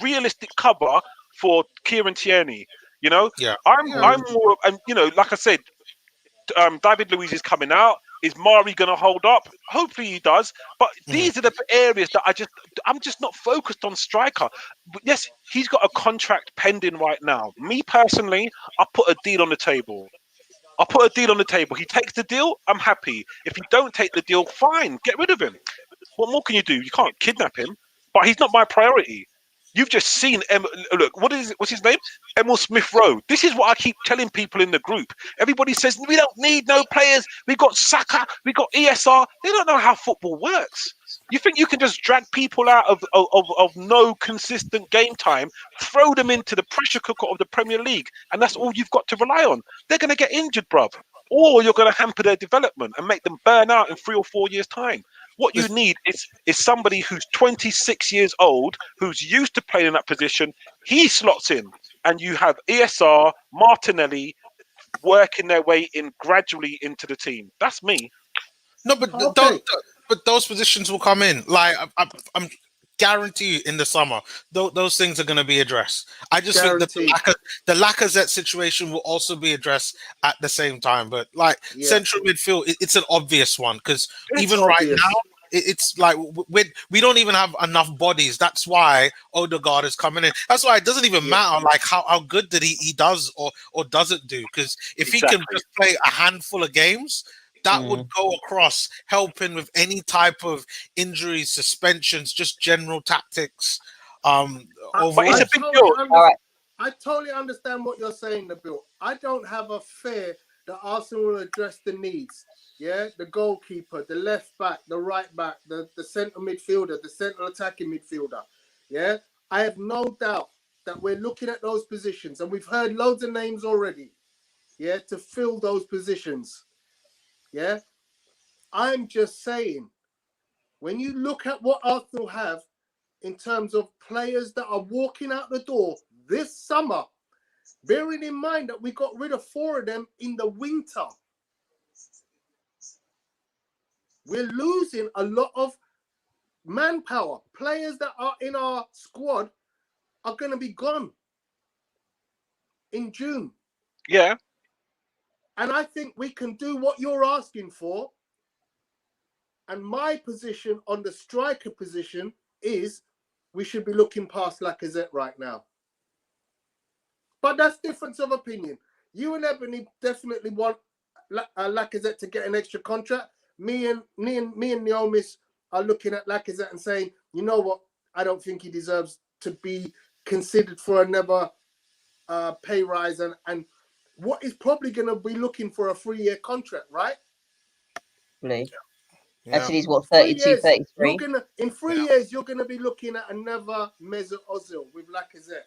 realistic cover for Kieran Tierney. You know, I'm more, and you know, like I said, David Luiz is coming out. Is Mari going to hold up? Hopefully he does. But these are the areas that I'm just not focused on striker. But yes, he's got a contract pending right now. Me personally, I put a deal on the table. He takes the deal, I'm happy. If you don't take the deal, fine, get rid of him. What more can you do? You can't kidnap him, but he's not my priority. You've just seen what's his name? Emil Smith Rowe. This is what I keep telling people in the group. Everybody says we don't need no players. We got Saka, we got ESR. They don't know how football works. You think you can just drag people out of no consistent game time, throw them into the pressure cooker of the Premier League, and that's all you've got to rely on? They're going to get injured, bruv. Or you're going to hamper their development and make them burn out in 3 or 4 years' time. What you need is somebody who's 26 years old, who's used to playing in that position. He slots in, and you have ESR, Martinelli, working their way in gradually into the team. That's me. No, but those positions will come in. Like I'm guarantee you in the summer, those things are going to be addressed. I just think that Guaranteed. the Lacazette situation will also be addressed at the same time. But like central midfield, it's an obvious one because even right now, it's like we don't even have enough bodies. That's why Odegaard is coming in. That's why it doesn't even matter like how good did he does or doesn't do, because if he can just play a handful of games, that would go across, helping with any type of injuries, suspensions, just general tactics. Overall. But it's a big deal. I totally understand what you're saying, Nabil. I don't have a fear that Arsenal will address the needs. Yeah, the goalkeeper, the left back, the right back, the centre midfielder, the central attacking midfielder. Yeah, I have no doubt that we're looking at those positions, and we've heard loads of names already. Yeah, to fill those positions. Yeah, I'm just saying, when you look at what Arsenal have in terms of players that are walking out the door this summer, bearing in mind that we got rid of 4 of them in the winter, we're losing a lot of manpower. Players that are in our squad are going to be gone in June. Yeah. And I think we can do what you're asking for. And my position on the striker position is we should be looking past Lacazette right now. But that's difference of opinion. You and Ebony definitely want Lacazette to get an extra contract. Me and Naomis are looking at Lacazette and saying, you know what? I don't think he deserves to be considered for another pay rise and what is probably going to be looking for a 3-year contract, right? Yeah. Actually, he's what, 32, 33? In 3 years, you're going to be looking at another Mesut Ozil with Lacazette.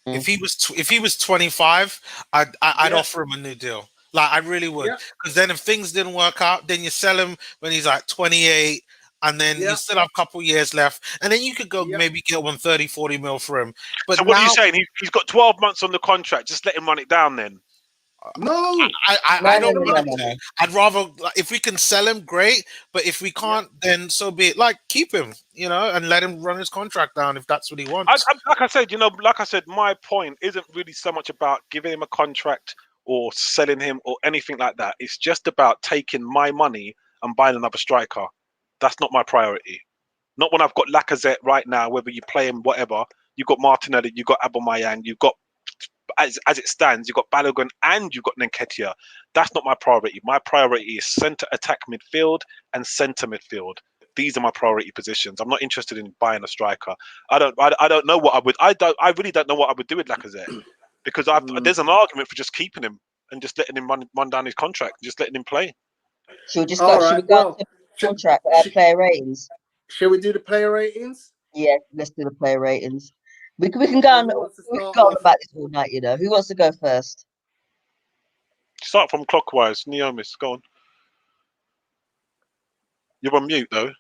If he was 25, I'd offer him a new deal. Like I really would, because then if things didn't work out, then you sell him when he's like 28, and then you still have a couple years left, and then you could go maybe get 30-40 mil for him. But so what are you saying? He's got 12 months on the contract. Just let him run it down then. No, I don't want to. I'd rather, if we can sell him, great. But if we can't, then so be it. Like keep him, and let him run his contract down if that's what he wants. Like I said, my point isn't really so much about giving him a contract or selling him or anything like that. It's just about taking my money and buying another striker. That's not my priority. Not when I've got Lacazette right now. Whether you play him, whatever, you've got Martinelli, you've got Aubameyang, you've got. As it stands, you've got Balogun and you've got Nketiah. That's not my priority. My priority is centre attack midfield and centre midfield. These are my priority positions. I'm not interested in buying a striker. I don't know what I would. I really don't know what I would do with Lacazette because there's an argument for just keeping him and just letting him run down his contract, and just letting him play. Should we go to contract player ratings? Shall we do the player ratings? Yeah, let's do the player ratings. We can go on about this all night, Who wants to go first? Start from clockwise. Naomis, go on. You're on mute, though.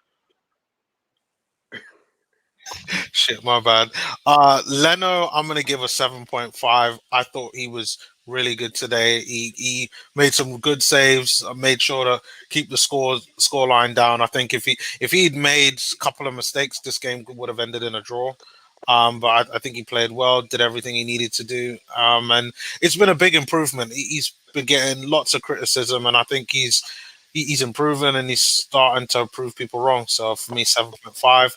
Shit, my bad. Leno, I'm going to give a 7.5. I thought he was really good today. He made some good saves, made sure to keep the score line down. I think if he'd made a couple of mistakes, this game would have ended in a draw. But I think he played well, did everything he needed to do. And it's been a big improvement. He's been getting lots of criticism, and I think he's improving and he's starting to prove people wrong. So for me, 7.5.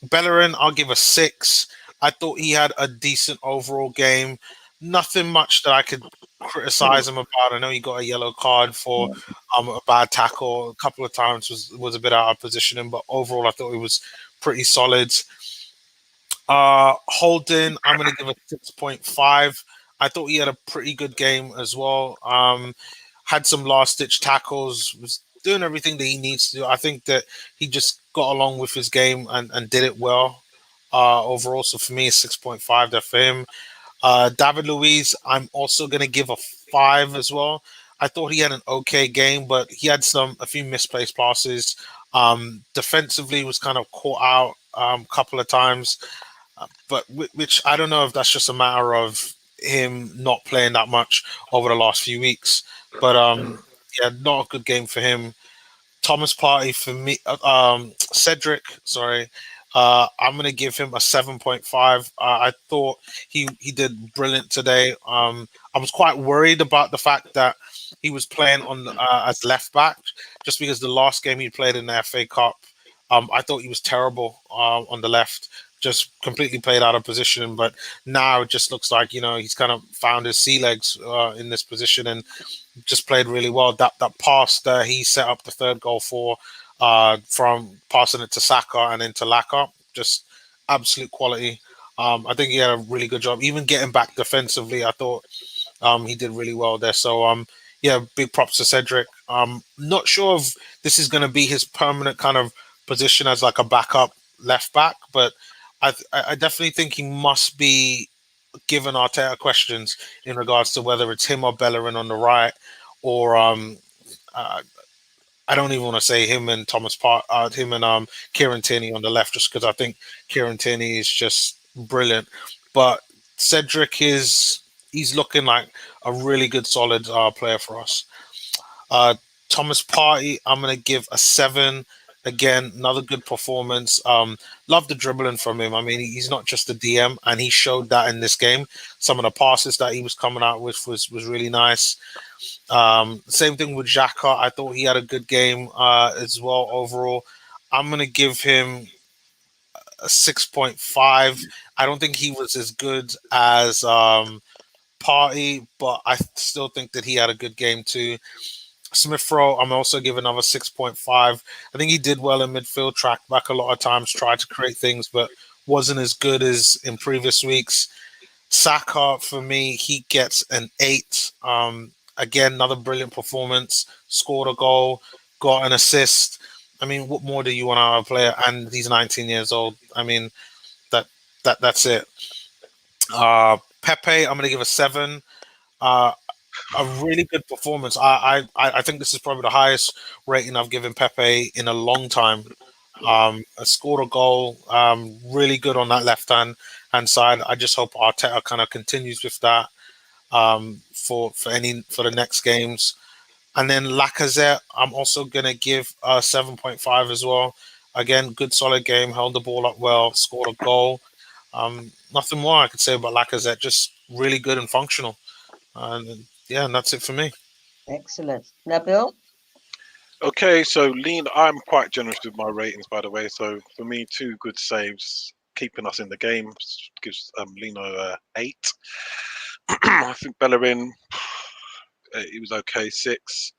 Bellerin, I'll give a 6. I thought he had a decent overall game. Nothing much that I could criticize him about. I know he got a yellow card for a bad tackle. A couple of times was a bit out of positioning, but overall I thought he was pretty solid. Holden, I'm going to give a 6.5. I thought he had a pretty good game as well. Had some last-ditch tackles, was doing everything that he needs to do. I think that he just got along with his game and did it well overall. So for me, 6.5 there for him. David Luiz, I'm also going to give a 5 as well. I thought he had an okay game, but he had a few misplaced passes. Defensively was kind of caught out a couple of times. But which I don't know if that's just a matter of him not playing that much over the last few weeks. But yeah, not a good game for him. Thomas Partey for me. Cedric, sorry. I'm going to give him a 7.5. I thought he did brilliant today. I was quite worried about the fact that he was playing on as left back, just because the last game he played in the FA Cup, I thought he was terrible on the left, just completely played out of position. But now it just looks like he's kind of found his sea legs in this position and just played really well. That pass that he set up the third goal for, from passing it to Saka and into Laka, just absolute quality. I think he had a really good job, even getting back defensively. I thought he did really well there. So yeah, big props to Cedric. Not sure if this is going to be his permanent kind of position as like a backup left back, but I definitely think he must be given Arteta questions in regards to whether it's him or Bellerin on the right, or uh, I don't even want to say him and him and Kieran Tierney on the left, just because I think Kieran Tierney is just brilliant. But Cedric he's looking like a really good, solid player for us. Thomas Partey, I'm gonna give a 7. Again, another good performance. Love the dribbling from him. I mean, he's not just a DM, and he showed that in this game. Some of the passes that he was coming out with was really nice. Same thing with Xhaka. I thought he had a good game as well overall. I'm gonna give him a 6.5. I don't think he was as good as Partey, but I still think that he had a good game too. Smith Rowe, I'm also giving another 6.5. I think he did well in midfield, tracked back a lot of times, tried to create things, but wasn't as good as in previous weeks. Saka, for me, he gets an 8. Again, another brilliant performance. Scored a goal, got an assist. I mean, what more do you want out of a player? And he's 19 years old. I mean, that's it. Pepe, I'm going to give a 7. Uh, a really good performance. I think this is probably the highest rating I've given Pepe in a long time. Scored a goal. Really good on that left hand side. I just hope Arteta kind of continues with that for the next games. And then Lacazette, I'm also gonna give 7.5 as well. Again, good solid game. Held the ball up well. Scored a goal. Nothing more I could say about Lacazette. Just really good and functional. And yeah, and that's it for me. Excellent. Nabil? Okay, so I'm quite generous with my ratings, by the way. So for me, 2 good saves, keeping us in the game, gives Lino 8. I think Bellerin, he was okay, 6.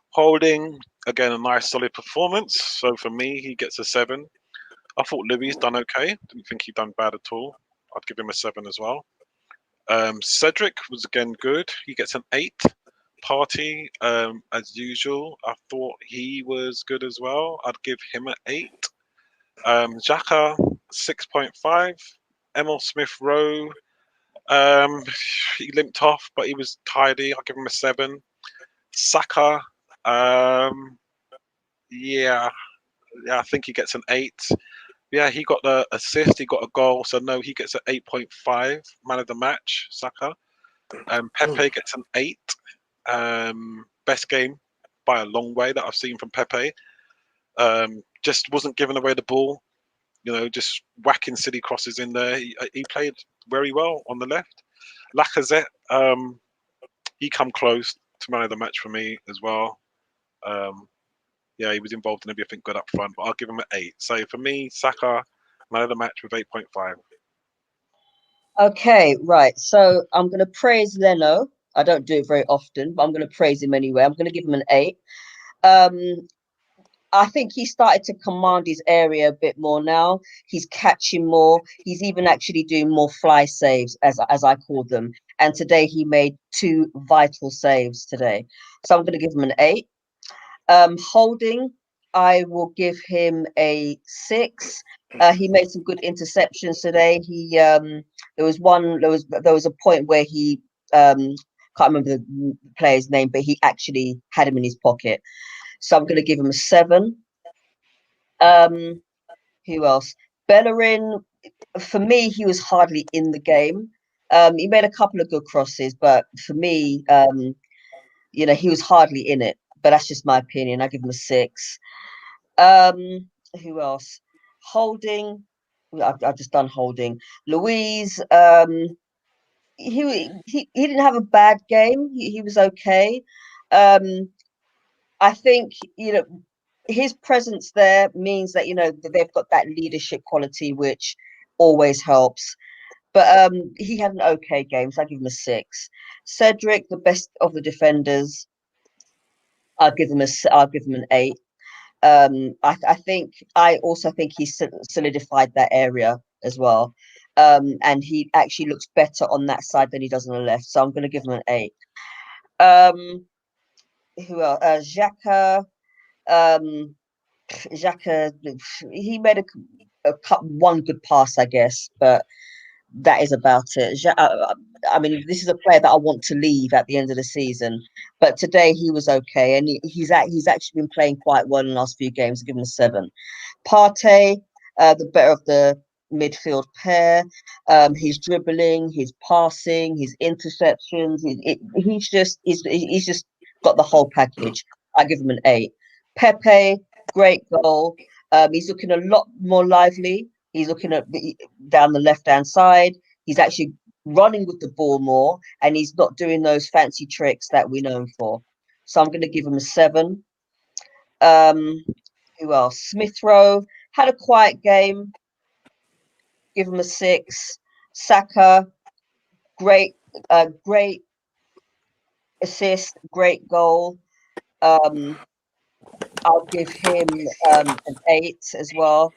Holding, again, a nice solid performance. So for me, he gets a 7. I thought Louis done okay. Didn't think he done bad at all. I'd give him a 7 as well. Cedric was again good. He gets an 8. Party, as usual, I thought he was good as well. I'd give him an 8. Xhaka, 6.5. Emil Smith Rowe, he limped off, but he was tidy. I'll give him a 7. Saka, yeah, I think he gets an 8. Yeah, he got the assist, he got a goal, so no, he gets an 8.5. Man of the match, Saka. Pepe gets an 8. Best game by a long way that I've seen from Pepe. Just wasn't giving away the ball, just whacking silly crosses in there. He played very well on the left. Lacazette, he come close to man of the match for me as well. Yeah, he was involved in everything good up front, but I'll give him an 8. So for me, Saka, man of the match with 8.5. Okay, right. So I'm going to praise Leno. I don't do it very often, but I'm going to praise him anyway. I'm going to give him an 8. I think he started to command his area a bit more now. He's catching more. He's even actually doing more fly saves, as I call them. And today he made 2 vital saves today. So I'm going to give him an 8. Holding, I will give him a 6. He made some good interceptions today. There was a point where he can't remember the player's name, but he actually had him in his pocket. So I'm going to give him a 7. Who else? Bellerin, for me, he was hardly in the game. He made a couple of good crosses, but for me, he was hardly in it. But that's just my opinion. I give him a 6. Who else? Holding. I've just done Holding. Louise. He didn't have a bad game. He was okay. I think his presence there means that that they've got that leadership quality, which always helps. But he had an okay game, so I give him a 6. Cedric, the best of the defenders, I'll give him an 8. I also think he solidified that area as well. And he actually looks better on that side than he does on the left. So I'm going to give him an 8. Who else? Xhaka. Xhaka, he made one good pass, I guess, but that is about it. I mean, this is a player that I want to leave at the end of the season, but today he was okay, and he's actually been playing quite well in the last few games. I'll give him a 7. Partey, the better of the midfield pair. His dribbling, his passing, his interceptions. He's just got the whole package. I give him an 8. Pepe, great goal. He's looking a lot more lively. He's looking down the left-hand side. He's actually running with the ball more, and he's not doing those fancy tricks that we know him for. So I'm going to give him a 7. Who else? Smith Rowe had a quiet game. Give him a 6. Saka, great assist, great goal. I'll give him an 8 as well.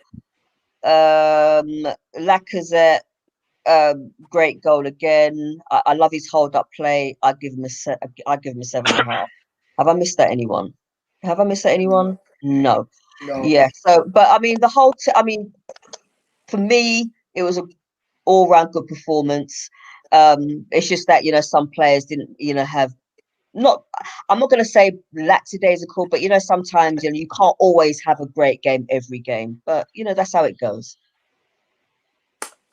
Lacazette, great goal again. I love his hold up play. I'd give him a 7.5. Have I missed out anyone? No. Yeah. So, but I mean, for me, it was an all-round good performance. It's just that some players didn't have. I'm not going to say lackadaisical, but sometimes you can't always have a great game every game. But that's how it goes.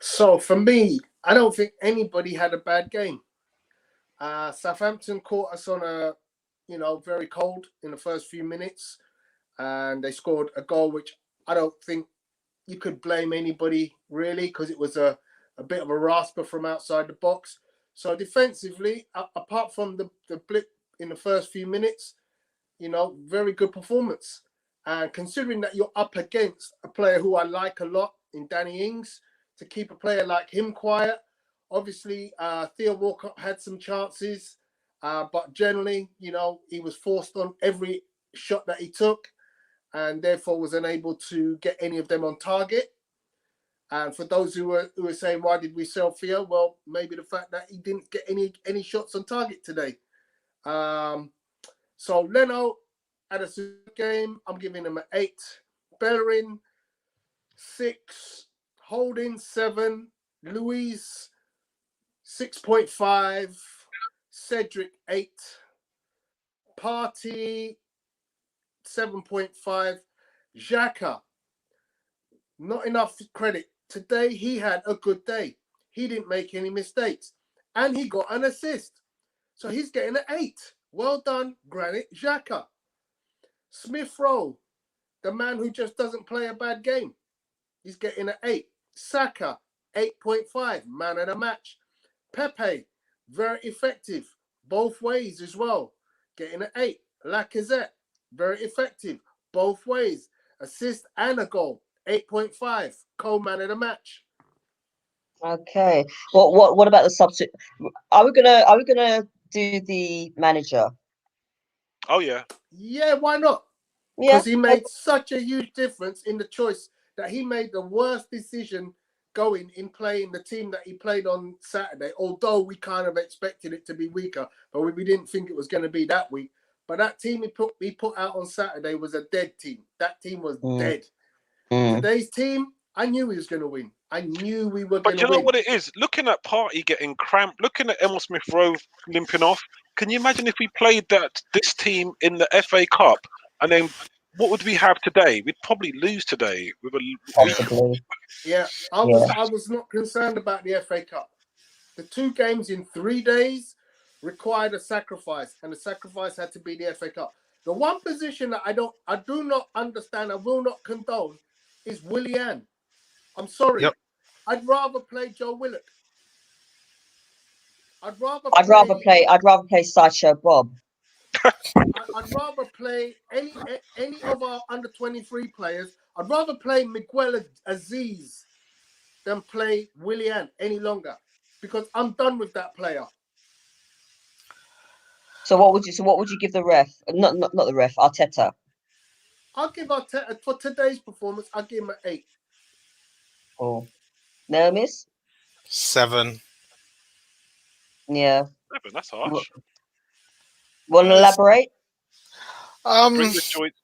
So for me, I don't think anybody had a bad game. Southampton caught us on very cold in the first few minutes, and they scored a goal which I don't think you could blame anybody really, because it was a bit of a rasper from outside the box. So defensively, apart from the blip in the first few minutes, very good performance. And considering that you're up against a player who I like a lot in Danny Ings, to keep a player like him quiet. Obviously, Theo Walcott had some chances, but generally, he was forced on every shot that he took, and therefore was unable to get any of them on target. And for those who were saying, why did we sell Theo? Well, maybe the fact that he didn't get any shots on target today. So Leno had a good game. I'm giving him an 8. Bellerin, 6. Holding, 7. Luis, 6.5. Cedric, 8. Partey, 7.5. Xhaka, not enough credit. Today, he had a good day. He didn't make any mistakes. And he got an assist. So he's getting an 8. Well done, Granit Xhaka. Smith Rowe, the man who just doesn't play a bad game. He's getting an 8. Saka, 8.5. Man of the match. Pepe, very effective. Both ways as well. Getting an 8. Lacazette, very effective. Both ways. Assist and a goal. 8.5. Co-man of the match. Okay. What about the substitute? Are we gonna do the manager? Oh yeah. Yeah, why not? Because he made such a huge difference in the choice that he made the worst decision going in playing the team that he played on Saturday, although we kind of expected it to be weaker, but we didn't think it was going to be that weak. But that team he put out on Saturday was a dead team. That team was dead. Today's team, I knew he was going to win. I knew we were going to win. But you know what it is? Looking at Partey getting cramped, looking at Emil Smith Rowe limping off, can you imagine if we played this team in the FA Cup, and then what would we have today? We'd probably lose today with a possibly. Yeah, I was not concerned about the FA Cup. The 2 games in 3 days required a sacrifice, and the sacrifice had to be the FA Cup. The one position that I do not understand, I will not condone, is Willian. I'm sorry. Yep. I'd rather play Joe Willock. I'd rather play Sideshow Bob. I'd rather play any of our under 23 players. I'd rather play Miguel Aziz than play Willian any longer, because I'm done with that player. So what would you give the ref? Not the ref, Arteta. I'll give Arteta, for today's performance, I'll give him an 8. Oh, no, miss. 7. Yeah. 7, that's harsh. Want to elaborate? Bring the joint.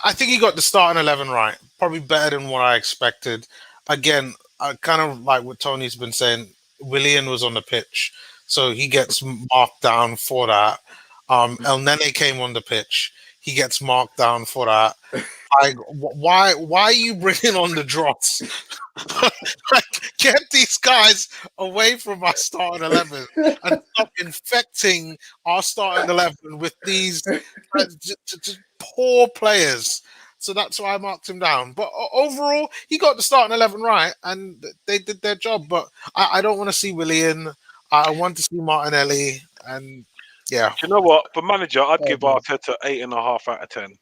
I think he got the starting 11 right. Probably better than what I expected. Again, I kind of like what Tony's been saying. Willian was on the pitch, so he gets marked down for that. El Nene came on the pitch. He gets marked down for that. Why are you bringing on the dross? Get these guys away from our starting 11 and stop infecting our starting 11 with these poor players. So that's why I marked him down. But overall, he got the starting 11 right, and they did their job. But I don't want to see Willian. I want to see Martinelli, and yeah. Do you know what? For manager, I'd give Arteta 8.5 out of 10.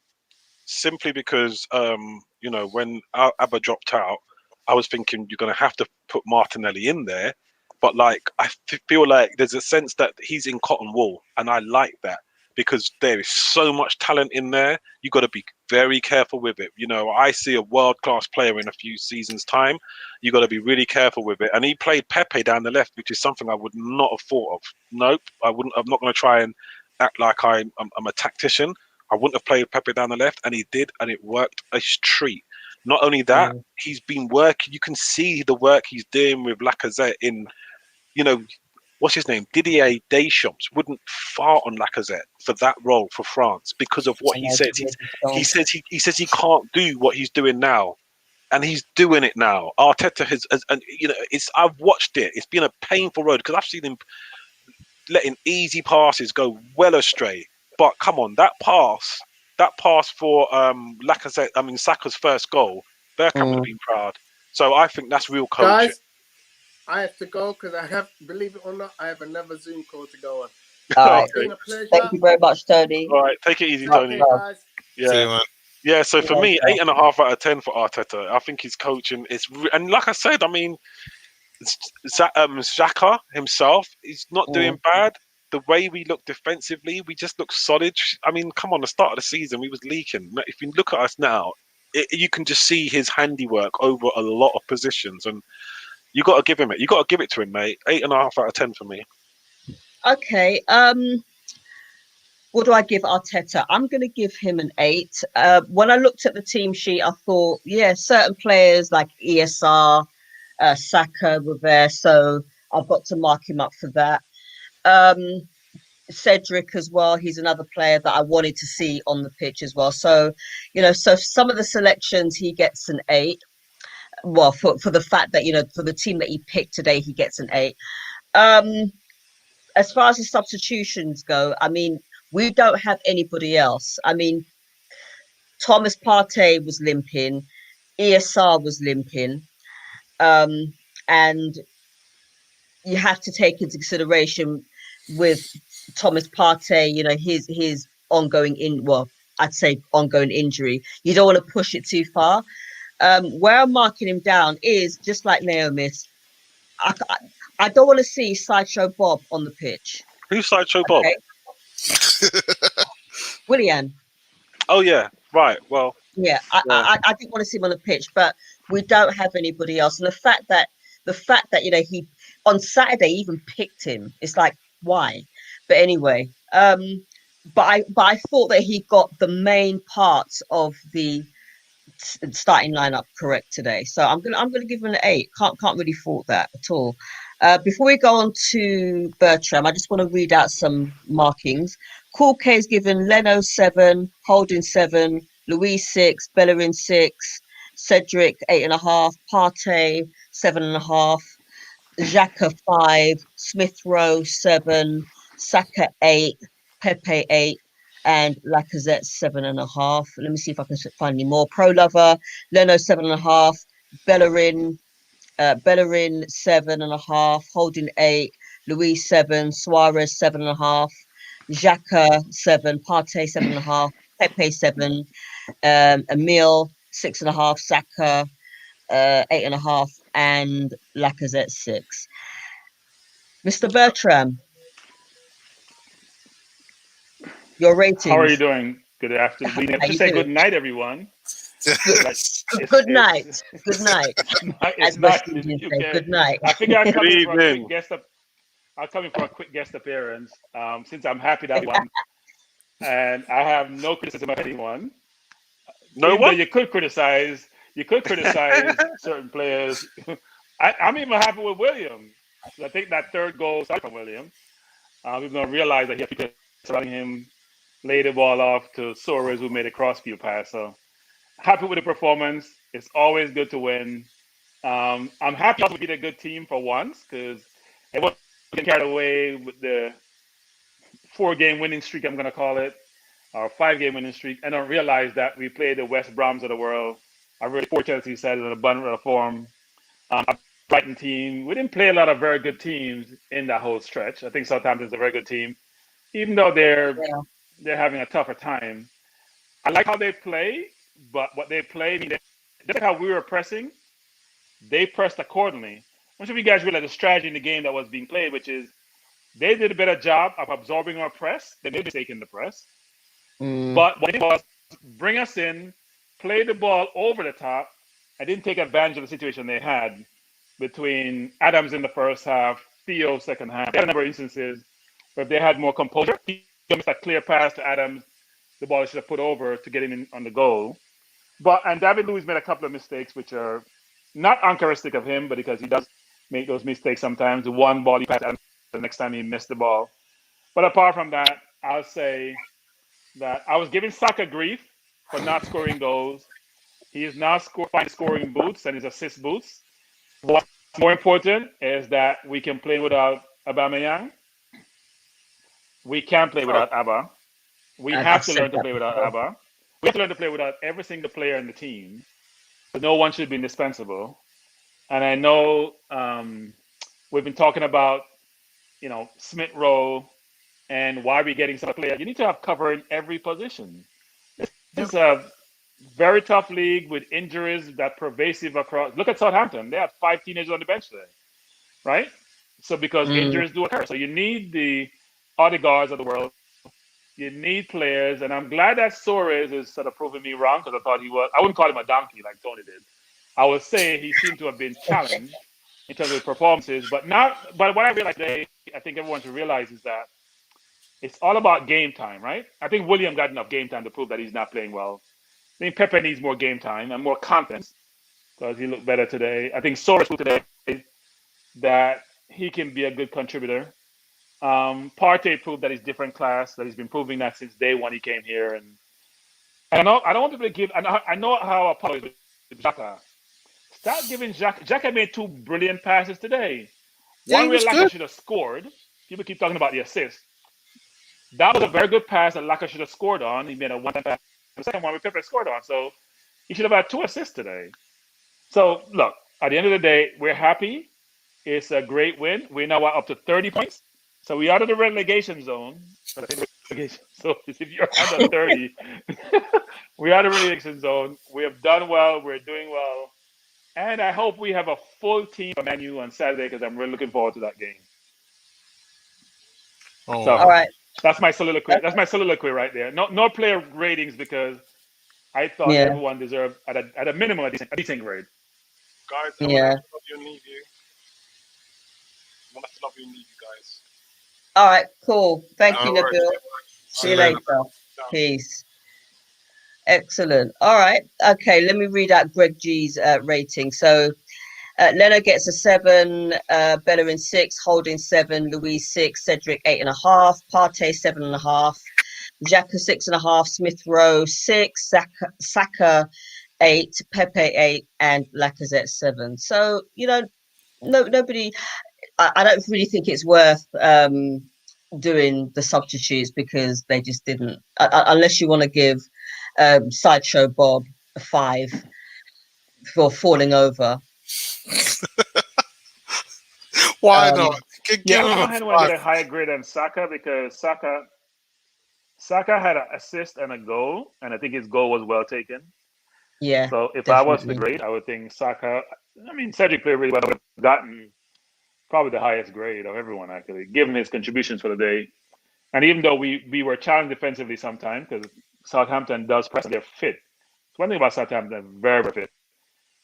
Simply because, when Abba dropped out, I was thinking you're going to have to put Martinelli in there. But, I feel like there's a sense that he's in cotton wool. And I like that, because there is so much talent in there. You got to be very careful with it. I see a world-class player in a few seasons' time. You got to be really careful with it. And he played Pepe down the left, which is something I would not have thought of. Nope, I wouldn't. I'm not going to try and act like I'm a tactician. I wouldn't have played Pepe down the left, and he did, and it worked a treat. Not only that, he's been working. You can see the work he's doing with Lacazette in, what's his name? Didier Deschamps wouldn't fart on Lacazette for that role for France because of what he says. He says he can't do what he's doing now, and he's doing it now. Arteta has and I've watched it. It's been a painful road because I've seen him letting easy passes go well astray. But come on, that pass for Lacazette, Saka's first goal, Bertrand would have been proud. So I think that's real coaching. Guys, I have to go because believe it or not, I have another Zoom call to go on. All right. It's been a pleasure. Thank you very much, Tony. All right, take it easy, Tony. Guys. Yeah. See you, man. Yeah, so for me, 8.5 out of 10 for Arteta. I think his coaching is, and like I said, Xhaka himself, he's not doing bad. The way we look defensively, we just look solid. Come on, the start of the season, we was leaking. If you look at us now, you can just see his handiwork over a lot of positions, and you got to give him it. You got to give it to him, mate. 8.5 out of 10 for me. Okay. What do I give Arteta? I'm going to give him an 8. When I looked at the team sheet, I thought, certain players like ESR, Saka were there, so I've got to mark him up for that. Cedric as well, he's another player that I wanted to see on the pitch as well. So, so some of the selections he gets an 8. Well, for the fact that, for the team that he picked today, he gets an 8. As far as the substitutions go, we don't have anybody else. Thomas Partey was limping, ESR was limping, and you have to take into consideration with Thomas Partey, his ongoing ongoing injury. You don't want to push it too far. Where I'm marking him down is just like Naomi. I don't want to see Sideshow Bob on the pitch. Who's Sideshow Bob? Willian. Oh yeah, right. Well, yeah. I didn't want to see him on the pitch, but we don't have anybody else. And the fact that he on Saturday even picked him, it's like, why? But anyway, but I thought that he got the main parts of the starting lineup correct today. So I'm gonna give him an 8. Can't really fault that at all. Before we go on to Bertrand, I just want to read out some markings. Cool K's given Leno 7, Holding 7, Louise 6, Bellerin 6, Cedric 8.5, Partey 7.5, Xhaka 5, Smith Rowe 7, Saka 8, Pepe 8, and Lacazette 7.5. Let me see if I can find any more. Pro Lover, Leno 7.5, Bellerin, Bellerin 7.5, Holding 8, Luis 7, Suarez 7.5, Xhaka 7, Partey 7.5, Pepe 7, Emil 6.5, Saka 8.5, and Lacazette 6. Mr. Bertrand, your ratings. How are you doing? Good afternoon. Good evening. I should say good night, everyone. Good, good night. Good night. It's night in the Say, UK. good night. I figure I'll come in for a evening. quick guest. I'll come in for a quick guest appearance. Since I'm happy to have one, and I have no criticism of anyone. No Even though one? you could criticize certain players. I'm even happy with William. I think that third goal started from William. Even though I realized that he had people surrounding him, laid the ball off to Suarez, who made a crossfield pass. So happy with the performance. It's always good to win. I'm happy to beat a good team for once because everyone getting carried away with the 4-game winning streak, I'm going to call it, or 5-game winning streak. I don't realize that we played the West Broms of the world. I really fortunately said in an abundant of form. A Brighton team. We didn't play a lot of very good teams in that whole stretch. I think Southampton's a very good team, even though they're having a tougher time. I like how they play, but what they play, just like how we were pressing, they pressed accordingly. I'm sure you guys realize the strategy in the game that was being played, which is they did a better job of absorbing our press. They made a mistake in the press. But what they did was bring us in, play the ball over the top, and didn't take advantage of the situation they had between Adams in the first half, Theo second half. There had a number of instances where if they had more composure, Theo missed a clear pass to Adams, the ball should have put over to get him in on the goal. And David Luiz made a couple of mistakes, which are not uncharacteristic of him, but because he does make those mistakes sometimes. The one ball he passed Adams, the next time he missed the ball. But apart from that, I'll say that I was giving Saka grief for not scoring goals. He is now finding scoring boots and his assist boots. What's more important is that we can play without Aubameyang. We can play without Abba. We have to learn to play without Abba. We have to learn to play without every single player in the team. But no one should be indispensable. And I know we've been talking about, Smith Rowe and why we're getting some players. You need to have cover in every position. This is a very tough league with injuries that pervasive across. Look at Southampton; they have 5 teenagers on the bench today, right? So because injuries do occur, so you need the Odegaards of the world. You need players, and I'm glad that Suarez is sort of proving me wrong because I thought he was. I wouldn't call him a donkey like Tony did. I would say he seemed to have been challenged in terms of performances, but not. But what I realized today, I think everyone should realize is that it's all about game time, right? I think William got enough game time to prove that he's not playing well. I think Pepe needs more game time and more confidence because he looked better today. I think Suarez proved today that he can be a good contributor. Partey proved that he's different class, that he's been proving that since day one he came here. And I don't want people to give. I know how Apollo is with Xhaka. Start giving Xhaka. Xhaka made 2 brilliant passes today. One where Laka should have scored. People keep talking about the assist. That was a very good pass that Laka should have scored on. He made a one-time pass. The second one, Pepe scored on. So he should have had 2 assists today. So look, at the end of the day, we're happy. It's a great win. We're now up to 30 points. So we're out of the relegation zone. So if you're under 30, we're out of the relegation zone. We have done well. We're doing well. And I hope we have a full team for Man U on Saturday because I'm really looking forward to that game. Oh, so, all right. That's my soliloquy. That's my soliloquy right there. No player ratings because I thought everyone deserved at a minimum a decent grade. Guys, I want to love you and need you. I want to love you and need you guys. All right, cool. Thank you, right. Nabil. See you later. Peace. Excellent. All right. Okay, let me read out Greg G's rating. So Leno gets a 7, Bellerin 6, Holding 7, Luis 6, Cedric 8.5, Partey 7.5, Xhaka 6.5, Smith Rowe 6, Saka 8, Pepe 8, and Lacazette 7. So, nobody. I don't really think it's worth doing the substitutes because they just didn't. Unless you want to give Sideshow Bob a 5 for falling over. Why not? Give Yeah, him I'm a going to get 5. a higher grade than Saka because Saka had an assist and a goal, and I think his goal was well taken. Yeah. So if definitely. I was to grade, I would think Saka. I mean, Cedric played really well. Would have gotten probably the highest grade of everyone actually, given his contributions for the day. And even though we were challenged defensively sometimes because Southampton does press, they're fit. It's one thing about Southampton, they're very, very fit.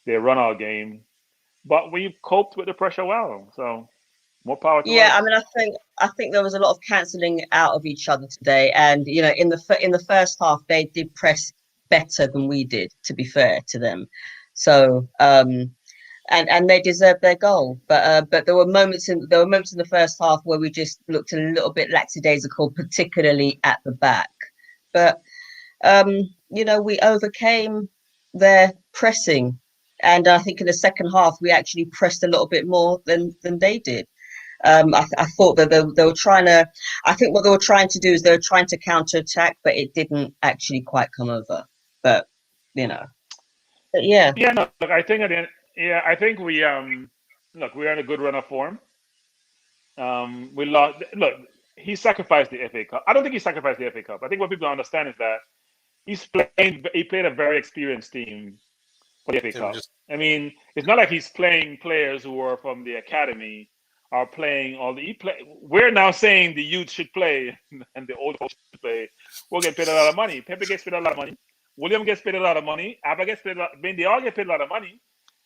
They run our game, but we've coped with the pressure well. So more power to us. I mean, I think there was a lot of cancelling out of each other today, and in the first half they did press better than we did. To be fair to them, so and they deserved their goal, but there were moments in the first half where we just looked a little bit lackadaisical, particularly at the back. But we overcame their pressing, and I think in the second half we actually pressed a little bit more than they did. I thought that they were trying to. I think what they were trying to do is they were trying to counter attack, but it didn't actually quite come over. But yeah. Yeah, no, look, I think I think we we're in a good run of form. We lost. Look, he sacrificed the FA Cup. I don't think he sacrificed the FA Cup. I think what people don't understand is that he played a very experienced team for the FA Cup. I mean, it's not like he's playing players who are from the academy are playing all the we're now saying the youth should play and the old folks should play. We'll get paid a lot of money. Pepe gets paid a lot of money. William gets paid a lot of money. Abba gets paid a lot. I mean, they all get paid a lot of money.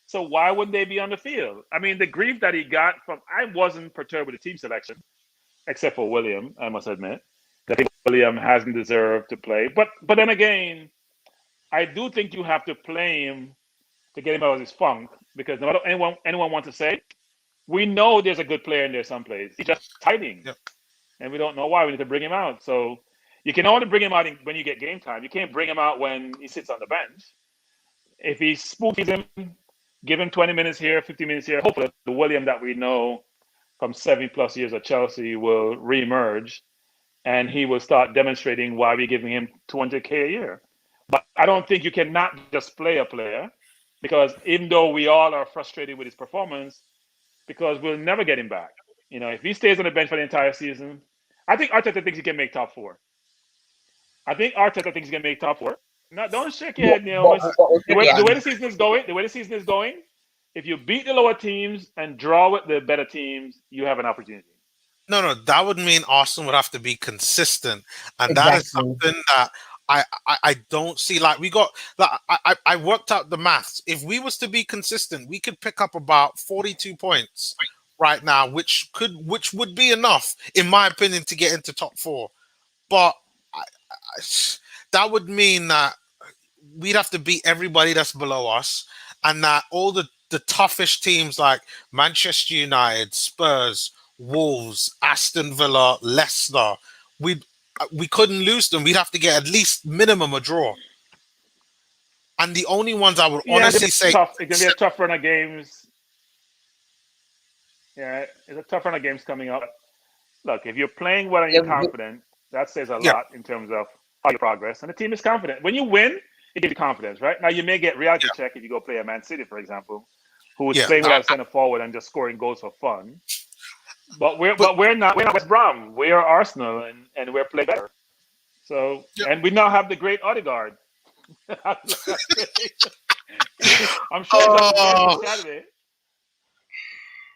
So why wouldn't they be on the field? I mean, the grief that he got from I wasn't perturbed with the team selection, except for William, I must admit. I think William hasn't deserved to play. But then again, I do think you have to play him to get him out of his funk because no matter anyone wants to say, we know there's a good player in there someplace. He's just hiding. Yep. And we don't know why. We need to bring him out. So you can only bring him out when you get game time. You can't bring him out when he sits on the bench. If he spookies him, give him 20 minutes here, 50 minutes here. Hopefully the William that we know from 7+ years at Chelsea will reemerge and he will start demonstrating why we're giving him 200K a year. But I don't think you can not just play a player because even though we all are frustrated with his performance, because we'll never get him back. If he stays on the bench for the entire season, I think Arteta thinks he can make top 4. I think Arteta thinks he can make top 4. No, don't shake your head, Neil. The way the season is going, if you beat the lower teams and draw with the better teams, you have an opportunity. No, that would mean Arsenal would have to be consistent, and that is something that I don't see. Like I worked out the maths. If we was to be consistent, we could pick up about 42 points right now, which would be enough, in my opinion, to get into top 4. But that would mean that we'd have to beat everybody that's below us, and that all the toughish teams like Manchester United, Spurs, Wolves, Aston Villa, Leicester, we couldn't lose them. We'd have to get at least minimum a draw. And the only ones I would honestly say... It's going to be a tough run of games. Yeah, it's a tough run of games coming up. Look, if you're playing well and you're confident, that says a lot in terms of how you progress. And the team is confident. When you win, it gives you confidence, right? Now, you may get reality check if you go play at Man City, for example, who is playing without center forward and just scoring goals for fun. But we're not West Brom. We are Arsenal, and we're playing better. So and we now have the great Odegaard. I'm sure Saturday.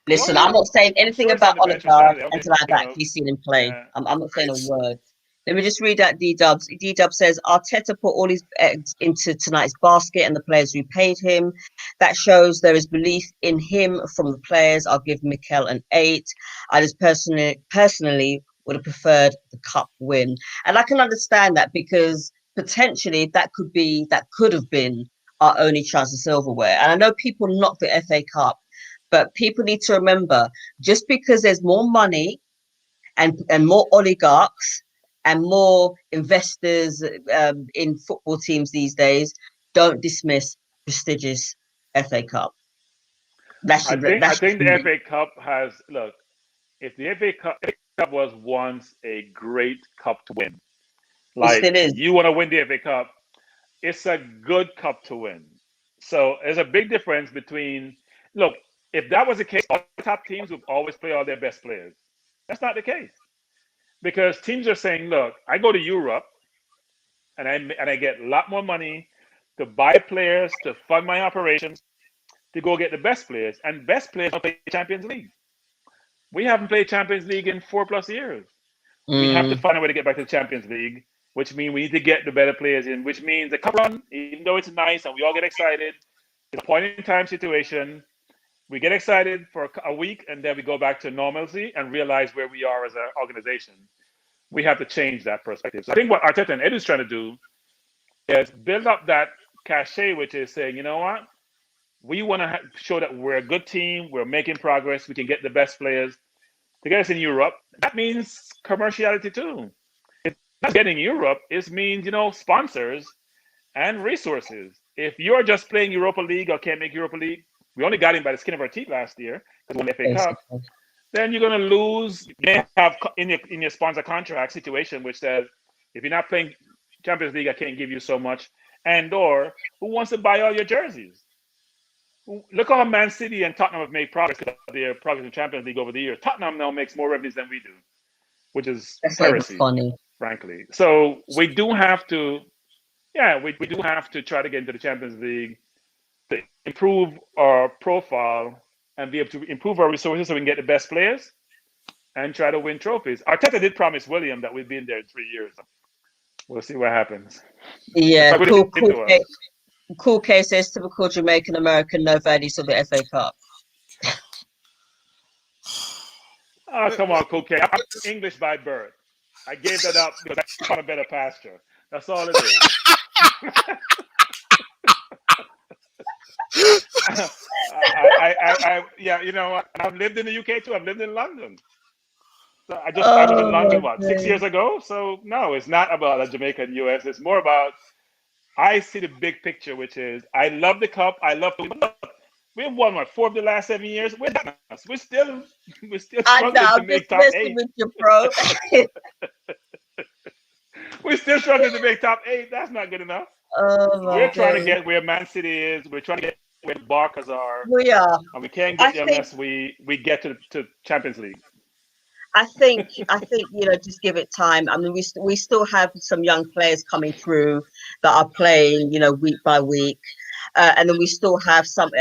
Listen, I'm not saying anything about Odegaard until I've actually seen him play. I'm not saying a word. Let me just read out D-Dubs. D-Dub says, Arteta put all his eggs into tonight's basket and the players repaid him. That shows there is belief in him from the players. I'll give Mikel an 8. I just personally would have preferred the cup win. And I can understand that because potentially that could have been our only chance of silverware. And I know people knock the FA Cup, but people need to remember, just because there's more money and more oligarchs and more investors in football teams these days, don't dismiss prestigious FA Cup. I think the FA Cup has look. If the FA Cup was once a great cup to win, It still like is. you want to win the FA Cup, it's a good cup to win. So there's a big difference between look. If that was the case, all the top teams would always play all their best players. That's not the case because teams are saying, "Look, I go to Europe and I get a lot more money to buy players, to fund my operations, to go get the best players, and best players don't play Champions League. We haven't played Champions League in 4+ years. We have to find a way to get back to the Champions League, which means we need to get the better players in, which means the cup run, even though it's nice and we all get excited, it's a point in time situation. We get excited for a week and then we go back to normalcy and realize where we are as an organization. We have to change that perspective. So I think what Arteta and Edu is trying to do is build up that cachet, which is saying, you know what? We want to show that we're a good team. We're making progress. We can get the best players to get us in Europe. That means commerciality too. It's not getting Europe. It means, sponsors and resources. If you're just playing Europa League or can't make Europa League, we only got in by the skin of our teeth last year because we won the FA Cup. Then you're going to lose. You have in your sponsor contract situation, which says if you're not playing Champions League, I can't give you so much. And/or who wants to buy all your jerseys? Look how Man City and Tottenham have made progress. Their progress in Champions League over the years. Tottenham now makes more revenues than we do, which is heresy, frankly. So we do have to, we do have to try to get into the Champions League to improve our profile and be able to improve our resources so we can get the best players and try to win trophies. Arteta did promise William that we'd be in there in 3 years. We'll see what happens. Yeah, cool case says typical Jamaican American, no values of the FA Cup. Oh, come on, Cool K. I'm English by birth. I gave that up because I found a better pasture. That's all it is. I've lived in the UK too. I've lived in London. So I was in London 6 years ago. So no, it's not about a Jamaica and US. It's more about I see the big picture, which is I love the cup. I love the we've won 4 of the last 7 years. We're still struggling to make top 8. With you, bro. We're still struggling to make top 8. That's not good enough. We're trying to get where Man City is. We're trying to get where the Barcas are. We are. And we can't get there unless we get to Champions League. I think just give it time. I mean, we still have some young players coming through that are playing, week by week, and then we still have some,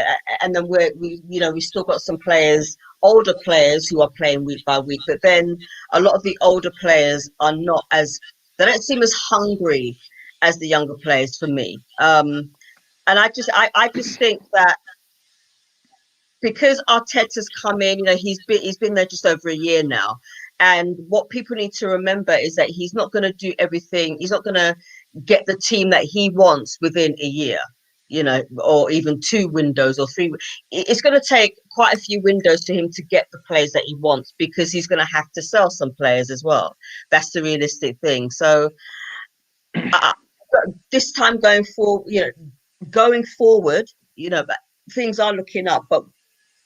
and then we still got some players, older players who are playing week by week. But then a lot of the older players are not they don't seem as hungry as the younger players for me. And I just think that because Arteta's come in, he's been there just over a year now. And what people need to remember is that he's not going to do everything. He's not going to get the team that he wants within a year, or even 2 windows or 3. It's going to take quite a few windows for him to get the players that he wants because he's going to have to sell some players as well. That's the realistic thing. So this time going forward, things are looking up, but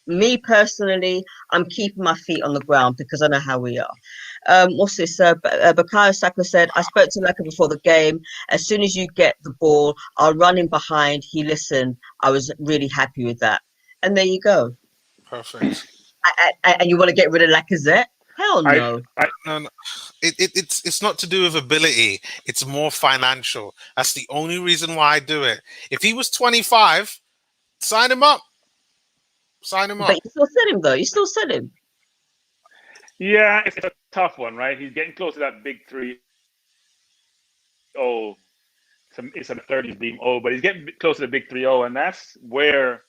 me personally, I'm keeping my feet on the ground because I know how we are. What's this? Bakayo Saka said, I spoke to Laka before the game. As soon as you get the ball, I'll run in behind. He listened. I was really happy with that. And there you go. Perfect. And you want to get rid of Lacazette? Hell no. No. It's not to do with ability. It's more financial. That's the only reason why I do it. If he was 25, sign him up. But you still sell him, though. You still sell him. Yeah, it's a tough one, right? He's getting close to that big 3. Oh, it's in the 30s being old, but he's getting close to the big 3-0, and that's where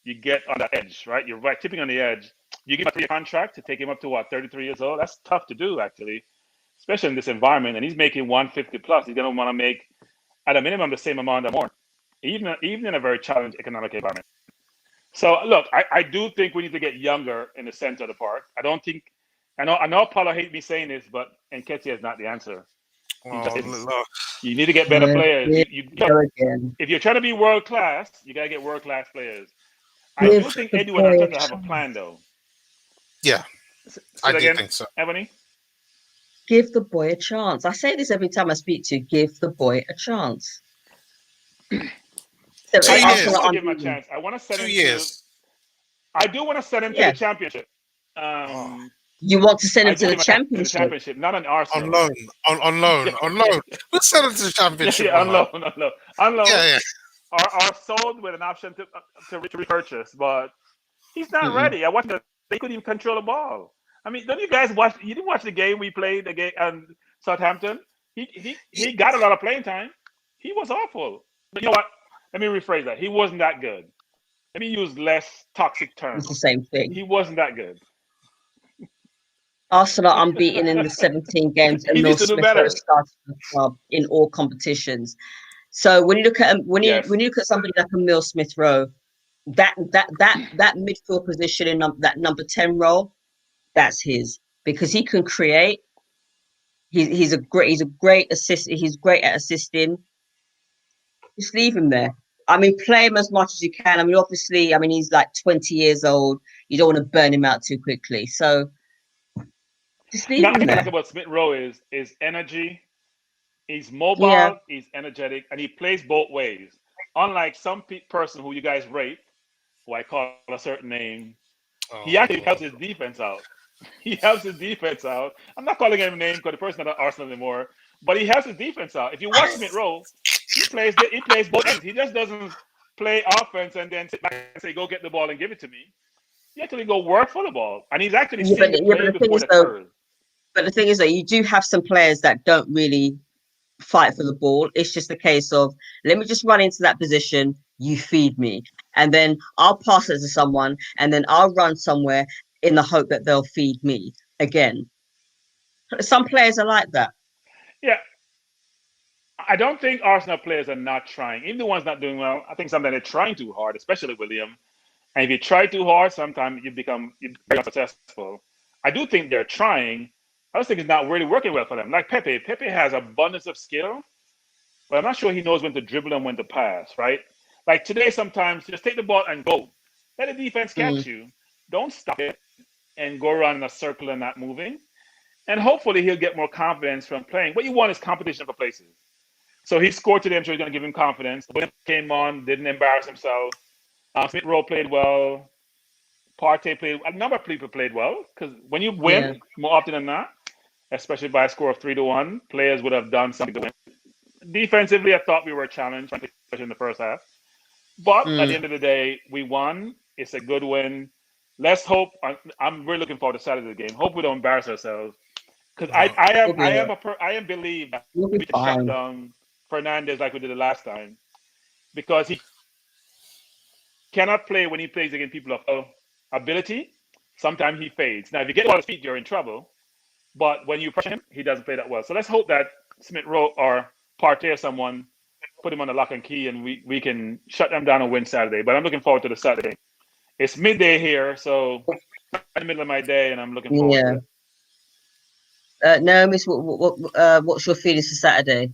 you get on the edge, right? You're right, tipping on the edge. You give him a 3-year contract to take him up to 33 years old. That's tough to do, actually, especially in this environment. And he's making 150 plus. He's going to want to make at a minimum the same amount or more, even in a very challenging economic environment. So look, I do think we need to get younger in the center of the park. I know Paulo hates me saying this, but Nketiah is not the answer. You need to get better players. If you're trying to be world class, you gotta get world class players. I do Give think the Edu and boy a Arteta have a chance. plan, though. Yeah, Say I that do again, think so. Ebony. Give the boy a chance. I say this every time I speak to you. Give the boy a chance. So 2 I do years. Arsenal want to give him a unbeaten. chance. I want to send 2 him to. years. I do want to send him to the Yeah, championship. Oh, you want to send I him do to the want to give him to the championship. championship, not an on Arsenal. loan, on loan, Yeah, on yeah, loan. Let's send him to the yeah, championship yeah, on on loan. loan, on loan, on loan, Yeah, or sold with an option to repurchase. But he's not Mm-mm. ready. I watched the, they couldn't even control the ball. I mean, don't you guys watch? You didn't watch the game we played the game and Southampton. yeah. He got a lot of playing time. He was awful. But you know what? Let me rephrase that. He wasn't that good. Let me use less toxic It's the terms. same thing. He wasn't that good. Arsenal are unbeaten in the 17 games He Emil needs to do Smith Rowe better. started for the club in all competitions. So when you look at Yes. when you look at somebody like Emil Smith Rowe, that midfield position in that number 10 role, that's his because he can create. He's a great assist. He's great at assisting. Just leave him there. I mean, play him as much as you can. I mean, obviously, I mean he's like 20 years old. You don't want to burn him out too quickly. So just You leave know, I him think there. that's about Smith Rowe is energy. He's Yeah, mobile. He's energetic, and he plays both ways. Unlike some person who you guys rate, who I call a certain name, he Oh actually helps Lord. his defense out. He helps his defense out. I'm not calling him a name because the person's not at Arsenal anymore, but he helps his defense out. If you watch Smith Rowe, he plays both ends. He just doesn't play offense and then sit back and say, "Go get the ball and give it to me." He actually go work for the ball, and he's actually seeing the but play the thing before is it though, occurs. you do have some players that don't really fight for the ball. It's just a case of let me just run into that position, you feed me, and then I'll pass it to someone, and then I'll run somewhere in the hope that they'll feed me again. Some players are like that. Yeah, I don't think Arsenal players are not trying. Even the ones not doing well, I think sometimes they're trying too hard, especially William. And if you try too hard, sometimes you become unsuccessful. I do think they're trying. I just think it's not really working well for them. Like Pepe. Pepe has abundance of skill, but I'm not sure he knows when to dribble and when to pass, right? Like today, sometimes just take the ball and go. Let the defense Mm. catch you. Don't stop it and go around in a circle and not moving. And hopefully he'll get more confidence from playing. What you want is competition for places. So he scored today. I'm sure he's going to give him confidence. William came on, didn't embarrass himself. Smith Rowe played well. Partey played. A number of people played well because when you Yeah, win more often than not, especially by a score of 3-1, players would have done something to win. Defensively, I thought we were challenged, especially in the first half. But at the mm. end of the day, we won. It's a good win. Let's hope. I'm really looking forward to Saturday's game. Hope we don't embarrass ourselves because Uh, We'll be all right. I am believe that We'll we be can shut fine. down Fernandez like we did the last time because he cannot play when he plays against people of ability. Sometimes he fades. Now, if you get a lot of speed, you're in trouble. But when you pressure him, he doesn't play that well. So let's hope that Smith Rowe or Partey or someone put him on the lock and key and we can shut them down and win Saturday. But I'm looking forward to the Saturday. It's midday here, so in the middle of my day, and I'm looking forward to Yeah. it. Naomi, what's your feelings for Saturday?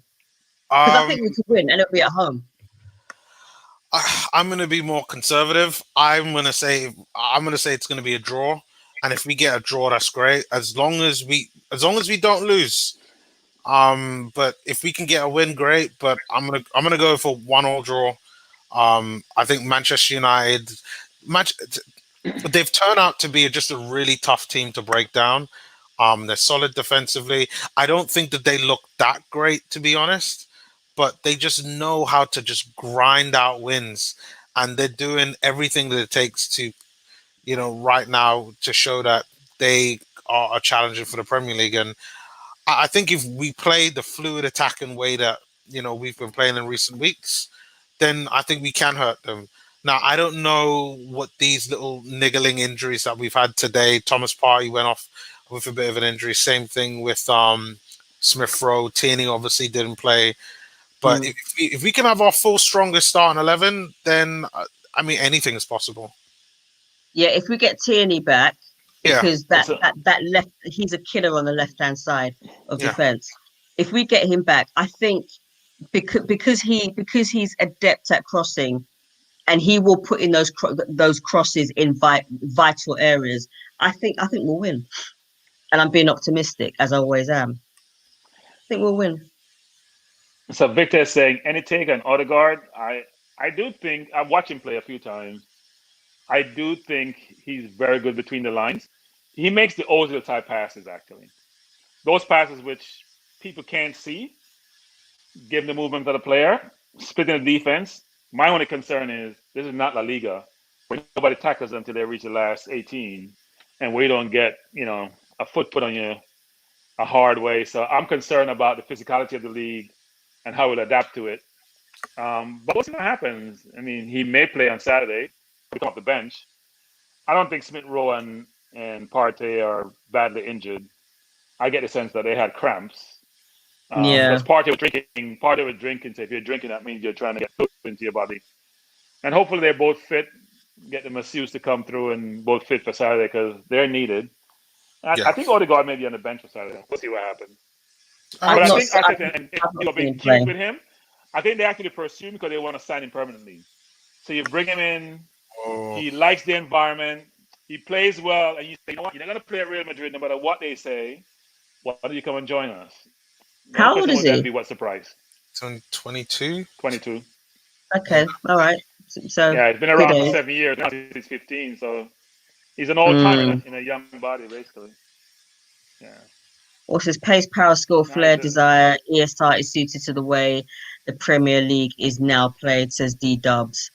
Because I um, think we could win and it'll be at home. I'm going to be more conservative. I'm going to say it's going to be a draw, and if we get a draw, that's great. As long as we don't lose. But if we can get a win, great. But I'm gonna go for 1-1 draw. I think Manchester United, they've turned out to be just a really tough team to break down. They're solid defensively. I don't think that they look that great, to be honest, but they just know how to just grind out wins, and they're doing everything that it takes to, right now to show that they are a challenger for the Premier League. And I think if we play the fluid attacking way that we've been playing in recent weeks, then I think we can hurt them. Now I don't know what these little niggling injuries that we've had today. Thomas Partey went off with a bit of an injury. Same thing with Smith Rowe. Tierney obviously didn't play. But Mm. if we can have our full strongest starting 11, then I mean anything is possible. Yeah, if we get Tierney back, Yeah, because It's a, that left, he's a killer on the left hand side of yeah, defense. If we get him back, I think because he's adept at crossing, and he will put in those crosses in vital areas. I think we'll win, and I'm being optimistic as I always am. I think we'll win. So Victor is saying any take on Odegaard. I do think I've watched him play a few times. I do think he's very good between the lines. He makes the Ozil type passes, actually. Those passes which people can't see, give the movement of the player, splitting the defense. My only concern is this is not La Liga, where nobody tackles until they reach the last 18, and we don't get, a foot put on you a hard way. So I'm concerned about the physicality of the league and how we'll adapt to it. But we'll see what happens. I mean, he may play on Saturday, come off the bench. I don't think Smith Rowe and Partey are badly injured. I get the sense that they had cramps. Because Partey was drinking. So if you're drinking, that means you're trying to get fluid into your body. And hopefully they're both fit. Get the masseuse to come through and both fit for Saturday because they're needed. I think Odegaard may be on the bench for Saturday. We'll see what happens. But I think Arteta being cute with him. I think they actually pursue him because they want to sign him permanently. So you bring him in. He likes the environment. He plays well, and you say, you know what? You're not going to play at Real Madrid no matter what they say. Why don't you come and join us? How old is he? Be what surprise? 22. 22. Okay, all right. So yeah, he's been around for 7 years. Now he's 15, so he's an old timer in a young body, basically. Yeah. What's his pace, power, skill, flair, desire? ESR is suited to the way the Premier League is now played, says D Dubs.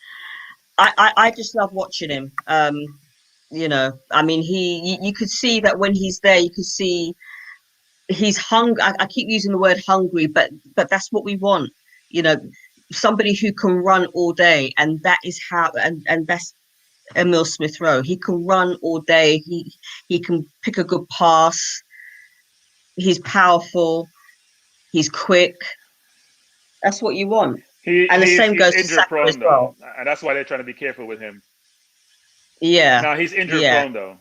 I just love watching him. I mean, you could see that when he's there, you could see he's hungry. I keep using the word hungry, but that's what we want. Somebody who can run all day, and that is how, and that's Emil Smith Rowe. He can run all day. He can pick a good pass. He's powerful. He's quick. That's what you want. And the same goes to Saka as well. And that's why they're trying to be careful with him. Yeah. Now he's injury prone though.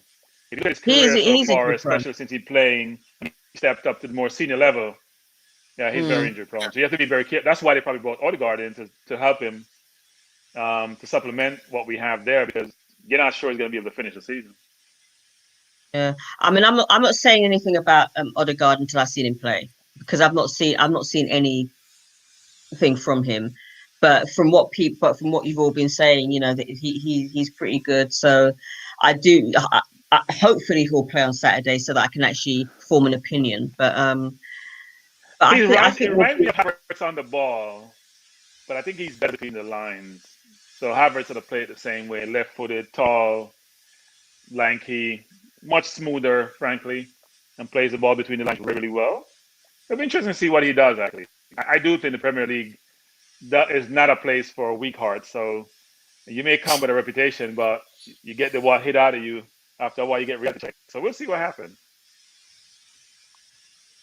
If you look at his career so far, especially since he stepped up to the more senior level. Yeah, he's very injury prone. So you have to be very careful. That's why they probably brought Odegaard in to help him to supplement what we have there, because you're not sure he's going to be able to finish the season. Yeah, I mean, I'm not saying anything about Odegaard until I've seen him play, because I've not seen anything from him. But from what you've all been saying, that he's pretty good. So I hopefully he'll play on Saturday so that I can actually form an opinion. But I think it reminds me of Havertz on the ball, but I think he's better between the lines. So Havertz sort of played the same way, left-footed, tall, lanky, much smoother, frankly, and plays the ball between the lines really well. It'll be interesting to see what he does, actually. I do think the Premier League, that is not a place for weak hearts. So you may come with a reputation, but you get the hit out of you. After a while, you get reality check. So we'll see what happens.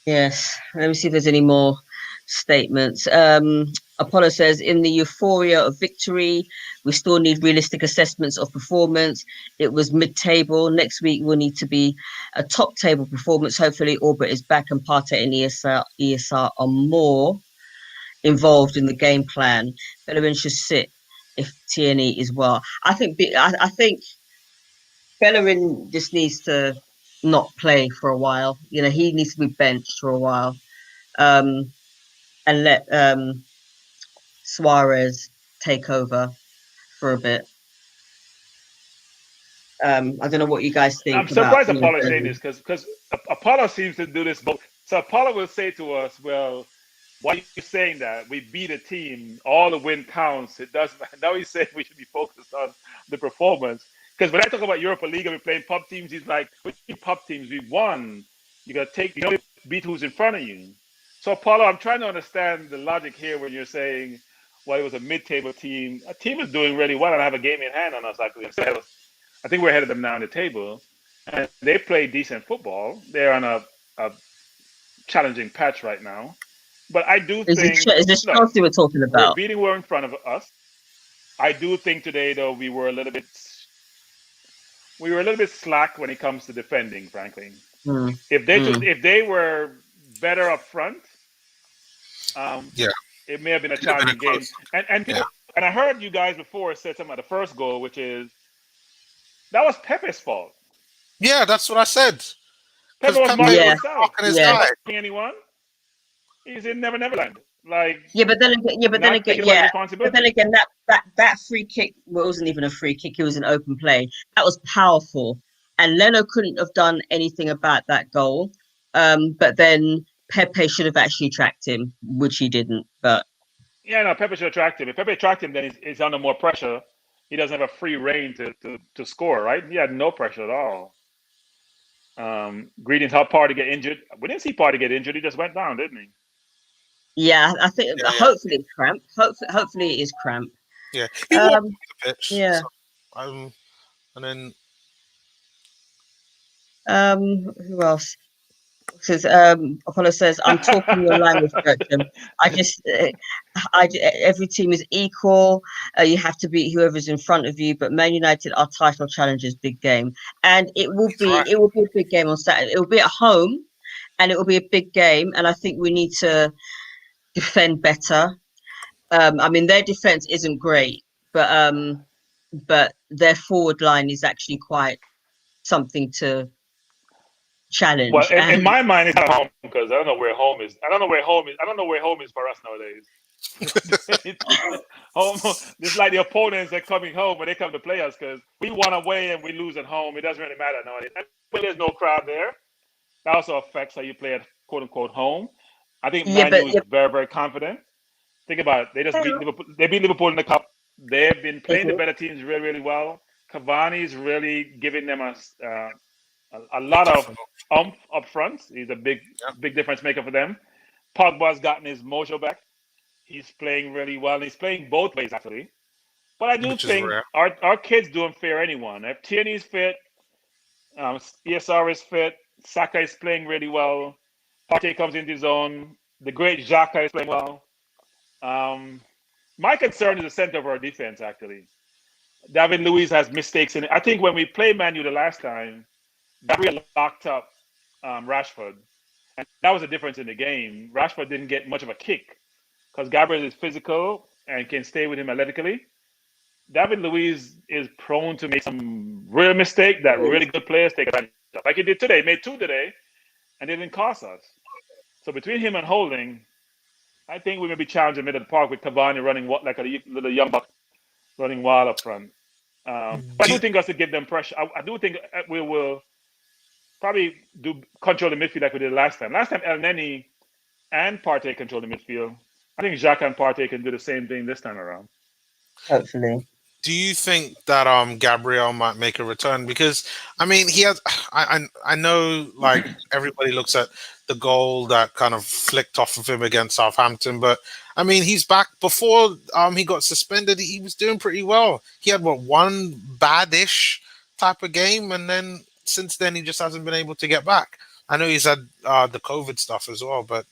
Yes. Let me see if there's any more statements. Apollo says, in the euphoria of victory, we still need realistic assessments of performance. It was mid-table. Next week will need to be a top-table performance. Hopefully, Orbit is back and Partey and ESR are more involved in the game plan. Bellerin should sit if Tierney is well. I think Bellerin just needs to not play for a while. He needs to be benched for a while, and let Suarez take over for a bit. I don't know what you guys think. I'm surprised Apollo saying this because Apollo seems to do this both. So Apollo will say to us, "Well, why are you saying that? We beat a team. All the win counts. It doesn't." Now he's saying we should be focused on the performance. Because when I talk about Europa League and we're playing pub teams, he's like, "We pub teams. We won. You got to beat who's in front of you." So Apollo, I'm trying to understand the logic here when you're saying, well, it was a mid-table team. A team is doing really well and have a game in hand on us. I think we're ahead of them now on the table. And they play decent football. They're on a challenging patch right now. But I do think... Is this Chelsea we're talking about? We're beating who are in front of us. I do think today, though, we were a little bit slack when it comes to defending, frankly. If they were better up front, it may have been a challenging game. And and I heard you guys before said something about the first goal, which is that was Pepe's fault. Yeah, that's what I said. Pepe was Pepe marking Yeah, himself. marking his He's yeah. not guy. marking anyone. He's in Never Neverland. Like, But then not again, taking away yeah. But then responsibility. again, that free kick wasn't even a free kick. It was an open play. That was powerful, and Leno couldn't have done anything about that goal. But then Pepe should have actually tracked him, which he didn't. But Yeah, no, Pepe should attract him. If Pepe attract him, then he's under more pressure. He doesn't have a free reign to score, right? He had no pressure at all. Greetings, how Party get injured? We didn't see Party get injured. He just went down, didn't he? yeah, I think Yeah. hopefully it's cramp. Hopefully it is cramp. Yeah, he walked Um, off the pitch. yeah. So, and then Who else? Says Apollo says, I'm talking your language, Bertrand. Every team is equal. You have to beat whoever's in front of you. But Man United are title challengers, big game, and it will be a big game on Saturday. It will be at home, and it will be a big game. And I think we need to defend better. I mean, their defense isn't great, but their forward line is actually quite something to challenge. Well, in And my mind, it's not home because I don't know where home is. I don't know where home is for us nowadays. Home, just like the opponents are coming home when they come to play us because we won away and we lose at home. It doesn't really matter nowadays. And when there's no crowd there, that also affects how you play at quote unquote home. I think Man U is very, very confident. Think about it. They just beat Liverpool. They beat Liverpool in the cup. They've been playing the better teams really, really well. Cavani's really giving them a lot of oomph up front. He's a big difference maker for them. Pogba's gotten his mojo back. He's playing really well. And he's playing both ways, actually. But I do think our kids don't fear anyone. If Tierney's fit, ESR is fit, Saka is playing really well, Partey comes into his own, the great Xhaka is playing well. My concern is the center of our defense, actually. David Luiz has mistakes in it. I think when we played Man U the last time, Gabriel locked up Rashford. And that was a difference in the game. Rashford didn't get much of a kick because Gabriel is physical and can stay with him athletically. David Luiz is prone to make some real mistake that really good players take advantage of. Like he did today, made two today, and it didn't cost us. So between him and Holding, I think we may be challenged in the middle of the park with Cavani running like a little young buck running wild up front. But I do think us to give them pressure. I do think we will probably control the midfield like we did last time. Last time El Neni and Partey controlled the midfield. I think Xhaka and Partey can do the same thing this time around. hopefully. do you think that Gabriel might make a return? Because I mean, he has. I know, like everybody looks at the goal that kind of flicked off of him against Southampton, but I mean, he's back. Before he got suspended, he was doing pretty well. He had one bad-ish type of game, and then since then he just hasn't been able to get back. I know he's had the COVID stuff as well, but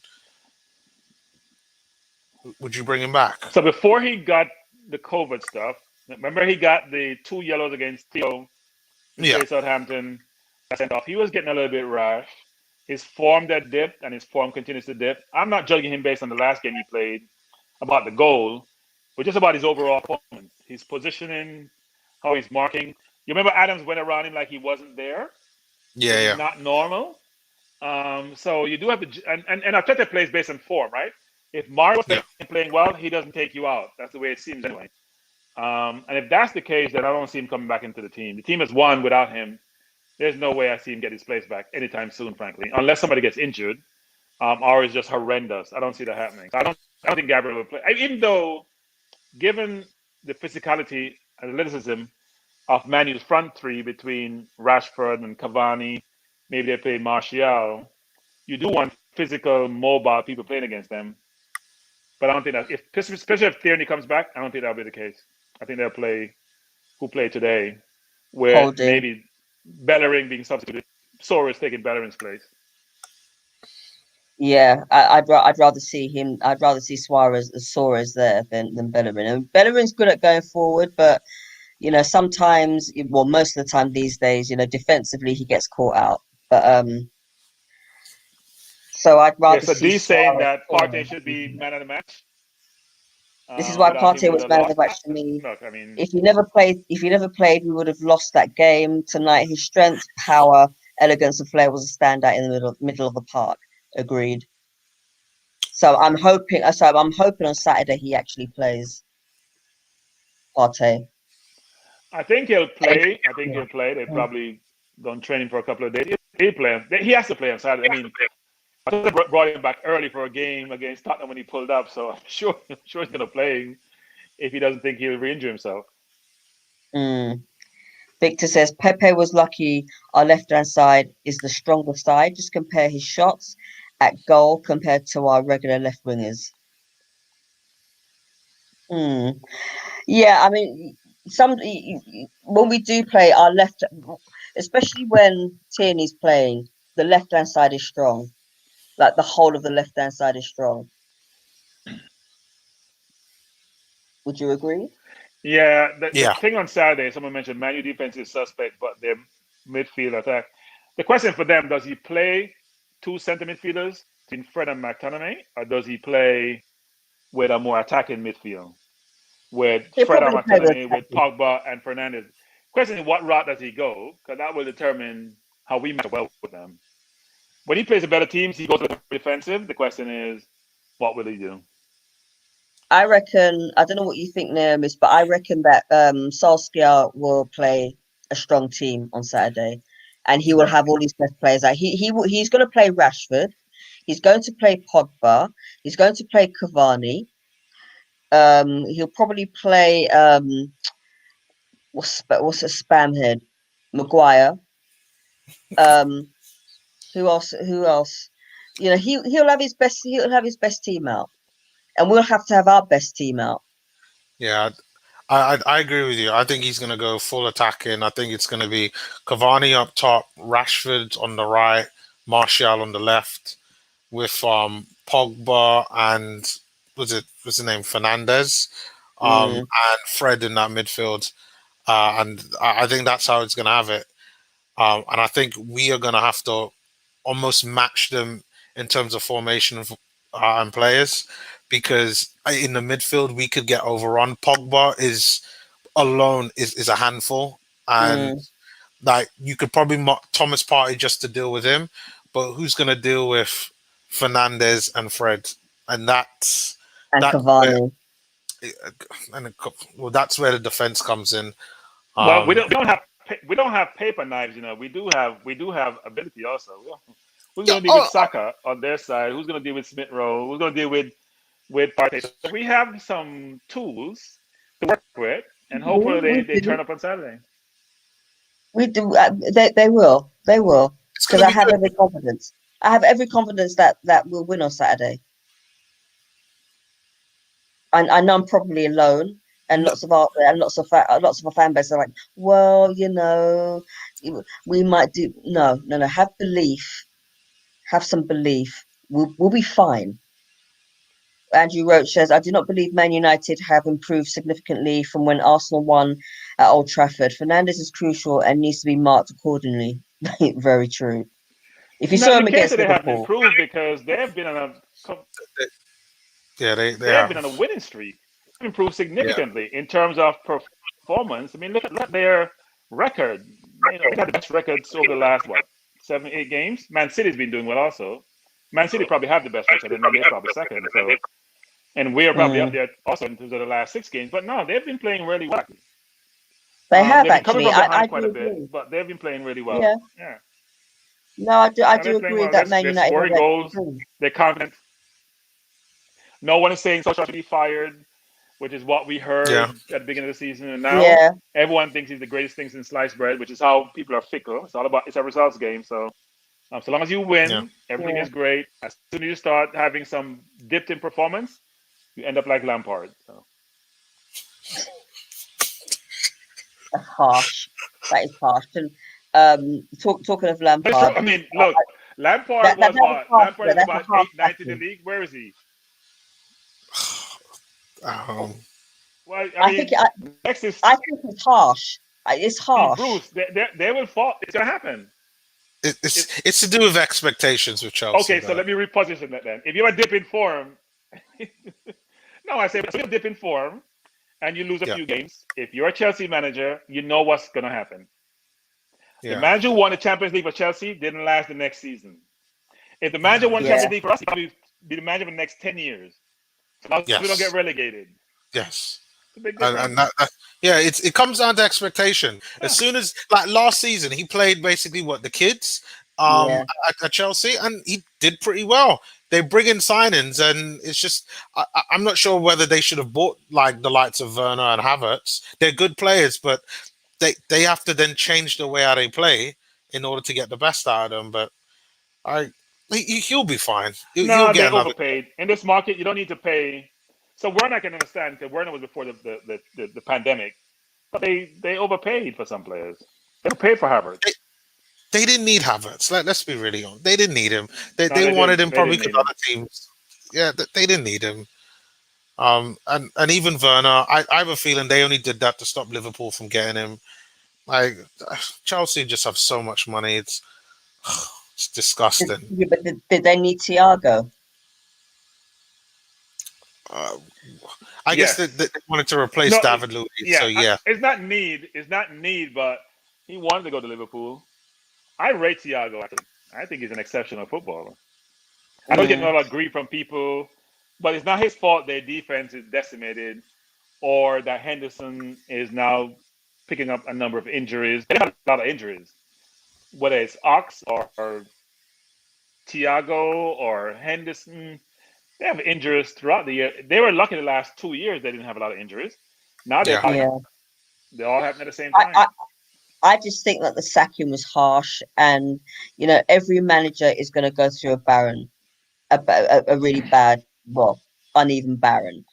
would you bring him back? So before he got the COVID stuff, remember he got the 2 yellows against Theo, Southampton, sent off. He was getting a little bit rash. His form that dipped, and his form continues to dip. I'm not judging him based on the last game he played about the goal, but just about his overall performance. His positioning, how he's marking. You remember Adams went around him like he wasn't there? Yeah. Not normal. So you do have to, and Arteta plays based on form, right? If Mario's playing well, he doesn't take you out. That's the way it seems anyway. And if that's the case, then I don't see him coming back into the team. The team has won without him. There's no way I see him get his place back anytime soon, frankly, unless somebody gets injured, or is just horrendous. I don't see that happening. So I don't think Gabriel will play. Even though, given the physicality and athleticism of Man U's front three between Rashford and Cavani, maybe they play Martial, you do want physical, mobile people playing against them. But I don't think that, especially if Tierney comes back, I don't think that'll be the case. I think they'll play who played today, where maybe Bellerin being substituted, Soares taking Bellerin's place. Yeah, I'd rather see him. I'd rather see Soares there than Bellerin. And Bellerin's good at going forward, but sometimes, well, most of the time these days, defensively he gets caught out. But so I'd rather see. So D's saying that Partey should be man of the match. This is why Without him, we Partey would was have man of the lost. match for me. Look, I mean, If he never played, we would have lost that game tonight. His strength, power, elegance, and flair was a standout in the middle of the park. Agreed. So I'm hoping. On Saturday he actually plays Partey. I think he'll play. They probably done training for a couple of days. He'll play. He has to play on Saturday. I mean, I brought him back early for a game against Tottenham when he pulled up, so I'm sure he's going to play if he doesn't think he'll re-injure himself. Victor says Pepe was lucky. Our left-hand side is the stronger side. Just compare his shots at goal compared to our regular left wingers. Yeah, I mean, when we do play our left, especially when Tierney's playing, the left-hand side is strong. Like the whole of the left-hand side is strong. Would you agree? Yeah, the thing on Saturday, someone mentioned Man U defense is suspect, but their midfield attack. The question for them, does he play two centre midfielders between Fred and McTominay, or does he play with a more attacking midfield? With He'll Fred and probably play McTominay, with Pogba and Fernandes. Question is, what route does he go? Because that will determine how we match well with them. When he plays a better teams, he goes with defensive. The question is, what will he do? I reckon, I don't know what you think, Naomi, but I reckon that Solskjaer will play a strong team on Saturday, and he will have all his best players. Like he's going to play Rashford, he's going to play Pogba, he's going to play Cavani. He'll probably play what's a spam head, Maguire. Who else? You know, he'll have his best. He'll have his best team out, and we'll have to have our best team out. Yeah, I agree with you. I think he's going to go full attacking. I think it's going to be Cavani up top, Rashford on the right, Martial on the left, with Pogba and what's the name, Fernandez, and Fred in that midfield. And I think that's how it's going to have it. And I think we are going to have to almost match them in terms of formation and players, because in the midfield we could get overrun. Pogba is a handful, and like you could probably mock Thomas Partey just to deal with him, but who's going to deal with Fernandez and Fred? And that's Cavani. That's where the defense comes in. Well, we don't have paper knives, you know. We do have ability also. Who's going to deal with Saka on their side? Who's going to deal with Smith Rowe? Who's going to deal with Partey? So we have some tools to work with, and hopefully they turn up on Saturday. We do. They will. They will. Because I have every confidence. I have every confidence that we'll win on Saturday. I know I'm probably alone, and lots of our fan base are like, well, you know, we might do. No. Have belief. Have some belief. We'll be fine. Andrew Roach says, I do not believe Man United have improved significantly from when Arsenal won at Old Trafford. Fernandes is crucial and needs to be marked accordingly. Very true. If you saw him against Liverpool, they Liverpool, have improved because they have been on a winning streak. They've improved significantly in terms of performance. I mean, look at their record. You know, they had the best records over the last 7-8 games. Man City's been doing well also. Man City probably have the best record, and then they're probably second. So, and we're probably up there also in terms of the last 6 games. But no, they've been playing really well. They have they've actually. Coming from behind I quite do a bit, agree. but they've been playing really well. Yeah. No, I do agree well. that Man United scoring goals. They're confident. No one is saying Solskjaer should be fired, which is what we heard at the beginning of the season. And now everyone thinks he's the greatest thing since sliced bread, which is how people are fickle. It's a results game. So so long as you win, everything is great. As soon as you start having some dipped in performance, you end up like Lampard. So. That's harsh. That is harsh. And talking of Lampard, I mean, look, Lampard was what? Lampard is about 8-9 in the league. Where is he? Well, I think it's harsh. It's harsh. Bruce, they will fall. It's gonna happen. It's to do with expectations with Chelsea. Okay, so let me reposition that then. If you have a dip in form, No, I say if you dip in form and you lose a Yeah. few games. If you're a Chelsea manager, you know what's going to happen. The Yeah. manager who won the Champions League for Chelsea didn't last the next season. If the manager won the Yeah. Champions League for us, he'd probably be the manager for the next 10 years. So now we don't get Yes. relegated. Yes. It's a big And, difference. yeah, it comes down to expectation. As soon as, like last season, he played basically what the kids Yeah. at Chelsea, and he did pretty well. They bring in signings, and it's just I'm not sure whether they should have bought like the likes of Werner and Havertz. They're good players, but they have to then change the way how they play in order to get the best out of them. But he'll be fine. He'll No, they get another. overpaid. In this market, you don't need to pay. So Werner I can understand because Werner was before the pandemic. But they overpaid for some players. They overpaid for Havertz. They didn't need Havertz. Let's be really honest. They didn't need him. They No, they wanted didn't. him They probably didn't because need him. other teams. Yeah, they didn't need him. And even Werner, I have a feeling they only did that to stop Liverpool from getting him. Like Chelsea just have so much money. It's disgusting. Yeah, but did they need Thiago? Uh, I guess Yes. they wanted to replace No, David Luiz. Yeah, So yeah, it's not need. It's not need, but he wanted to go to Liverpool. I rate Thiago. I think he's an exceptional footballer. I know he's getting a lot of grief from people, but it's not his fault their defense is decimated or that Henderson is now picking up a number of injuries. They have a lot of injuries, whether it's Ox or Thiago or Henderson. They have injuries throughout the year. They were lucky the last 2 years they didn't have a lot of injuries. Now they're Yeah. piling Yeah. up. They all happen at the same time. I just think that the sacking was harsh, and every manager is going to go through a really bad, well, uneven Baron.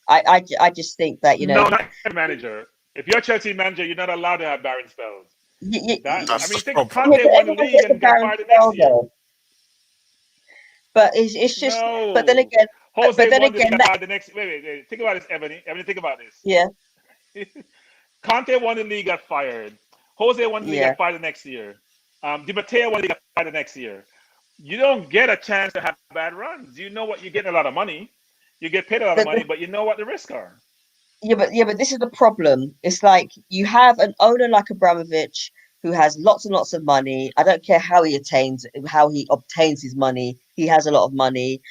I just think that No, not every manager. If you're a Chelsea manager, you're not allowed to have barren spells. I that's mean, the think problem. Conte won the everyone league gets a and got Baron fired the next spell year. though. But it's just, but then No. again, Jose then won the league, again, got fired the next. Wait. Think about this, Ebony. Ebony, think about this. yeah, Conte won the league, got fired. Jose won the league, yeah. got fired the next year. Di Matteo won the league, got fired the next year. You don't get a chance to have bad runs. You know what? You're getting a lot of money. You get paid a lot of money, but you know what the risks are. Yeah, but this is the problem. It's like you have an owner like Abramovich who has lots and lots of money. I don't care how he obtains his money. He has a lot of money.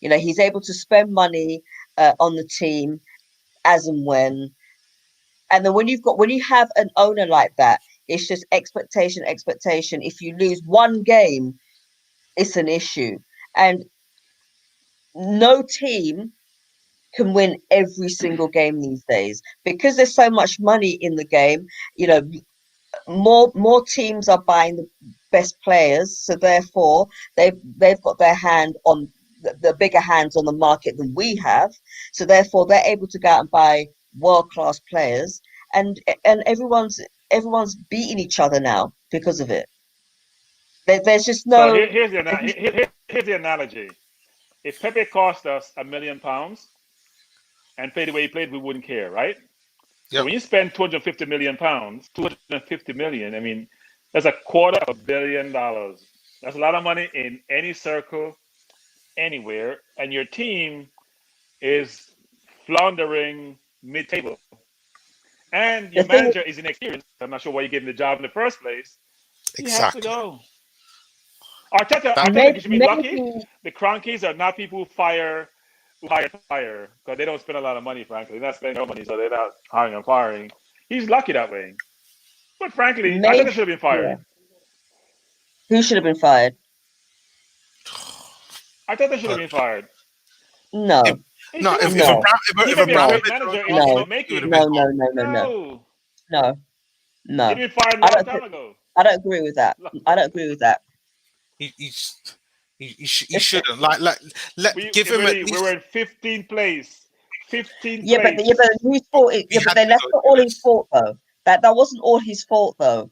He's able to spend money on the team as and when. And then when you have an owner like that, it's just expectation. If you lose one game, it's an issue. And no team can win every single game these days because there's so much money in the game. More teams are buying the best players, so therefore they've got their hand on the bigger hands on the market than we have. So therefore they're able to go out and buy world-class players, and everyone's beating each other now because of it. There's just So no. here's the analogy. If Pepe cost us £1 million and played the way he played, we wouldn't care, right? Yep. So when you spend £250 million, 250 million, I mean, that's $250 million. That's a lot of money in any circle, anywhere, and your team is floundering mid-table. And your manager is inexperienced. I'm not sure why you gave him the job in the first place. He has to Exactly. go. Arteta should be lucky. The Cronkies are not people who hire because they don't spend a lot of money, frankly. They're not spending no money, so they're not hiring and firing. He's lucky that way. But frankly, Arteta should have been fired. Yeah. Who should have been fired? Arteta should have been fired. No. He No, should have if been. a He may be a Brown great manager if No. he's not making. No. He'd been fired a long time ago. I don't agree with that. He shouldn't give him at least. We were in 15th place. 15th Yeah, place. but whose fault? But then that's not all his fault though. That wasn't all his fault though.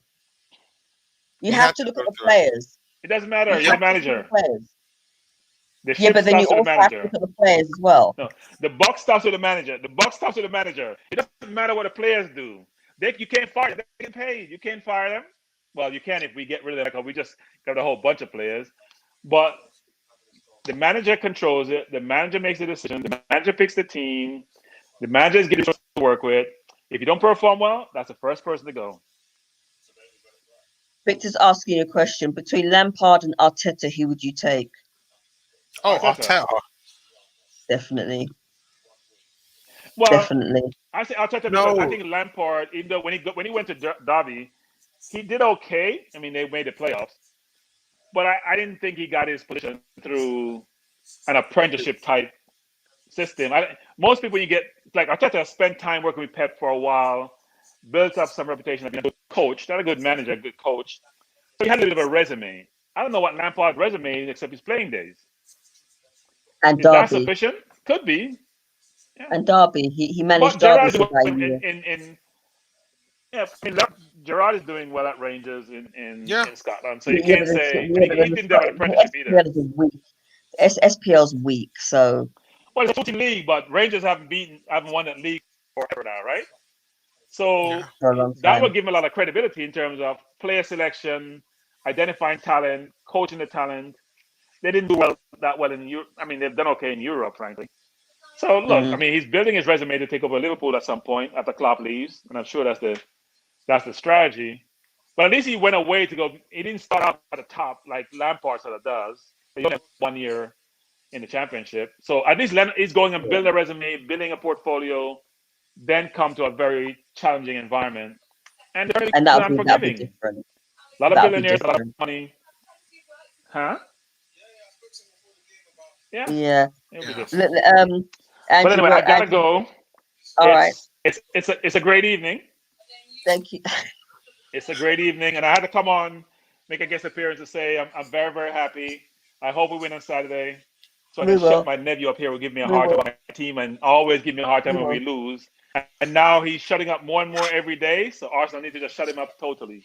You have to look at the players. It doesn't matter. You're the manager. Yeah, but then you also have to look at the players as well. No, the buck stops with the manager. The buck stops with the manager. It doesn't matter what the players do. You can't fire them. They get paid. You can't fire them. Well, you can if we get rid of them because we just got a whole bunch of players. But The manager controls it. The manager makes the decision. The manager picks the team. The manager is getting to work with. If you don't perform well, that's the first person to go. Victor's asking you a question. Between Lampard and Arteta, who would you take? Oh, Arteta. Arteta. Definitely. Well, Definitely. I say Arteta because No. I think Lampard, even though when he went to Derby, he did okay. I mean, they made the playoffs, but I didn't think he got his position through an apprenticeship type system. Most people, you get like Arteta, spent time working with Pep for a while, built up some reputation of being a good coach, not a good manager, a good coach. So he had a little bit of a resume. I don't know what Lampard's resume is except his playing days. And Is that Derby. sufficient? Could be. Yeah. And Derby. He managed But Derby Gerrard's for that doing year. yeah, I mean, Gerrard is doing well at Rangers in Scotland, so you Yeah, can't but say he didn't have an apprenticeship either. SPL is weak. SPL's weak, so Well, it's a 2-team league, but Rangers haven't won that league forever now, right? So for a long that time. will give him a lot of credibility in terms of player selection, identifying talent, coaching the talent. They didn't do that well in Europe. I mean, they've done okay in Europe, frankly. So look, I mean, he's building his resume to take over Liverpool at some point after Klopp leaves, and I'm sure that's the strategy. But at least he went away to go. He didn't start out at the top like Lampard sort of does. He only had 1 year in the Championship, so at least he's going and building a resume, building a portfolio, then come to a very challenging environment, and they're really that'll be unforgiving. different. A lot of That'll be billionaires, a lot of different. money. Huh? Yeah. Yeah. It'll be different. But Andrew, anyway, I gotta go. All right. It's a great evening. Thank you. It's a great evening, and I had to come on, make a guest appearance to say I'm very, very happy. I hope we win on Saturday. So I can shut my nephew up here will give me a hard time on my team and always give me a hard time when we lose. And now he's shutting up more and more every day, so Arsenal need to just shut him up totally.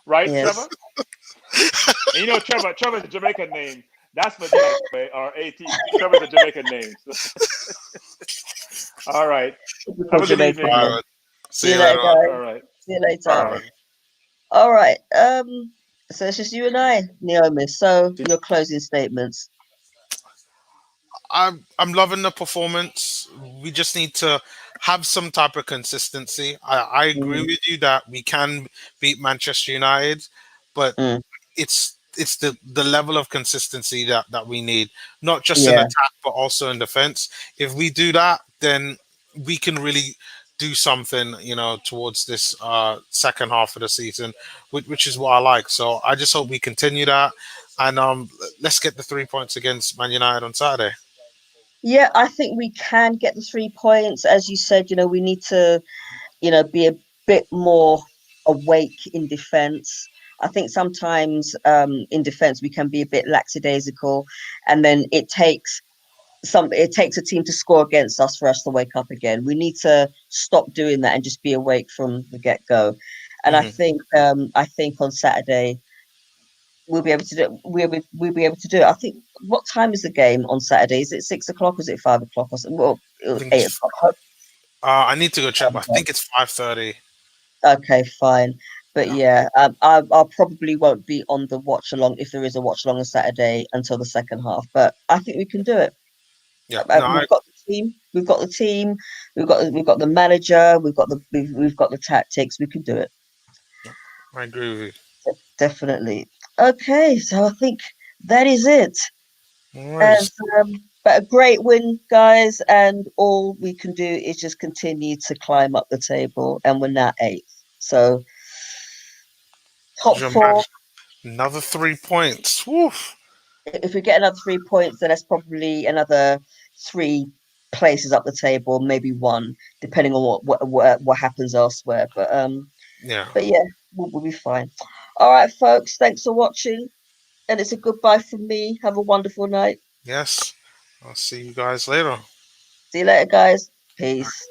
Right, Yes. Trevor? And you know Trevor's a Jamaican name. That's for Jamaica, or AT. Trevor's a Jamaican name. All right. Have a good evening. All right. See you later, guys. All right. See you later. All right. All right. So it's just you and I, Naomi. So your closing statements. I'm loving the performance. We just need to have some type of consistency. I agree with you that we can beat Manchester United, but it's the level of consistency that we need, not just in attack but also in defense. If we do that, then we can really do something, towards this second half of the season, which is what I like. So I just hope we continue that, and let's get the 3 points against Man United on Saturday. Yeah, I think we can get the 3 points. As you said, we need to, be a bit more awake in defense. I think sometimes in defense we can be a bit lackadaisical, and then it takes a team to score against us for us to wake up again. We need to stop doing that and just be awake from the get-go. And I think on Saturday we'll be able to do. We'll be able to do it. I think. What time is the game on Saturday? Is it 6 o'clock? Or is it 5 o'clock? Or something? Well, it was 8 o'clock. I need to go check, but I think it's 5:30. Okay, fine. But yeah, I probably won't be on the watch along if there is a watch along on Saturday until the second half. But I think we can do it. Yeah, We've got the team. We've got the team. We've got the manager. We've got the tactics. We can do it. I agree with you. Definitely. Okay, so I think that is it. Nice. But a great win, guys, and all we can do is just continue to climb up the table, and we're now 8th. So top 4. Another 3 points. Woof. If we get another 3 points, then that's probably another 3 places up the table, maybe 1, depending on what happens elsewhere. But yeah, we'll be fine. All right, folks, thanks for watching, and it's a goodbye from me. Have a wonderful night. Yes, I'll see you guys later. See you later, guys. Peace.